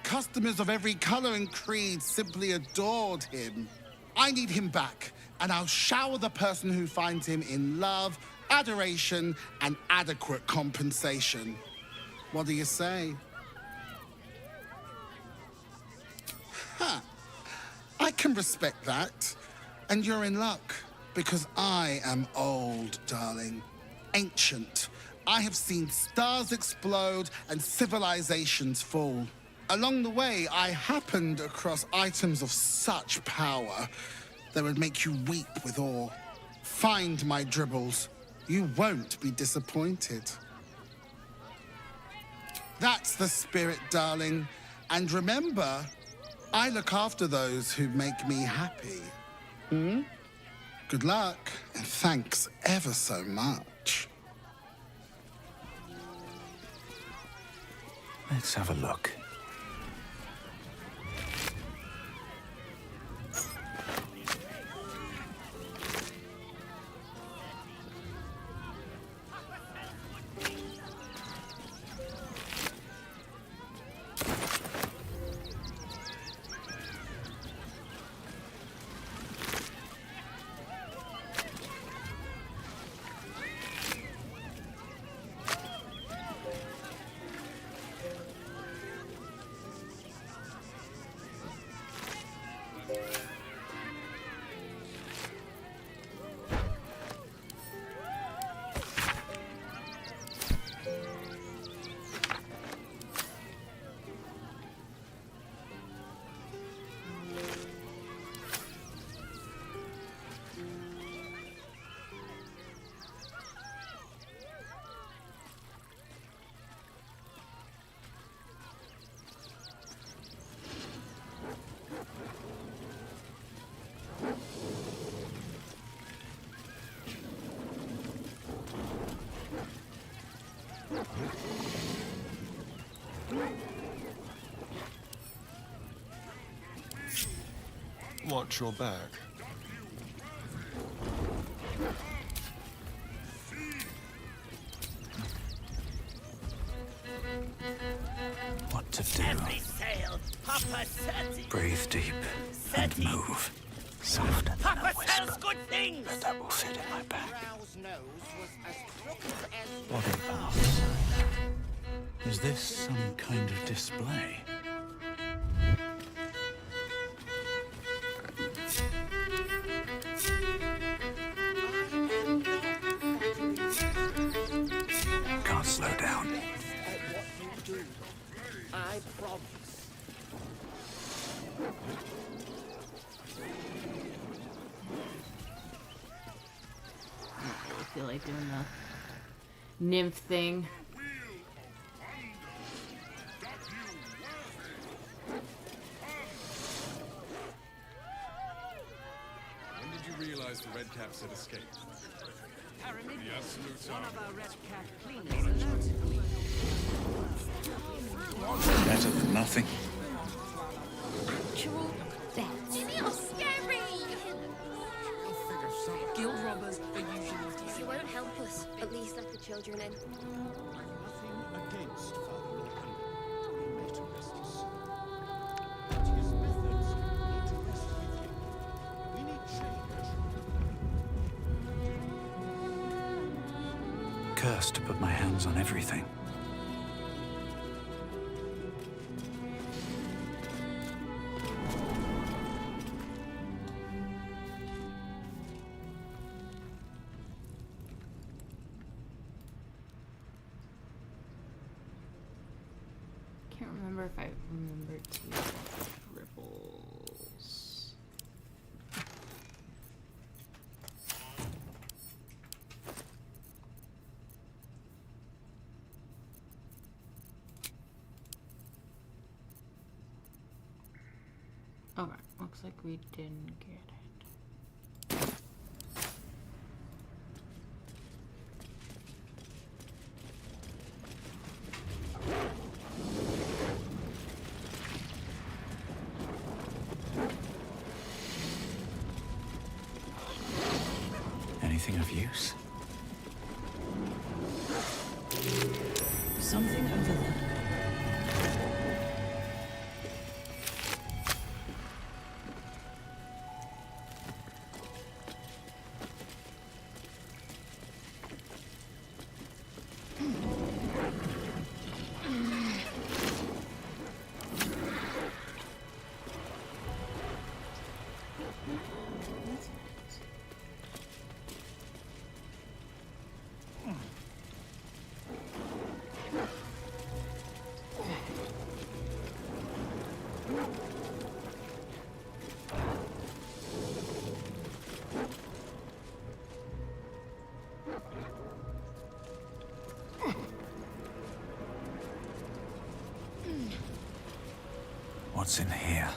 Customers of every color and creed simply adored him. I need him back, and I'll shower the person who finds him in love, adoration, and adequate compensation. What do you say? Huh. I can respect that. And you're in luck, because I am old, darling. Ancient. I have seen stars explode and civilizations fall. Along the way, I happened across items of such power that would make you weep with awe. Find my Dribbles. You won't be disappointed. That's the spirit, darling. And remember, I look after those who make me happy. Hmm? Good luck, and thanks ever so much. Let's have a look. Watch your back. What to do? Breathe deep and move. Softer than a whisper. But that will fit in my back. What about? Is this some kind of display? Can't slow down. I promise. I really feel like doing nymph thing. When did you realize the red caps had escaped? The absolutes are... Better than nothing. Actual deaths. You're scary! Guild robbers are usually... He won't help us. At least let the children in. Nothing against Father Lord Hunter. He may to rest his soul. But his methods need to rest with him. We need change. Cursed to put my hands on everything. Can't remember if I remembered to dribbles. Okay, looks like we didn't get it. Anything of use? Something over there. What's in here?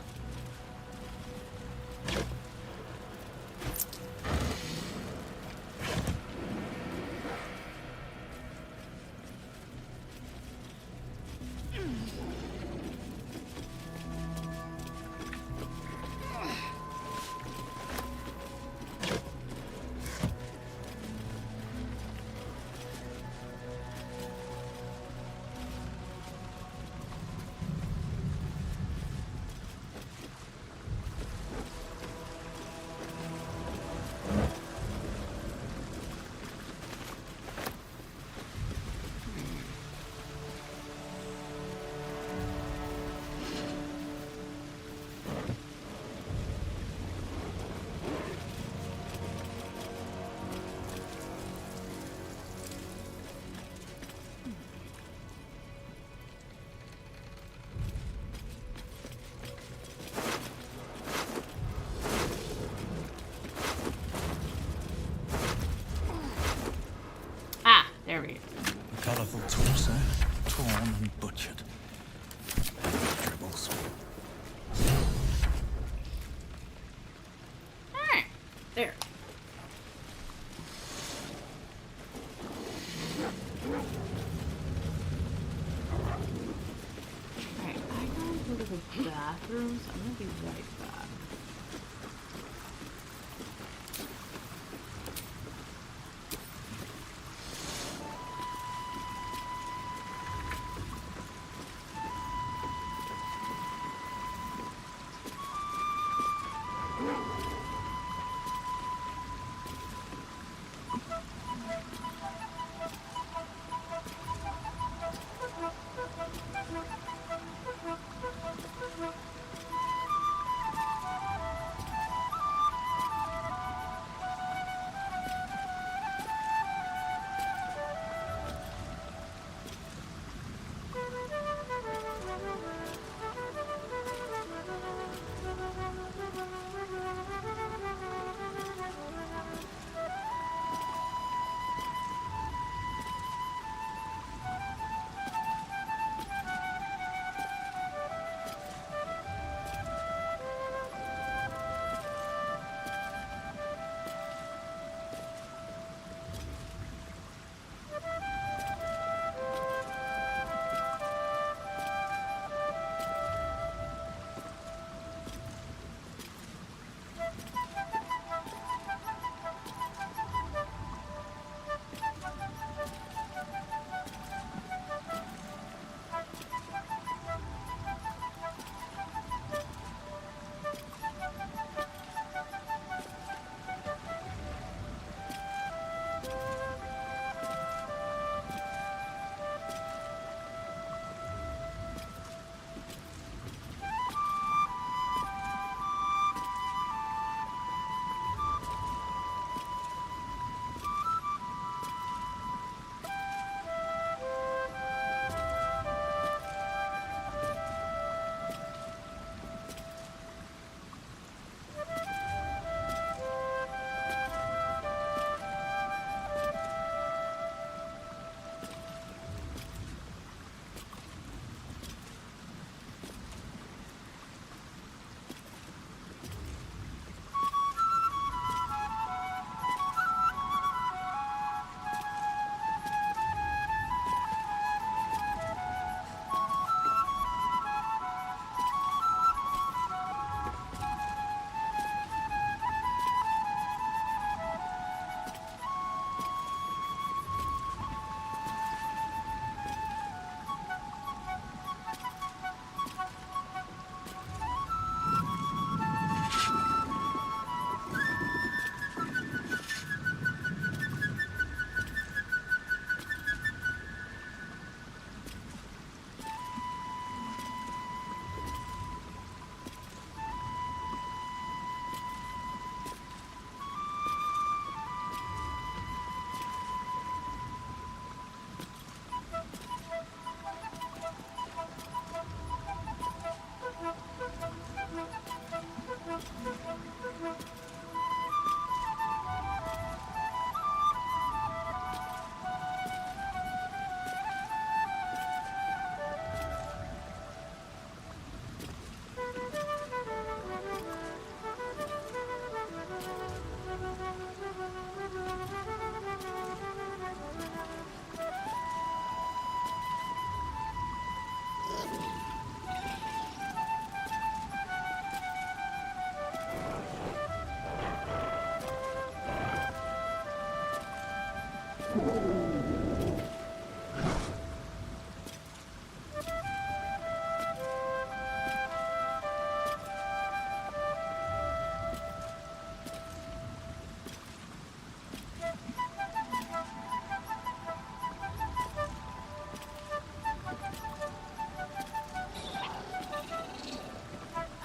There we go. A colourful torso, torn and butchered. Dribbles. Alright, there. Alright, I gotta go to the bathroom, so I'm gonna be right back.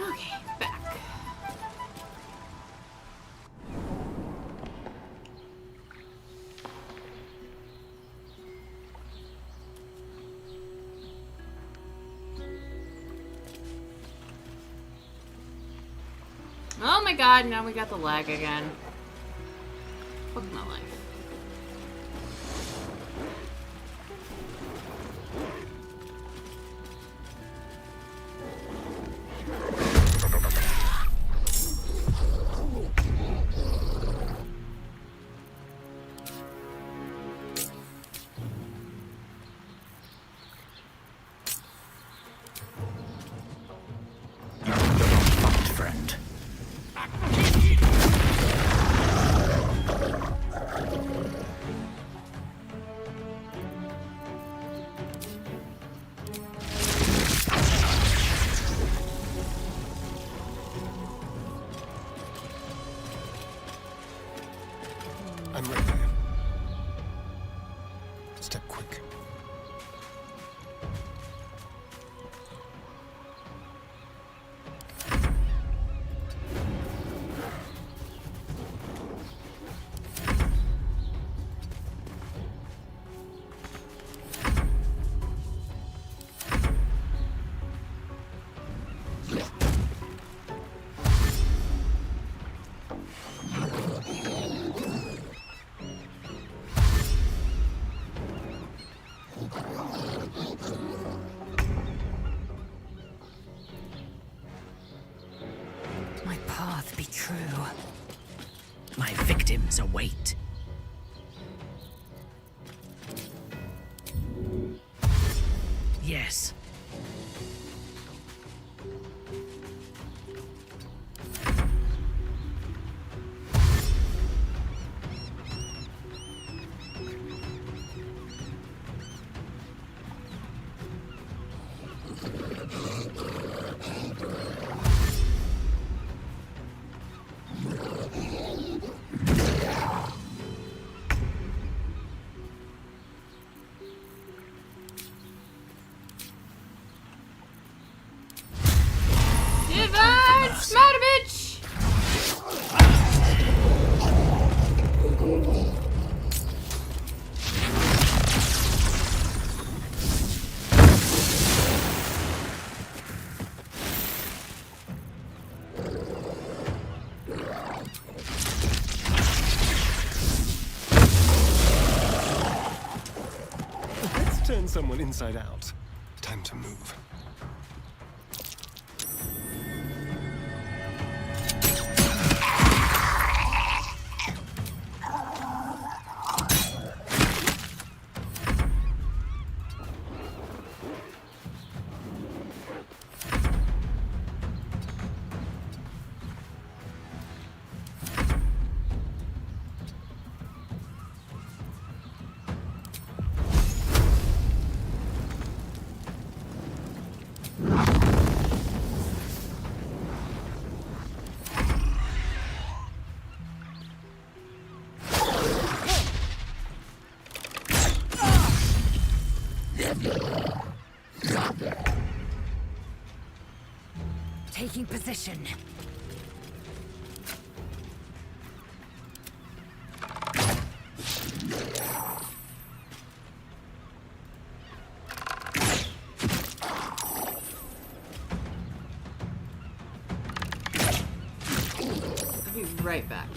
Okay, back. Oh my god, now we got the lag again. Fuck my life. Friend. I'm ready. Step quick. My path be true. My victims await. Yes. Divine Smartovich! Let's turn someone inside out. Time to move. Taking position. I'll be right back.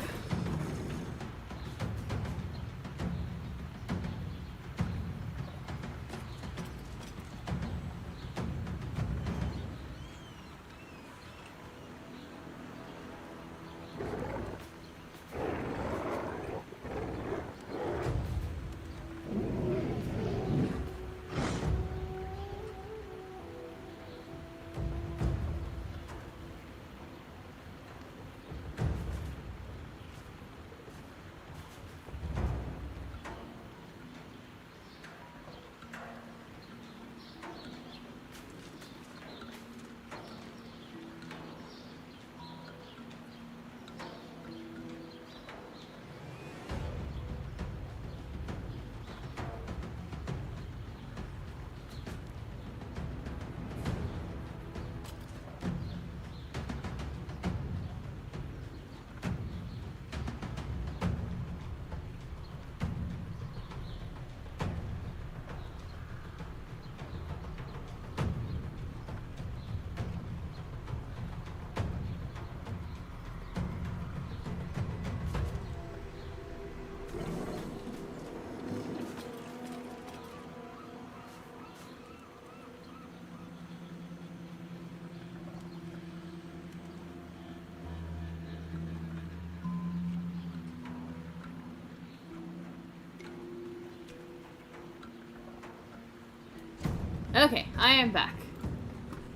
Okay, I am back.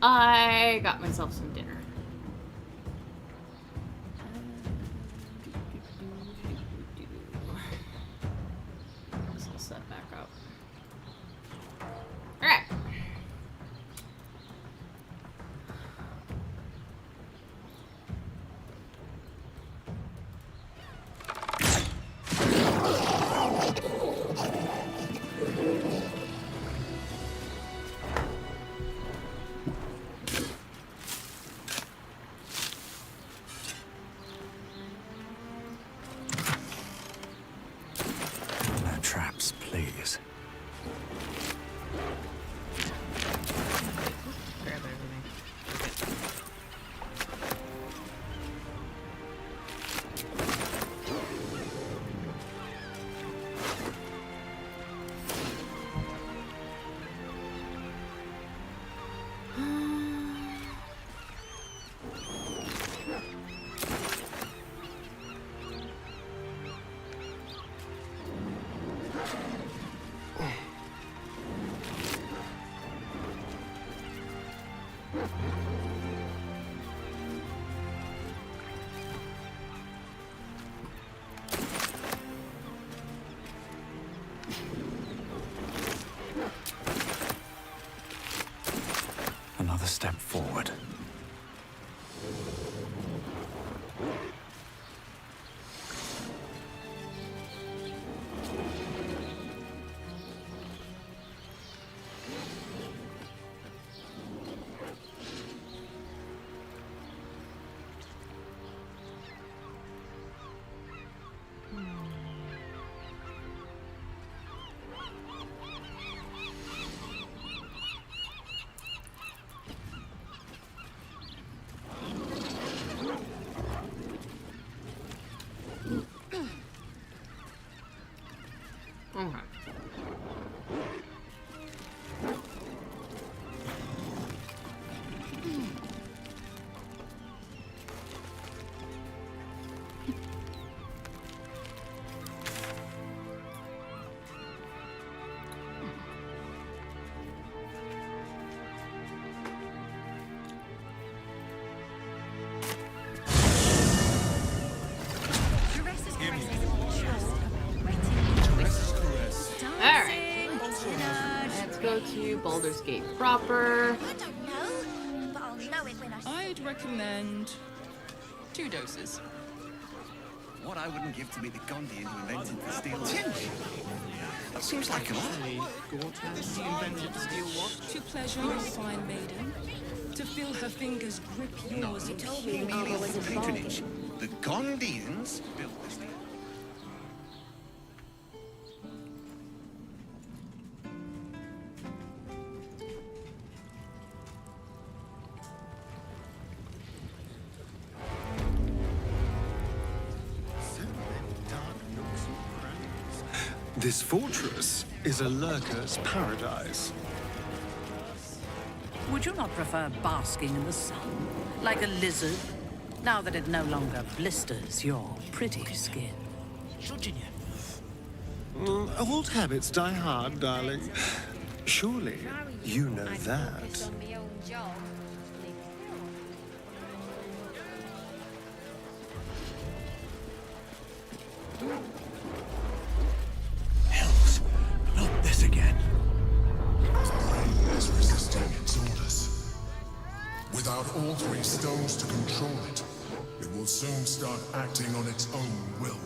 I got myself some dinner. This will set back up. Alright. No traps, please. Grab everything. Another step forward. Okay. Alright. Let's go to Baldur's Gate proper. I'd recommend 2 doses. What I wouldn't give to be the Gondian who invented the steel tin. That seems like a lot. Who invented steel what? To pleasure your fine maiden. To feel her fingers grip yours. You told me patronage. The Gondians built this thing. This fortress is a lurker's paradise. Would you not prefer basking in the sun, like a lizard, now that it no longer blisters your pretty skin? Old habits die hard, darling. Surely you know that. Hells, not this again. Rain is resisting its orders. Without all 3 stones to control it, it will soon start acting on its own will.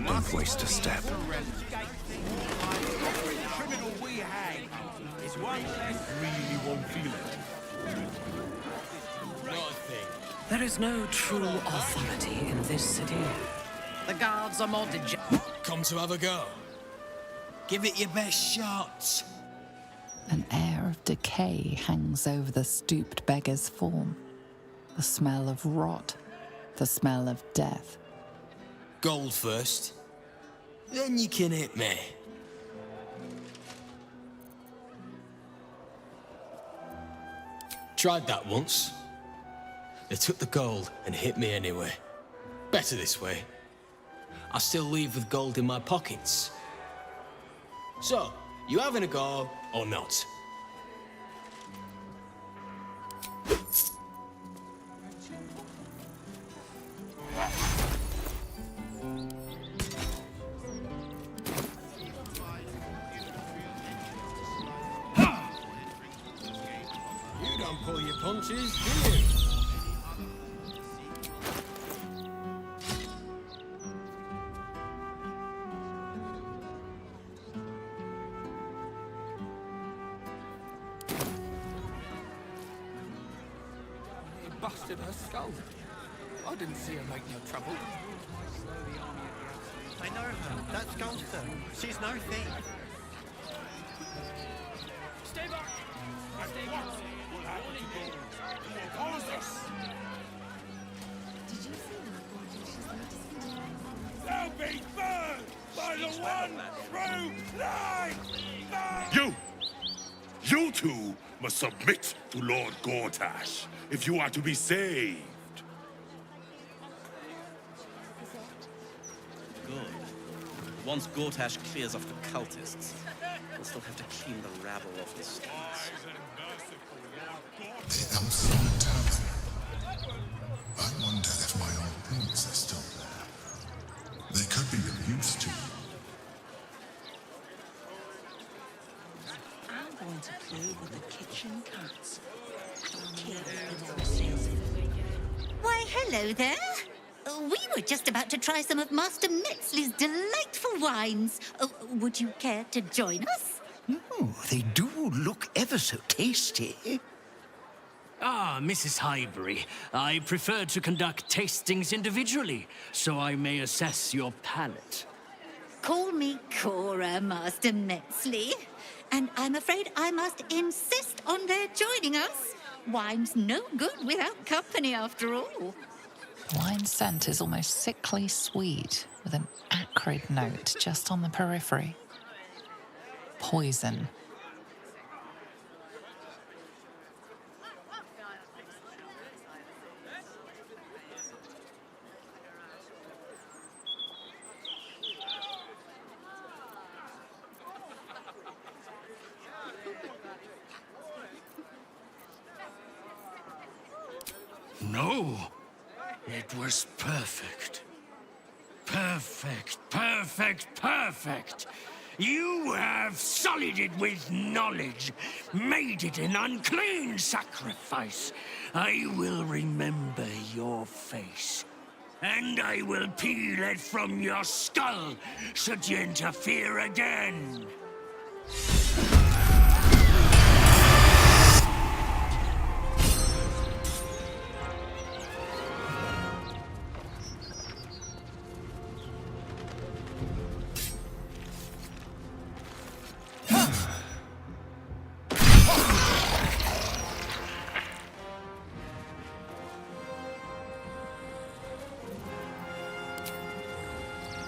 Don't waste a step. Really won't feel it. There is no true authority in this city. The guards are more Come to have a go. Give it your best shot. An air of decay hangs over the stooped beggar's form. The smell of rot, the smell of death. Gold first. Then you can hit me. Tried that once. They took the gold and hit me anyway. Better this way. I still leave with gold in my pockets. So, you having a go or not? You don't pull your punches, do you? Busted her skull. I didn't see her make no trouble. I know her. That's Golster. She's no thief. Stay back! Stay back! We'll have to go. Oppose us! Did you see that? They'll be burned by the one true light! You two must submit to Lord Gortash if you are to be saved. Good. Once Gortash clears off the cultists, we'll still have to clean the rabble off the streets. The Unseen Tavern. I wonder if my old boots are still there. They could be of use to you. I'm going to play with the kitchen cats. Why, hello there. We were just about to try some of Master Metzley's delightful wines. Would you care to join us? Oh, they do look ever so tasty. Ah, Mrs. Highbury, I prefer to conduct tastings individually, so I may assess your palate. Call me Cora, Master Metzley. And I'm afraid I must insist on their joining us. Wine's no good without company, after all. The wine scent is almost sickly sweet, with an acrid note just on the periphery. Poison. No, it was perfect. Perfect, perfect, perfect. You have sullied it with knowledge, made it an unclean sacrifice. I will remember your face, and I will peel it from your skull should you interfere again.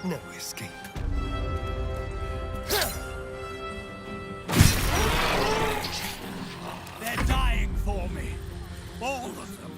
No escape. They're dying for me. All of them.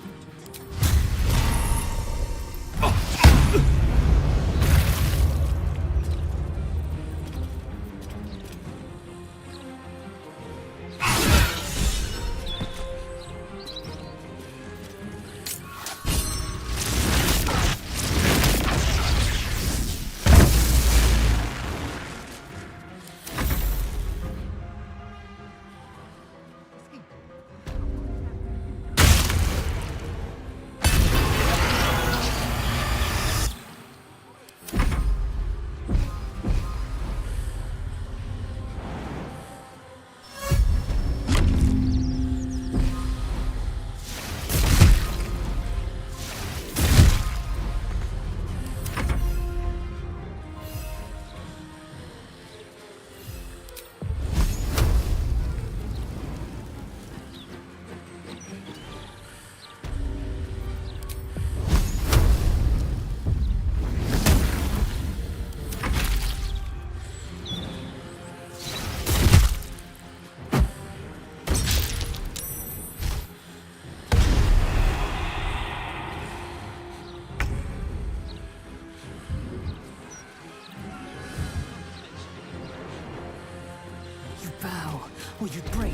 bow, or you break.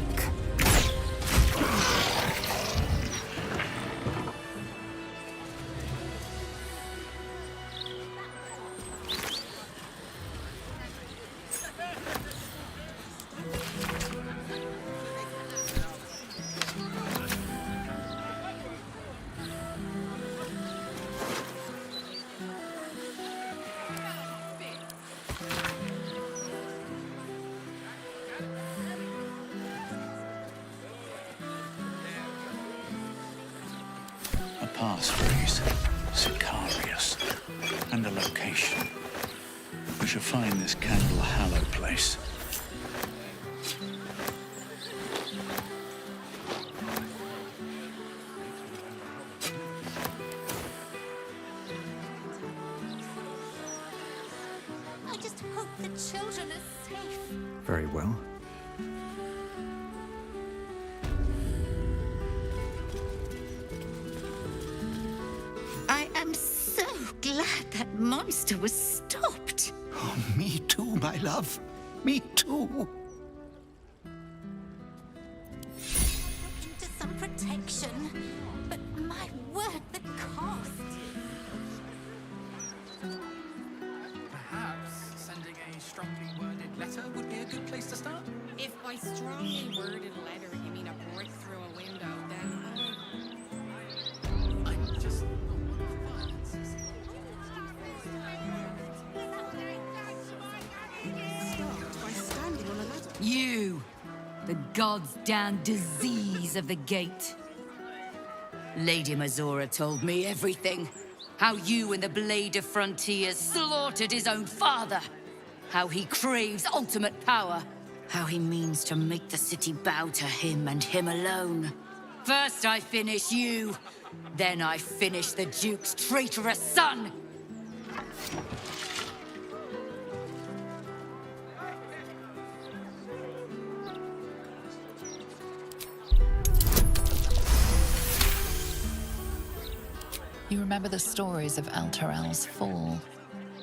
A passphrase, Sicarius, and a location. We shall find this Candle Hallow place. I just hope the children are safe. Very well. I am so glad that monster was stopped. Oh, me too, my love. Me too. To some protection. But my word, the cost. Perhaps sending a strongly worded letter would be a good place to start? If by strongly worded letter you mean a break through a window, then I'm just... You, the god's damn disease of the gate. Lady Mazora told me everything. How you and the Blade of Frontiers slaughtered his own father. How he craves ultimate power. How he means to make the city bow to him and him alone. First I finish you, then I finish the Duke's traitorous son! You remember the stories of Altarel's fall.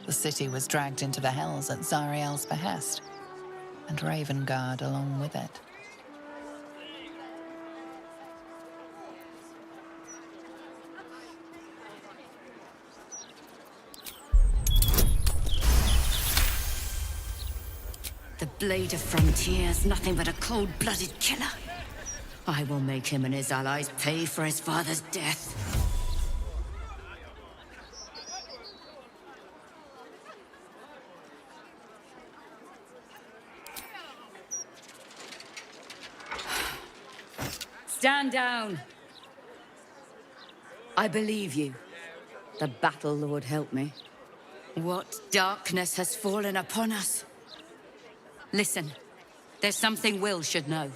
The city was dragged into the hells at Zariel's behest, and Ravengard along with it. The Blade of Frontiers, nothing but a cold-blooded killer. I will make him and his allies pay for his father's death. Stand down. I believe you. The Battle Lord help me. What darkness has fallen upon us? Listen, there's something Will should know.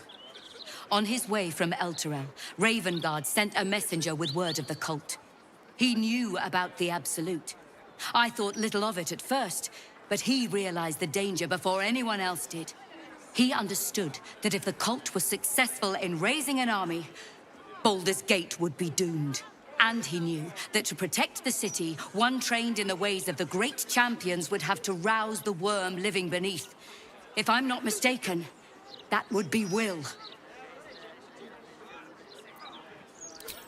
On his way from Elturel, Ravengard sent a messenger with word of the cult. He knew about the Absolute. I thought little of it at first, but he realized the danger before anyone else did. He understood that if the cult was successful in raising an army, Baldur's Gate would be doomed. And he knew that to protect the city, one trained in the ways of the great champions would have to rouse the worm living beneath. If I'm not mistaken, that would be Will.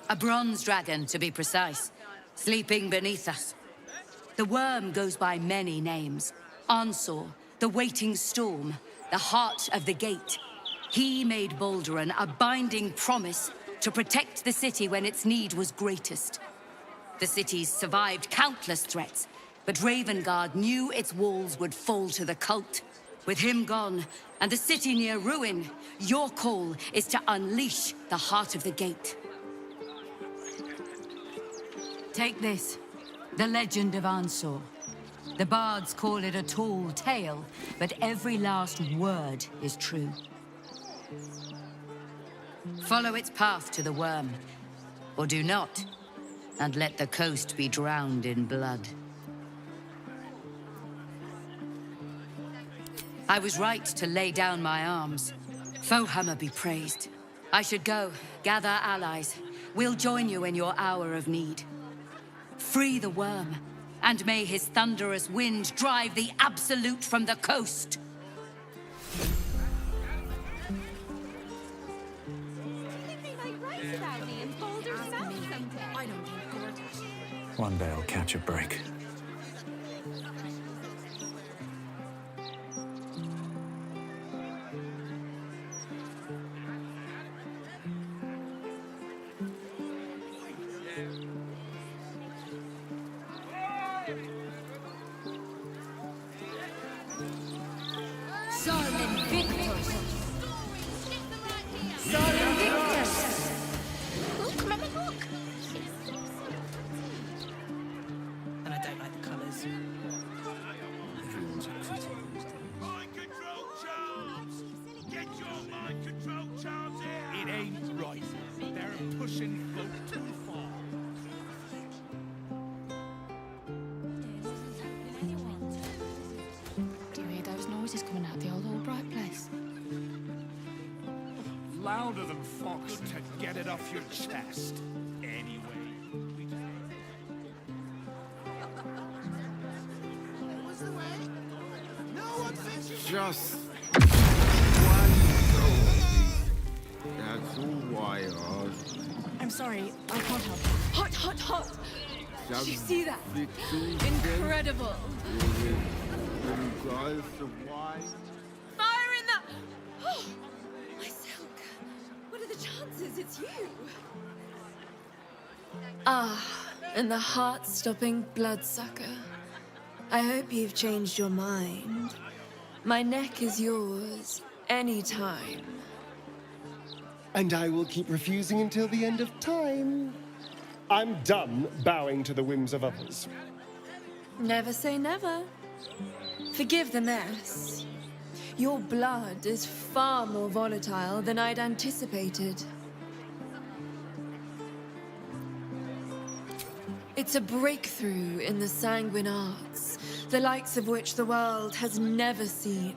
A bronze dragon, to be precise, sleeping beneath us. The worm goes by many names. Ansor, the Waiting Storm, the Heart of the Gate. He made Balduran a binding promise to protect the city when its need was greatest. The city's survived countless threats, but Ravengard knew its walls would fall to the cult. With him gone, and the city near ruin, your call is to unleash the Heart of the Gate. Take this, the legend of Ansor. The bards call it a tall tale, but every last word is true. Follow its path to the worm, or do not, and let the coast be drowned in blood. I was right to lay down my arms. Fohammer be praised. I should go, gather allies. We'll join you in your hour of need. Free the worm, and may his thunderous wind drive the Absolute from the coast. One day I'll catch a break. And I don't like the colours. Everyone's a critic these days. Mind control charms! Get your mind control charms here! It ain't right. They're pushing folk too far. Do you hear those noises coming out of the old Albright place? Louder than Fox to get it off your chest. Anyway. What's the way? No one fetches. Just one gold. That's all I ask. I'm sorry, I can't help. Hot, hot, hot! Did you see that? Incredible! Guys, the wine. Fire in the... Oh, my silk. What are the chances it's you? Ah, and the heart-stopping bloodsucker. I hope you've changed your mind. My neck is yours, anytime. And I will keep refusing until the end of time. I'm done bowing to the whims of others. Never say never. Forgive the mess. Your blood is far more volatile than I'd anticipated. It's a breakthrough in the sanguine arts, the likes of which the world has never seen.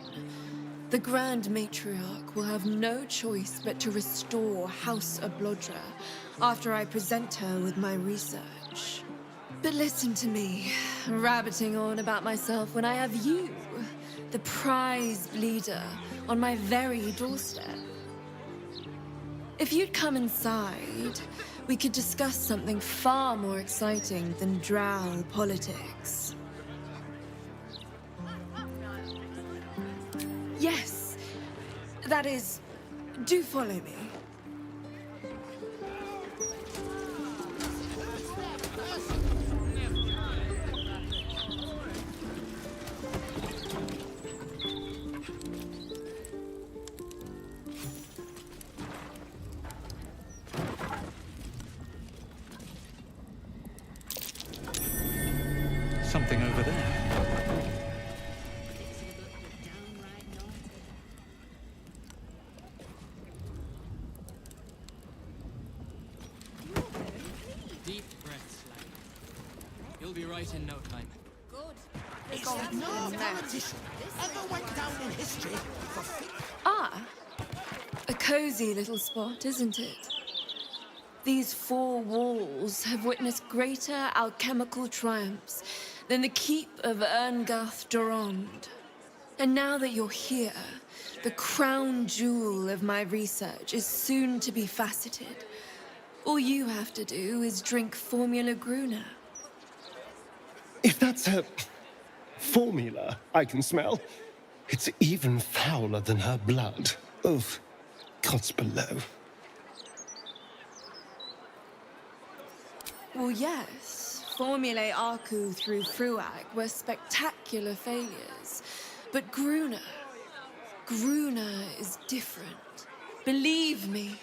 The Grand Matriarch will have no choice but to restore House Ablodra after I present her with my research. But listen to me, rabbiting on about myself when I have you, the prize bleeder, on my very doorstep. If you'd come inside, we could discuss something far more exciting than drow politics. Yes, that is, do follow me. Something over there. Deep breaths, lad. You'll be right in no time. Is that no politician ever went down in history for Ah, a cozy little spot, isn't it? These four walls have witnessed greater alchemical triumphs than the keep of Erngarth Durand. And now that you're here, the crown jewel of my research is soon to be faceted. All you have to do is drink Formula Gruner. If that's a formula I can smell, it's even fouler than her blood. Oof, gods below. Well, yes. Formulae Arcu through Fruag were spectacular failures. But Gruner is different. Believe me.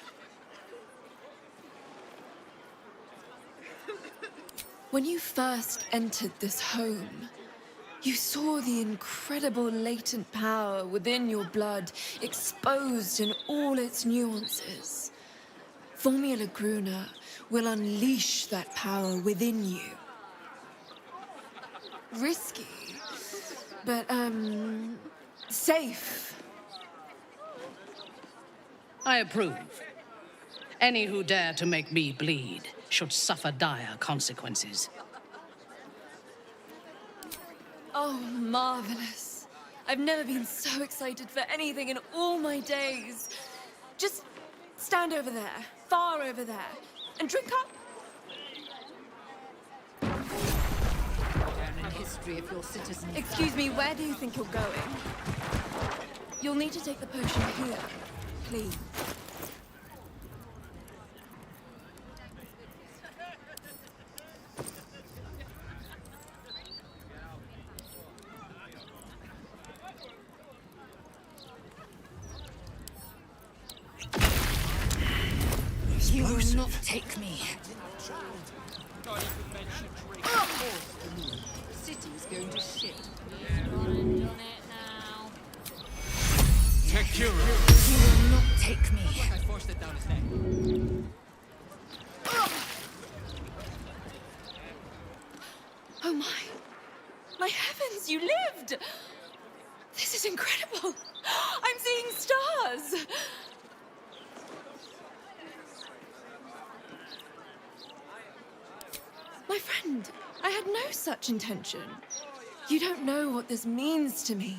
When you first entered this home, you saw the incredible latent power within your blood exposed in all its nuances. Formula Gruner will unleash that power within you. Risky, but, safe. I approve. Any who dare to make me bleed should suffer dire consequences. Oh, marvelous. I've never been so excited for anything in all my days. Just stand over there, far over there, and drink up. history of your citizens. Excuse me, where do you think you're going? You'll need to take the potion here, please. You will not take me. City's going to shit. Secure. You will not take me. I forced it down his neck. Oh my! My heavens, you lived! This is incredible! I'm seeing stars! My friend, I had no such intention. You don't know what this means to me,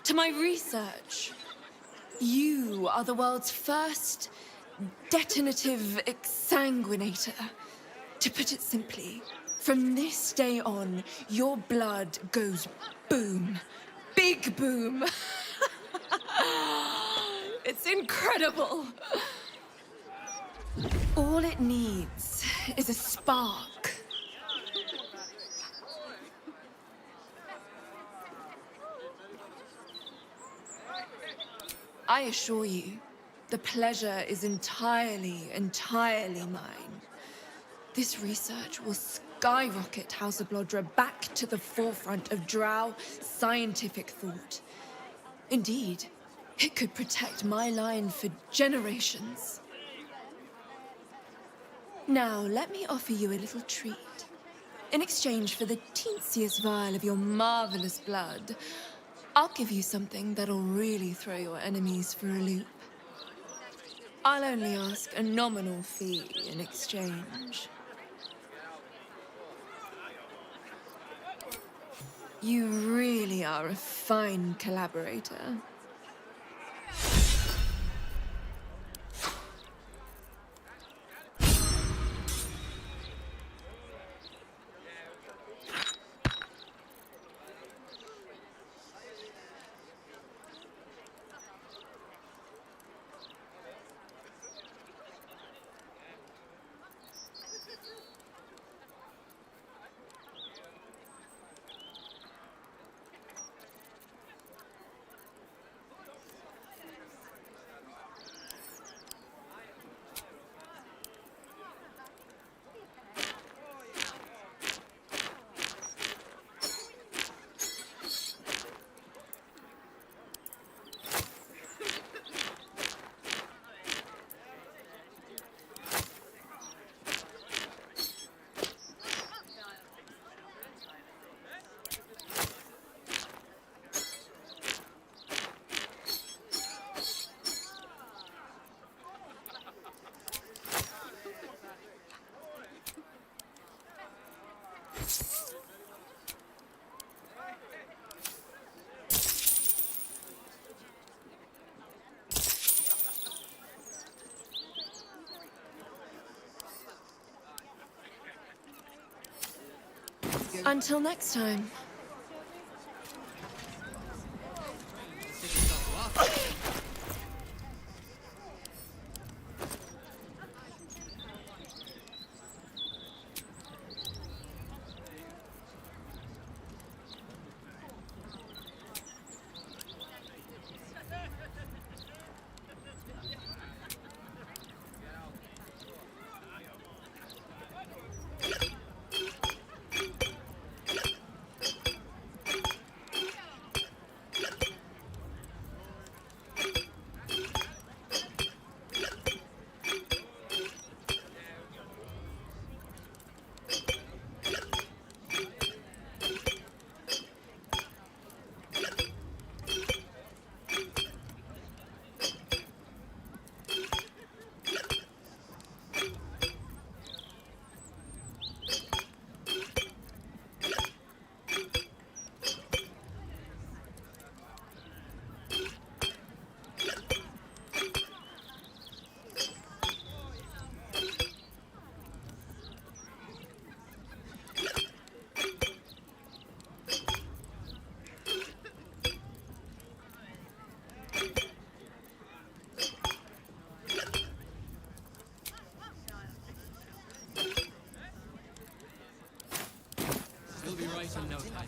to my research. You are the world's first detonative exsanguinator. To put it simply, from this day on, your blood goes boom. Big boom. It's incredible. All it needs is a spark. I assure you, the pleasure is entirely mine. This research will skyrocket House of Baldur back to the forefront of Drow scientific thought. Indeed, it could protect my line for generations. Now, let me offer you a little treat. In exchange for the teensiest vial of your marvelous blood, I'll give you something that'll really throw your enemies for a loop. I'll only ask a nominal fee in exchange. You really are a fine collaborator. Until next time.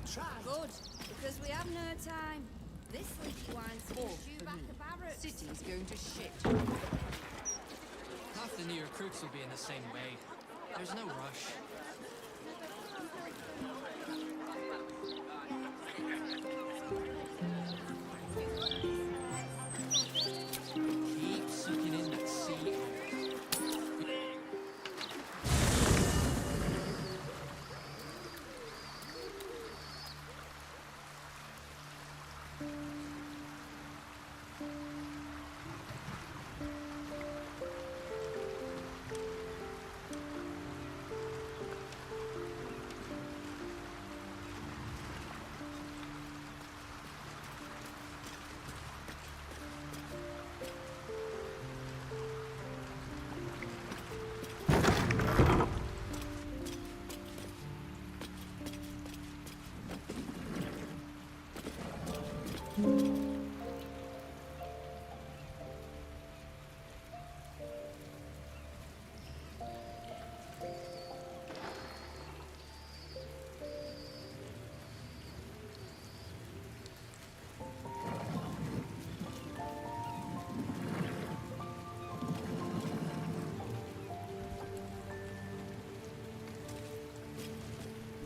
Good, because we have no time. This leaky wine's due back a barracks. City's going to shit. Half the new recruits will be in the same way. There's no rush. Keep sucking in that sea air.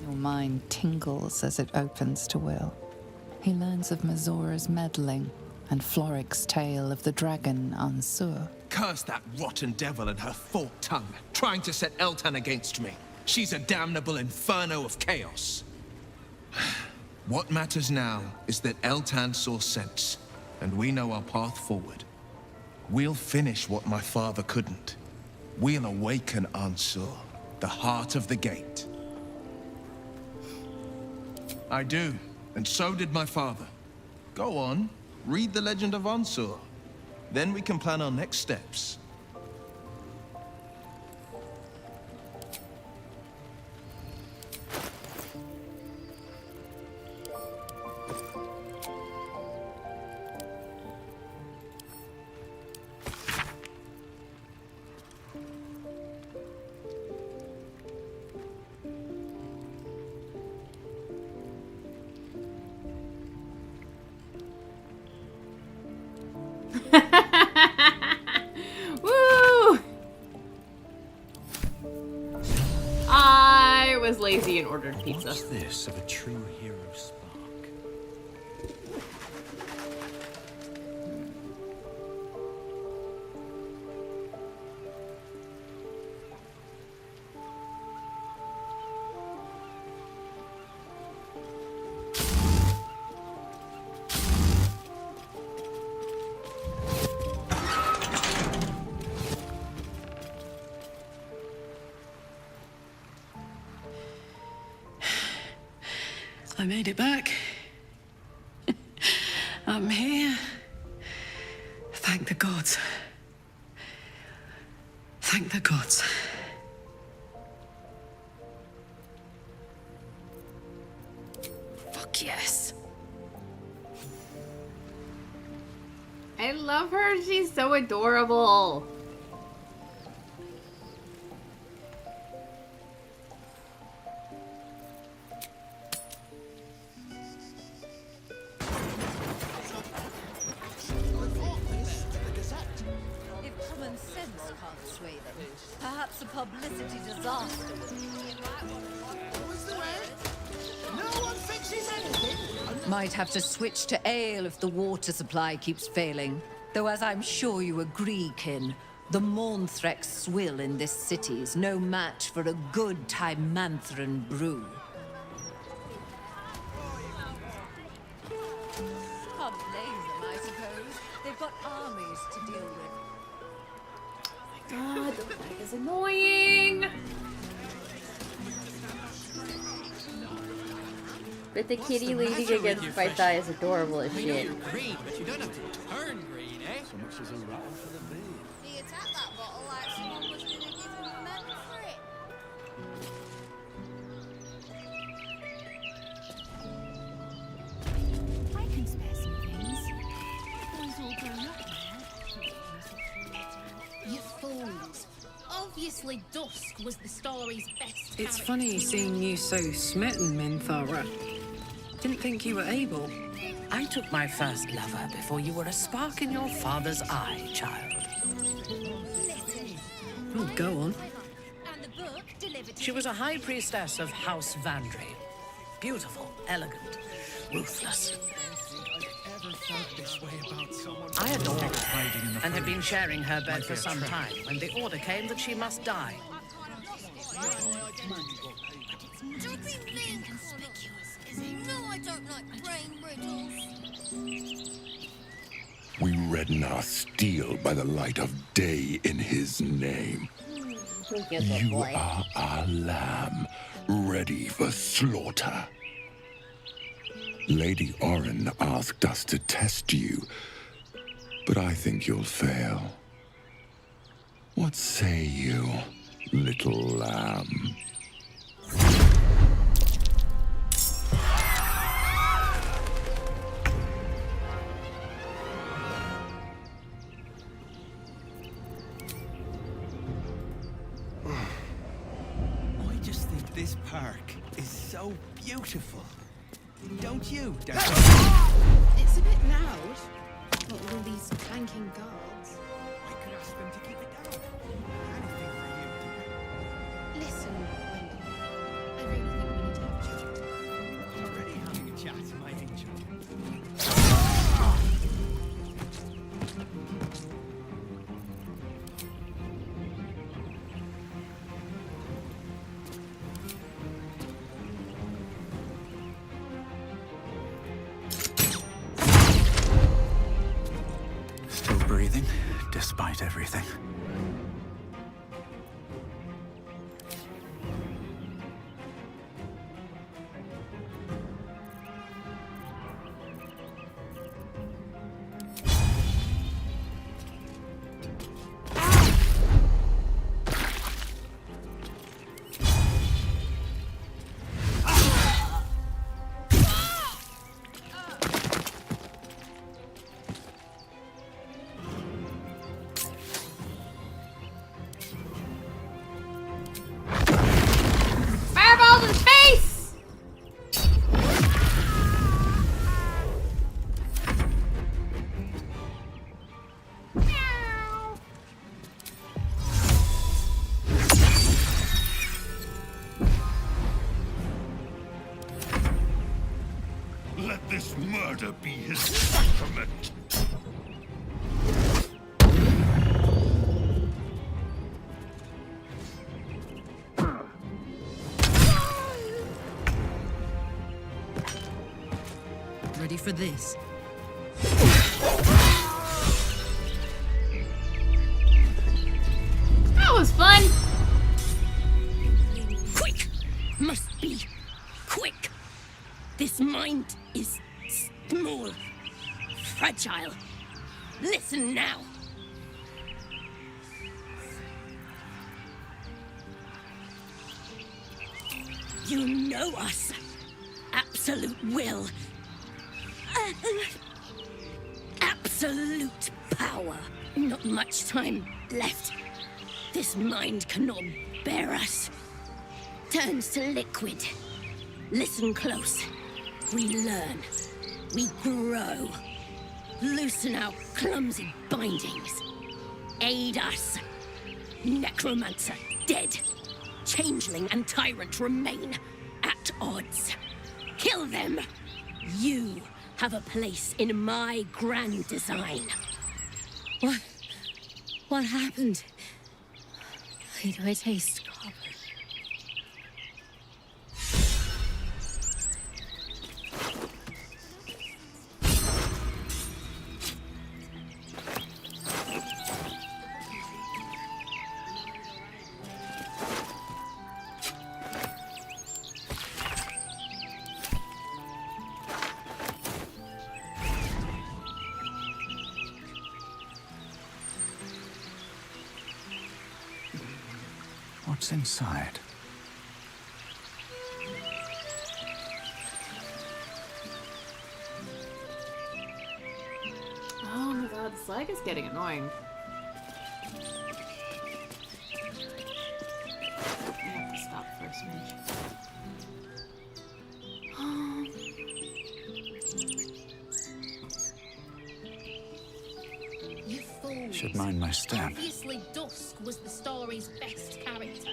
Your mind tingles as it opens to Will. He learns of Mazora's meddling and Floric's tale of the dragon Ansur. Curse that rotten devil and her forked tongue, trying to set Eltan against me. She's a damnable inferno of chaos. What matters now is that Eltan saw sense, and we know our path forward. We'll finish what my father couldn't. We'll awaken Ansur, the heart of the gate. I do, and so did my father. Go on, read the legend of Ansur. Then we can plan our next steps. Woo! I was lazy and ordered pizza. What's this of a true hero spark? I made it back. I'm here. Thank the gods. Thank the gods. Fuck yes. I love her. She's so adorable. If common sense can't sway them, perhaps a publicity disaster No one fixes anything. might have to switch to ale if the water supply keeps failing. Though as I'm sure you agree, Kin, the Mornthrex swill in this city's no match for a good Tymanthran brew. Can't blame them, I suppose. They've got armies to deal with. God, the lag is annoying. But the kitty leading against Faithai is adorable as I know shit. you're green, but you don't have to turn green, eh? So much as a rattle for the beard. He attacked that bottle like someone was gonna give him a medal for it. I can spare some things. Boys all grown up now. You fools. Obviously Dusk was the story's best It's character. funny seeing you so smitten, Minthara. Didn't think you were able. I took my first lover before you were a spark in your father's eye, child. Oh, go on. She was a high priestess of House Vandry. Beautiful, elegant, ruthless. I adored her and had been sharing her bed for some time when the order came that she must die. Don't be being conspicuous, is he? No, I don't like brain riddles. We redden our steel by the light of day in his name. You are our lamb, ready for slaughter. Lady Orin asked us to test you, but I think you'll fail. What say you, little lamb? I just think this park is so beautiful. Don't you? It's a bit loud. What with all these clanking guards? I could ask them to keep it down. Anything for you. Listen, Wendy. I really think we need to have a chat. Already having a chat, my angel. Still breathing, despite everything. Fireballs in space! Let this murder be his sacrament. Ready for this? That was fun! Quick! Must be quick. This mind is small, fragile. Listen now. You know us. Absolute will. Absolute power. Not much time left. This mind cannot bear us. Turns to liquid. Listen close. We learn. We grow. Loosen our clumsy bindings. Aid us. Necromancer dead. Changeling and tyrant remain at odds. Kill them. You have a place in my grand design. What happened? Why do I taste copper? What's inside? Oh my god, this lag is getting annoying. I have to stop for a smidge. Should mind my step. Obviously, Dusk was the story's best character.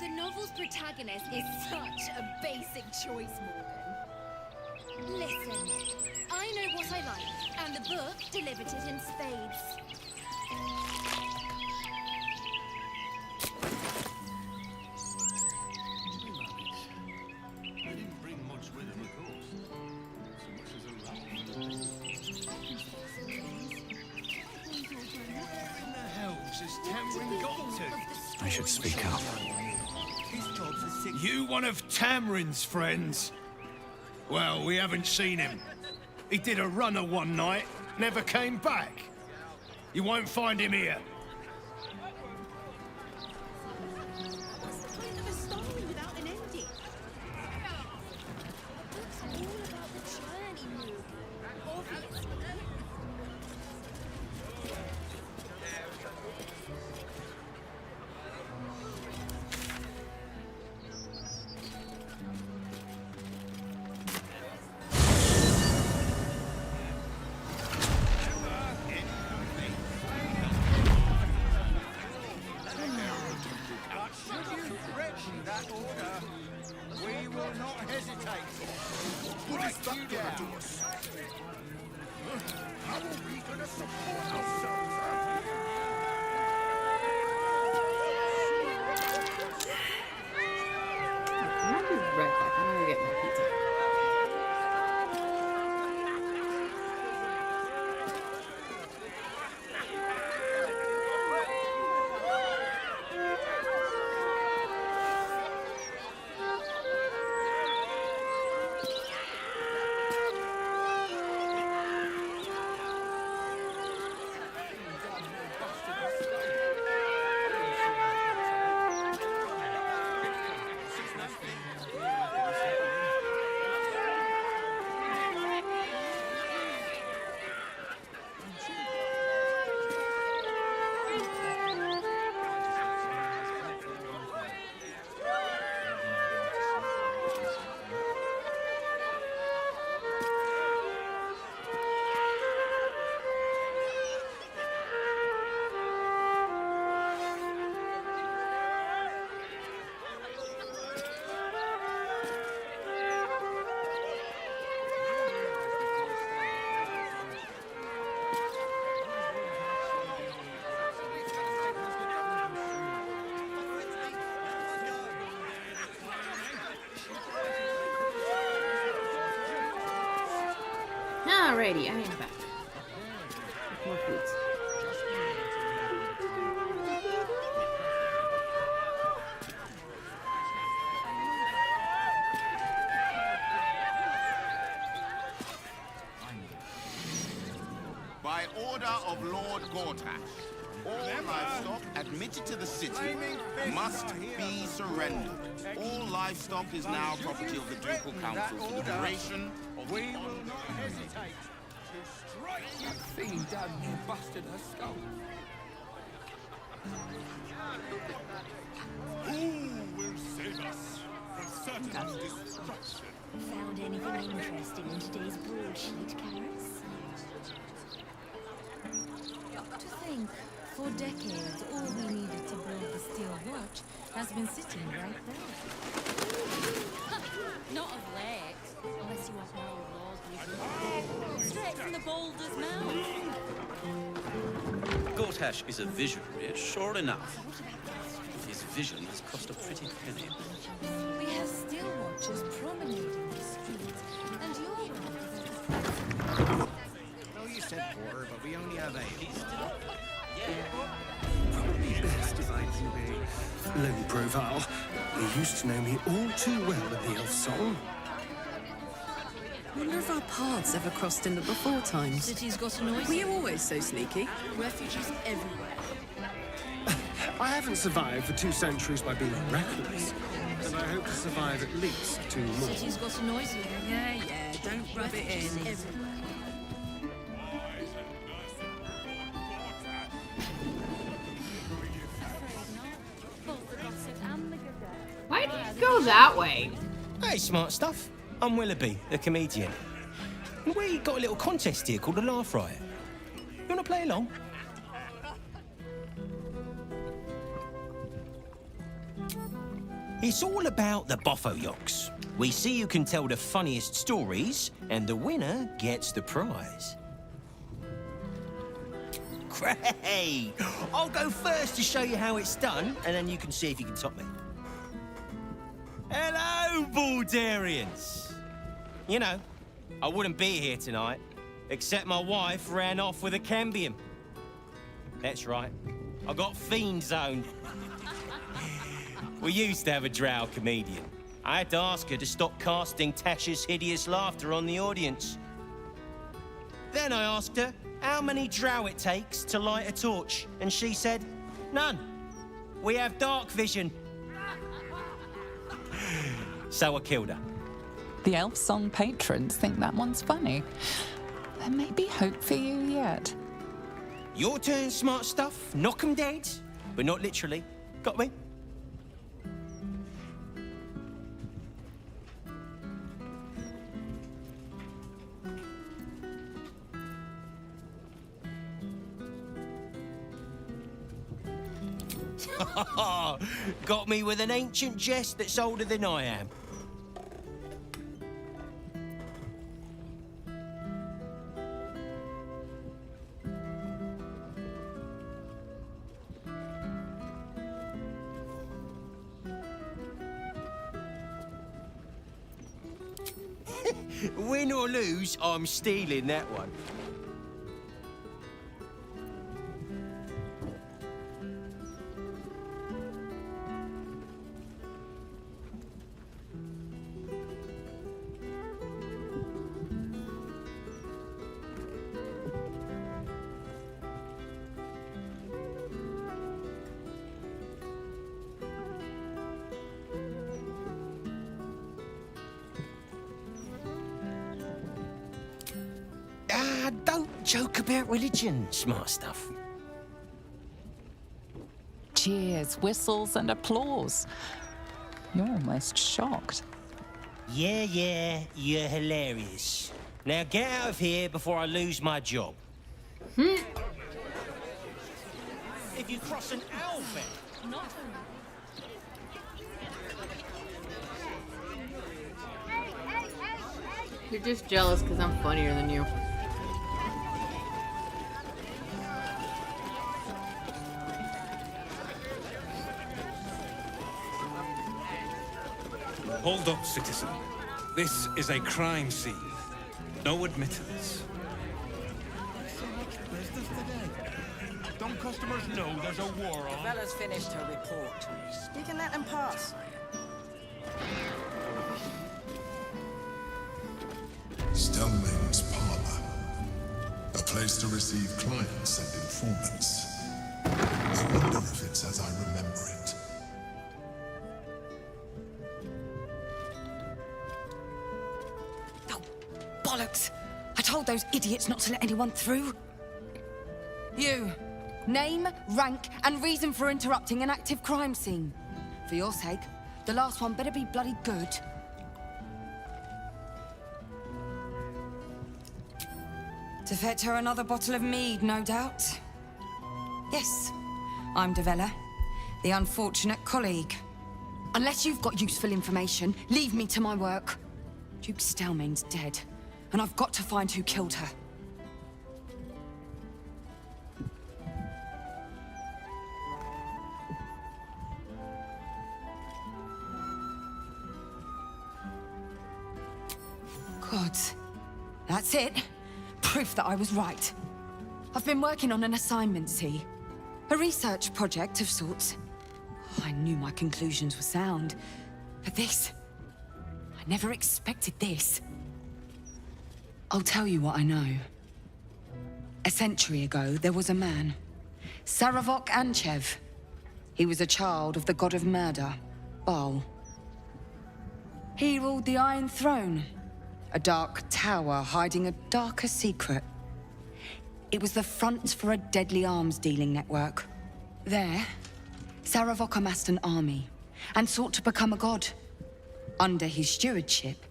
The novel's protagonist is such a basic choice, Morgan. Listen, I know what I like, and the book delivered it in spades. They didn't bring much with them, of course. So much as a laugh. Where in the hell has Tamrin got to? I should speak up. You one of Tamrin's friends? Well, we haven't seen him. He did a runner one night, never came back. You won't find him here. What's the point of a story without an ending? The book's all about the journey, Morgan. Obviously. That order, we will not hesitate. What is that going to do us? How are we going to support ourselves? I'll be right back. I'm gonna get my pizza. Alrighty, I am back. With more foods. By order of Lord Gortash, all livestock admitted to the city must be surrendered. All livestock is now property of the Ducal Council for the duration of the We will not hesitate to strike that fiend down you busted her skull. Who will save us from certain destruction? Found anything interesting in today's broadsheet, Carrots? To think, for decades, all we needed to build the steel watch has been sitting right there. Not of late, unless you want more laws. Straight from the Balder's mouth. Gortash is a visionary, sure enough. His vision has cost a pretty penny. We have steel watchers promenading the streets, and you're one. No, you said Porter, but we only have 8. Probably best if I keep a low profile. They used to know me all too well at the Elf Song. Wonder if our paths ever crossed in the before times. City's got a noise. Were you always so sneaky? Refugees everywhere. I haven't survived for 2 centuries by being reckless, and I hope to survive at least 2 more. City's got a noise. Yeah, don't rub it in. Everywhere. Why do you go that way? Hey, smart stuff. I'm Willoughby, the comedian. We got a little contest here called the Laugh Riot. You want to play along? It's all about the Boffo-Yoks. We see who can tell the funniest stories, and the winner gets the prize. Great! I'll go first to show you how it's done, and then you can see if you can top me. Hello, Baldurians! You know, I wouldn't be here tonight, except my wife ran off with a cambion. That's right, I got fiend zoned. We used to have a drow comedian. I had to ask her to stop casting Tasha's hideous laughter on the audience. Then I asked her how many drow it takes to light a torch, and she said, none. We have dark vision. So I killed her. The Elf Song patrons think that one's funny. There may be hope for you yet. Your turn, smart stuff. Knock 'em dead, but not literally. Got me? Got me with an ancient jest that's older than I am. Win or lose, I'm stealing that one. Don't joke about religion, smart stuff. Cheers, whistles, and applause. You're almost shocked. Yeah, you're hilarious. Now get out of here before I lose my job. If you cross an owl bear. Not You're just jealous because I'm funnier than you. Hold up, citizen. This is a crime scene. No admittance. So much business today. Don't customers know there's a war on? Bella's finished her report. You can let them pass. Stellmane's parlor. A place to receive clients and informants. I wonder if it's as I remember it. Bollocks! I told those idiots not to let anyone through. You. Name, rank, and reason for interrupting an active crime scene. For your sake, the last one better be bloody good. To fetch her another bottle of mead, no doubt. Yes, I'm Devella, the unfortunate colleague. Unless you've got useful information, leave me to my work. Duke Stellmane's dead, and I've got to find who killed her. Gods. That's it. Proof that I was right. I've been working on an assignment, see? A research project of sorts. I knew my conclusions were sound, but this... I never expected this. I'll tell you what I know. A century ago, there was a man, Saravok Anchev. He was a child of the god of murder, Baal. He ruled the Iron Throne, a dark tower hiding a darker secret. It was the front for a deadly arms-dealing network. There, Saravok amassed an army and sought to become a god. Under his stewardship,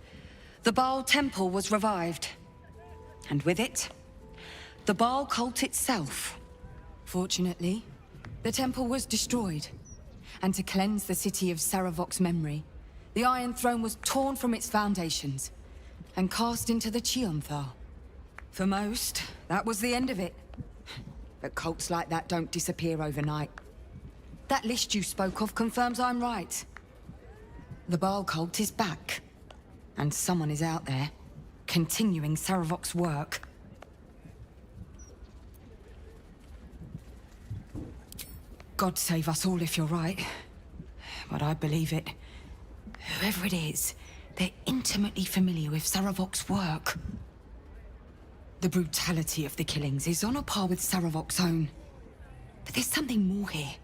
the Baal Temple was revived. And with it, the Baal cult itself. Fortunately, the temple was destroyed. And to cleanse the city of Saravok's memory, the Iron Throne was torn from its foundations and cast into the Chionthar. For most, that was the end of it. But cults like that don't disappear overnight. That list you spoke of confirms I'm right. The Baal cult is back. And someone is out there, continuing Saravok's work. God save us all if you're right. But I believe it. Whoever it is, they're intimately familiar with Saravok's work. The brutality of the killings is on a par with Saravok's own. But there's something more here.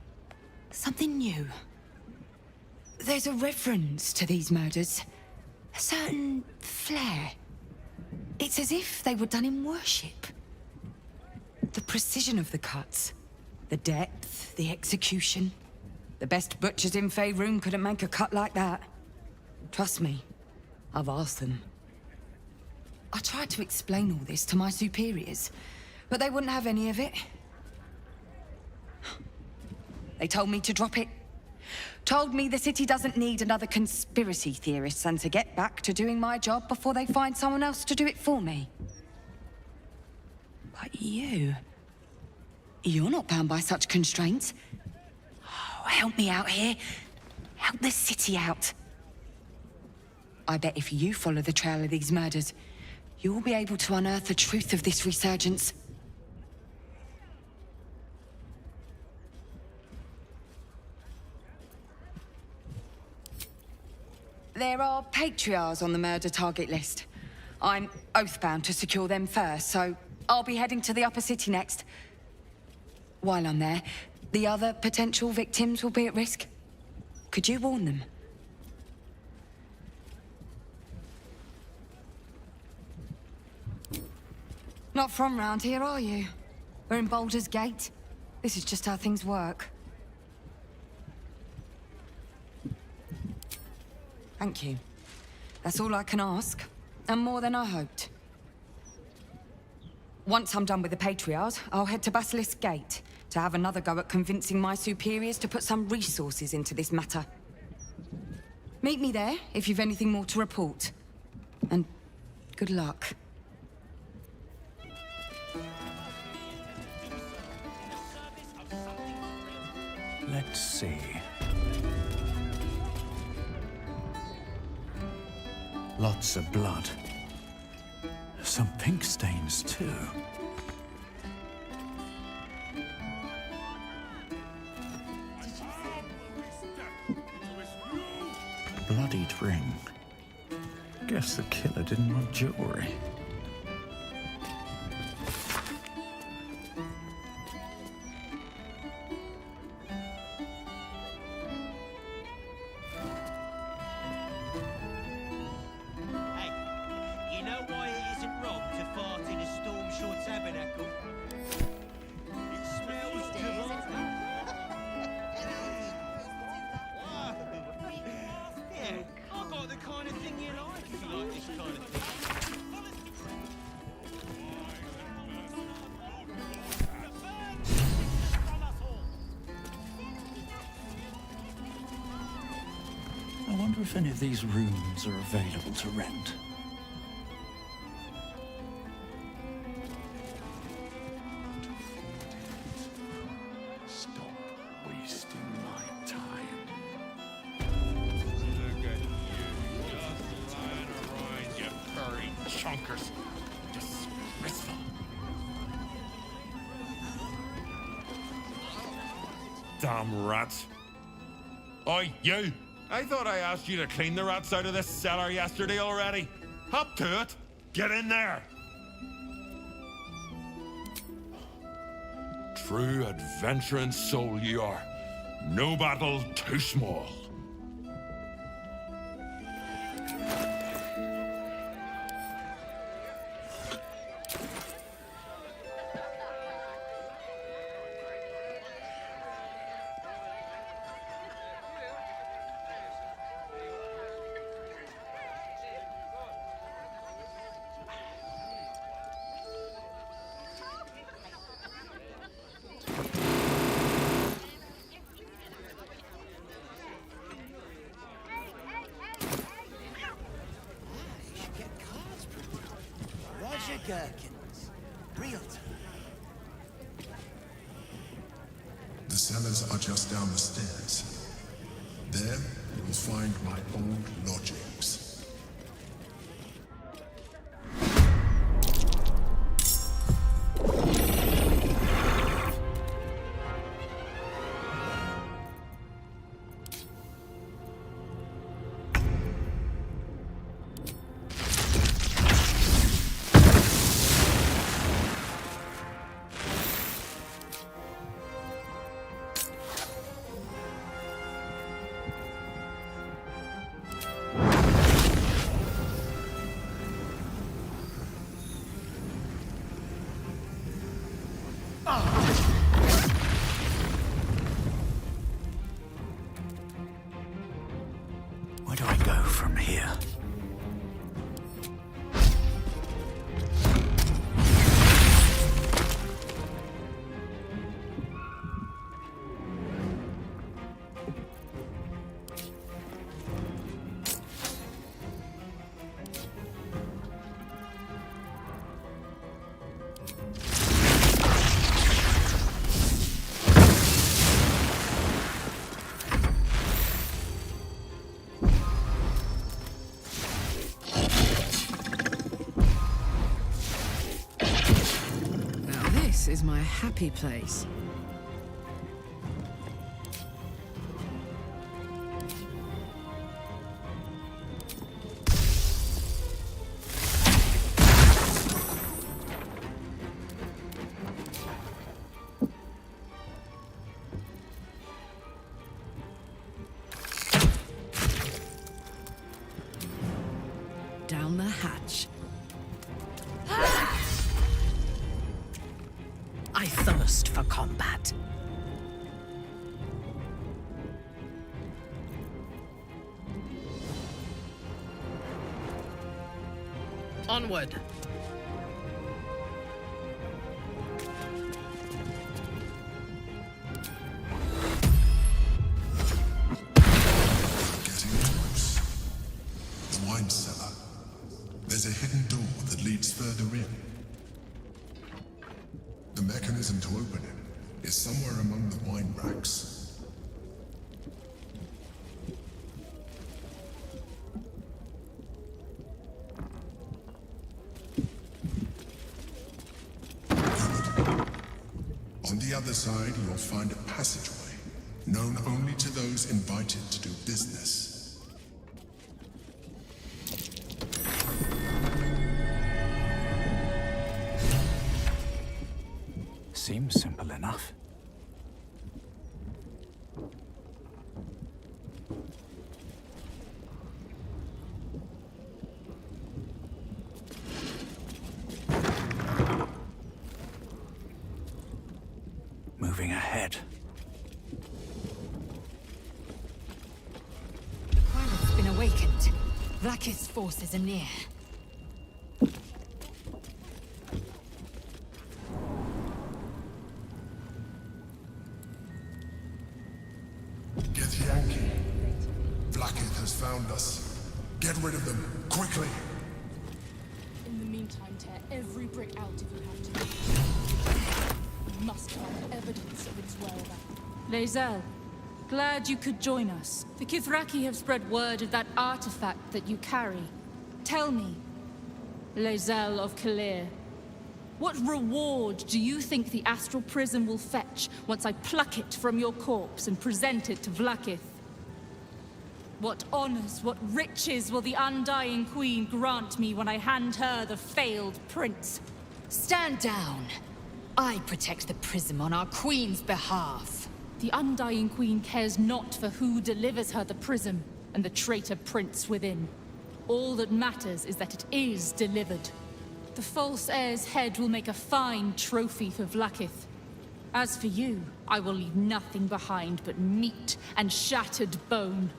Something new. There's a reverence to these murders. A certain flair. It's as if they were done in worship. The precision of the cuts. The depth, the execution. The best butchers in Faerun couldn't make a cut like that. Trust me, I've asked them. I tried to explain all this to my superiors, but they wouldn't have any of it. They told me to drop it. Told me the city doesn't need another conspiracy theorist and to get back to doing my job before they find someone else to do it for me. But you're not bound by such constraints. Oh, help me out here. Help the city out. I bet if you follow the trail of these murders, you'll be able to unearth the truth of this resurgence. There are patriarchs on the murder target list. I'm oathbound to secure them first, so I'll be heading to the upper city next. While I'm there, the other potential victims will be at risk. Could you warn them? Not from round here, are you? We're in Baldur's Gate. This is just how things work. Thank you. That's all I can ask, and more than I hoped. Once I'm done with the Patriarchs, I'll head to Basilisk Gate to have another go at convincing my superiors to put some resources into this matter. Meet me there if you've anything more to report. And good luck. Let's see. Lots of blood. Some pink stains, too. Bloodied ring. Guess the killer didn't want jewelry. I wonder if any of these rooms are available to rent. Stop wasting my time. Look at you, just lying around, you furry chunkers. Disgraceful. Damn rats. Oi, you! I thought I asked you to clean the rats out of this cellar yesterday already. Hop to it. Get in there. True adventuring soul you are. No battle too small. gherkins. Real time. The cellars are just down the stairs. There, you will find my old lodgings. Where do I go from here? This is my happy place. Down the hatch. I thirst for combat. Onward. Getting close. The wine cellar. There's a hidden door that leads further in. The mechanism to open it is somewhere among the wine racks. Good. On the other side, you'll find a passageway, known only to those invited to do business. Seems simple enough. Moving ahead. The pilot's been awakened. Vlaakith's forces are near. Githyanki. Vlaakith has found us. Get rid of them, quickly! In the meantime, tear every brick out if you have to. We must find evidence of its whereabouts. Lae'zel, glad you could join us. The Kithraki have spread word of that artifact that you carry. Tell me, Lae'zel of Kalir, what reward do you think the astral prism will fetch once I pluck it from your corpse and present it to Vlaakith? What honors, what riches will the Undying Queen grant me when I hand her the failed prince? Stand down. I protect the prism on our queen's behalf. The Undying Queen cares not for who delivers her the prism and the traitor prince within. All that matters is that it is delivered. The false heir's head will make a fine trophy for Vlaakith. As for you, I will leave nothing behind but meat and shattered bone.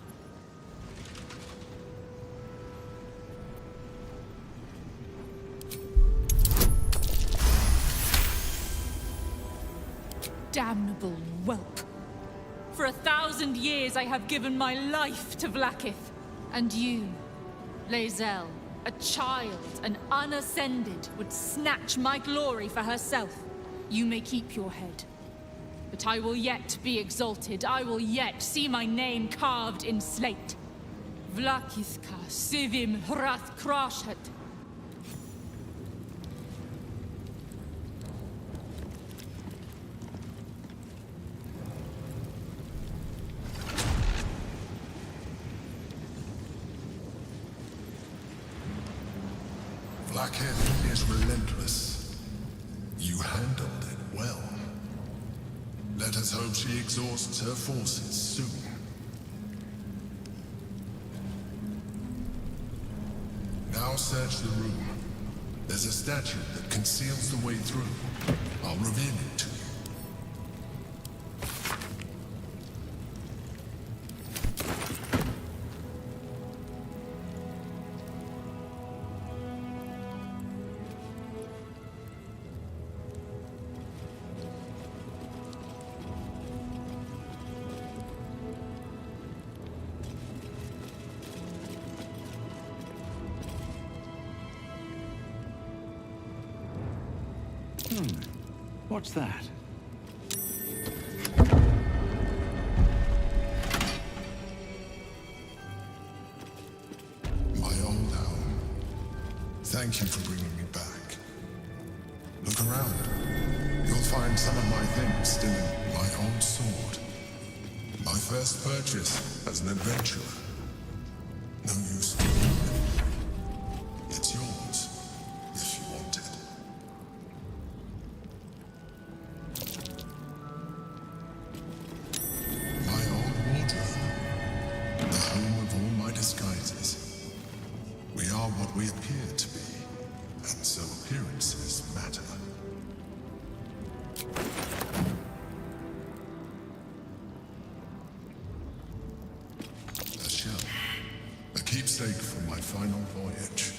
Damnable whelp. For 1,000 years I have given my life to Vlaakith. And you, Lae'zel, A child, an unascended, would snatch my glory for herself. You may keep your head. But I will yet be exalted. I will yet see my name carved in slate. Vlakiska sivim hrath krashet. Blackhead is relentless. You handled it well. Let us hope she exhausts her forces soon. Now search the room. There's a statue that conceals the way through. I'll reveal it to you. What's that? My old home. Thank you for bringing me back. Look around. You'll find some of my things still in my old sword. My first purchase as an adventurer. No use for you. It's yours, if you want it. My old wardrobe. The home of all my disguises. We are what we appear to be, and so appearances matter. A shell. A keepsake from my final voyage.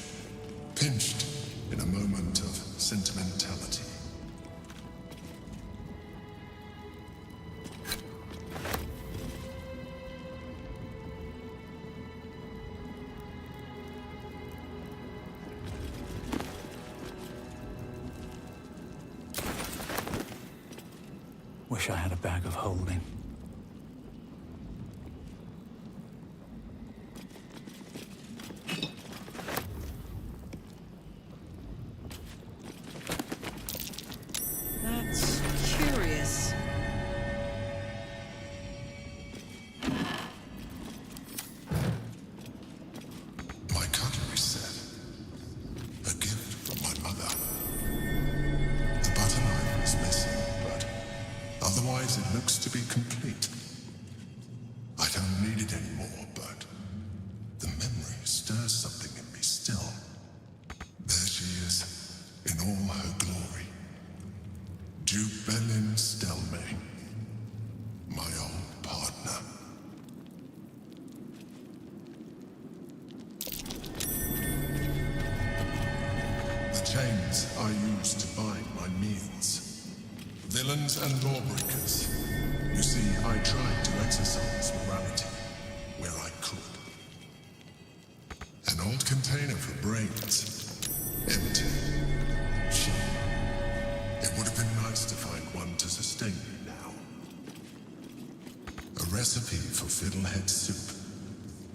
Pinched in a moment of sentimentality. Wish I had a bag of holding. That's curious. My cutlery set. A gift from my mother. The butter knife is missing, but otherwise it looks to be complete. I don't need it anymore, but the memory stirs something in me still. There she is, in all her glory. Jubelin Stelme, my old partner. The chains I use to bind my meals. Villains and lawbreakers. You see, I tried to exercise morality where I could. An old container for brains. Empty. She. It would have been nice to find one to sustain me now. A recipe for fiddlehead soup.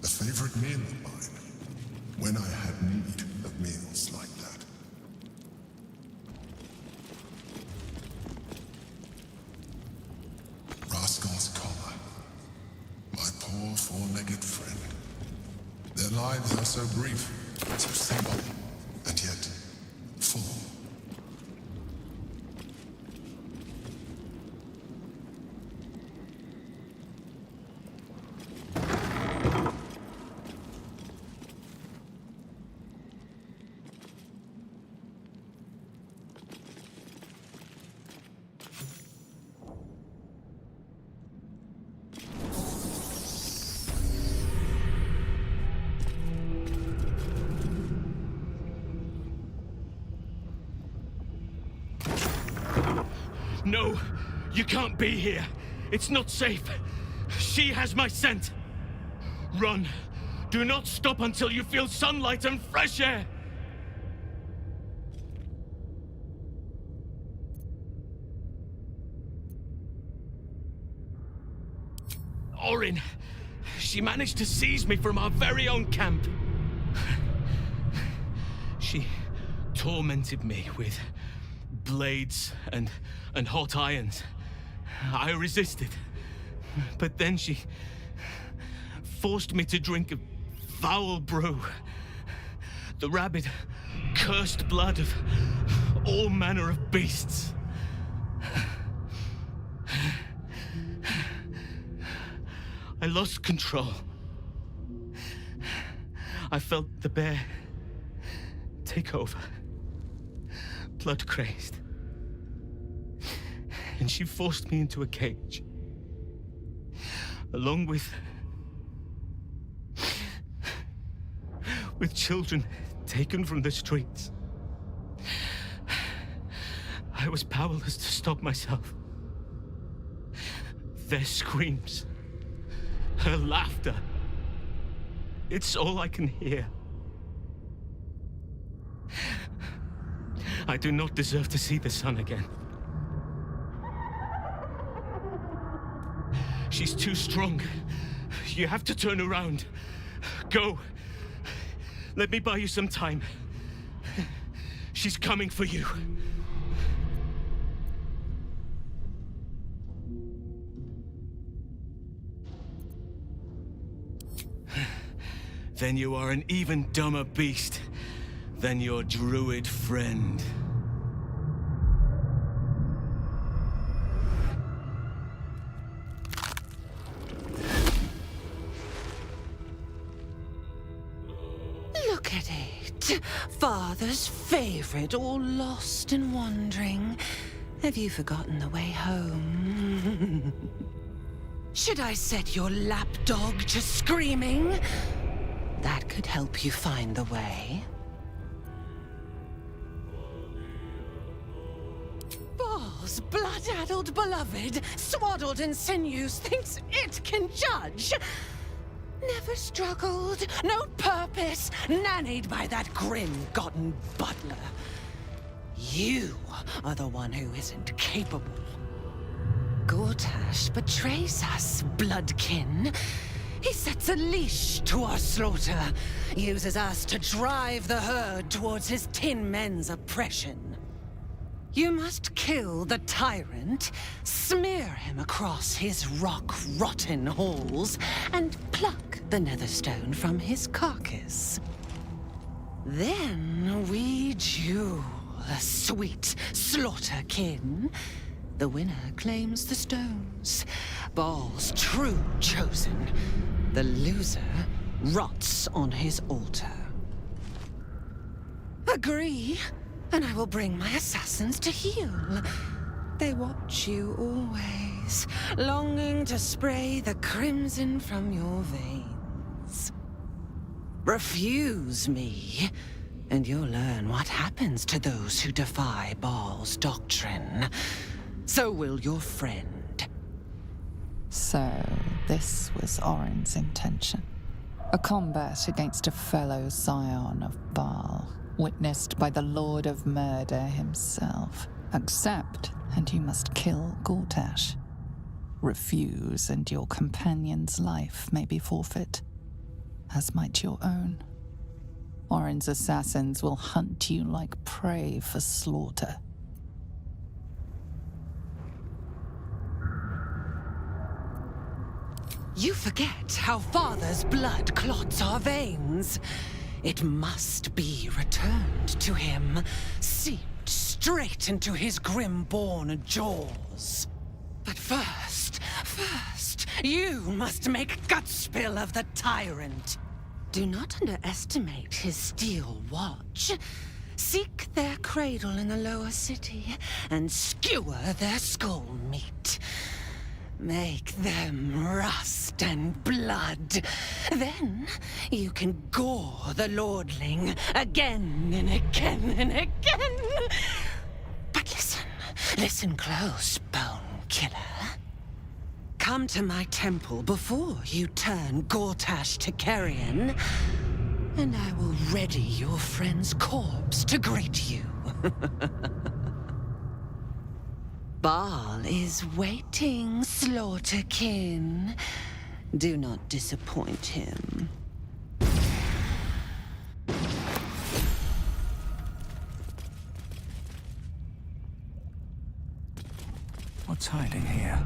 A favorite meal of mine. When I had need of meals like that. Rascal's collar. My poor four-legged friend. Their lives are so brief, so simple, and yet full. No, you can't be here. It's not safe. She has my scent. Run. Do not stop until you feel sunlight and fresh air! Orin, she managed to seize me from our very own camp. She tormented me with blades and hot irons. I resisted, but then she forced me to drink a foul brew. The rabid, cursed blood of all manner of beasts. I lost control. I felt the bear take over, blood-crazed. And she forced me into a cage, along with children taken from the streets. I was powerless to stop myself. Their screams, her laughter, it's all I can hear. I do not deserve to see the sun again. She's too strong. You have to turn around. Go. Let me buy you some time. She's coming for you. Then you are an even dumber beast than your druid friend. Look at it. Father's favorite, all lost and wandering. Have you forgotten the way home? Should I set your lapdog to screaming? That could help you find the way. Bal's blood-addled beloved, swaddled in sinews, thinks it can judge. Never struggled, no purpose, nannied by that grim-gotten butler. You are the one who isn't capable. Gortash betrays us, bloodkin. He sets a leash to our slaughter, uses us to drive the herd towards his tin men's oppression. You must kill the tyrant, smear him across his rock-rotten halls, and pluck the netherstone from his carcass. Then we duel, sweet slaughterkin. The winner claims the stones, Bal's true chosen. The loser rots on his altar. Agree, and I will bring my assassins to heal. They watch you always, longing to spray the crimson from your veins. Refuse me, and you'll learn what happens to those who defy Bal's doctrine. So will your friend. So, this was Orin's intention. A combat against a fellow scion of Baal, witnessed by the Lord of Murder himself. Accept, and you must kill Gortash. Refuse, and your companion's life may be forfeit, as might your own. Orin's assassins will hunt you like prey for slaughter. You forget how Father's blood clots our veins. It must be returned to him, seeped straight into his grim-born jaws. But first, you must make gut-spill of the tyrant. Do not underestimate his steel watch. Seek their cradle in the lower city and skewer their skull meat. Make them rust and blood. Then you can gore the lordling again and again and again. But listen close, bone killer. come to my temple before you turn Gortash to carrion, and I will ready your friend's corpse to greet you. Baal is waiting, Slaughterkin. Do not disappoint him. What's hiding here?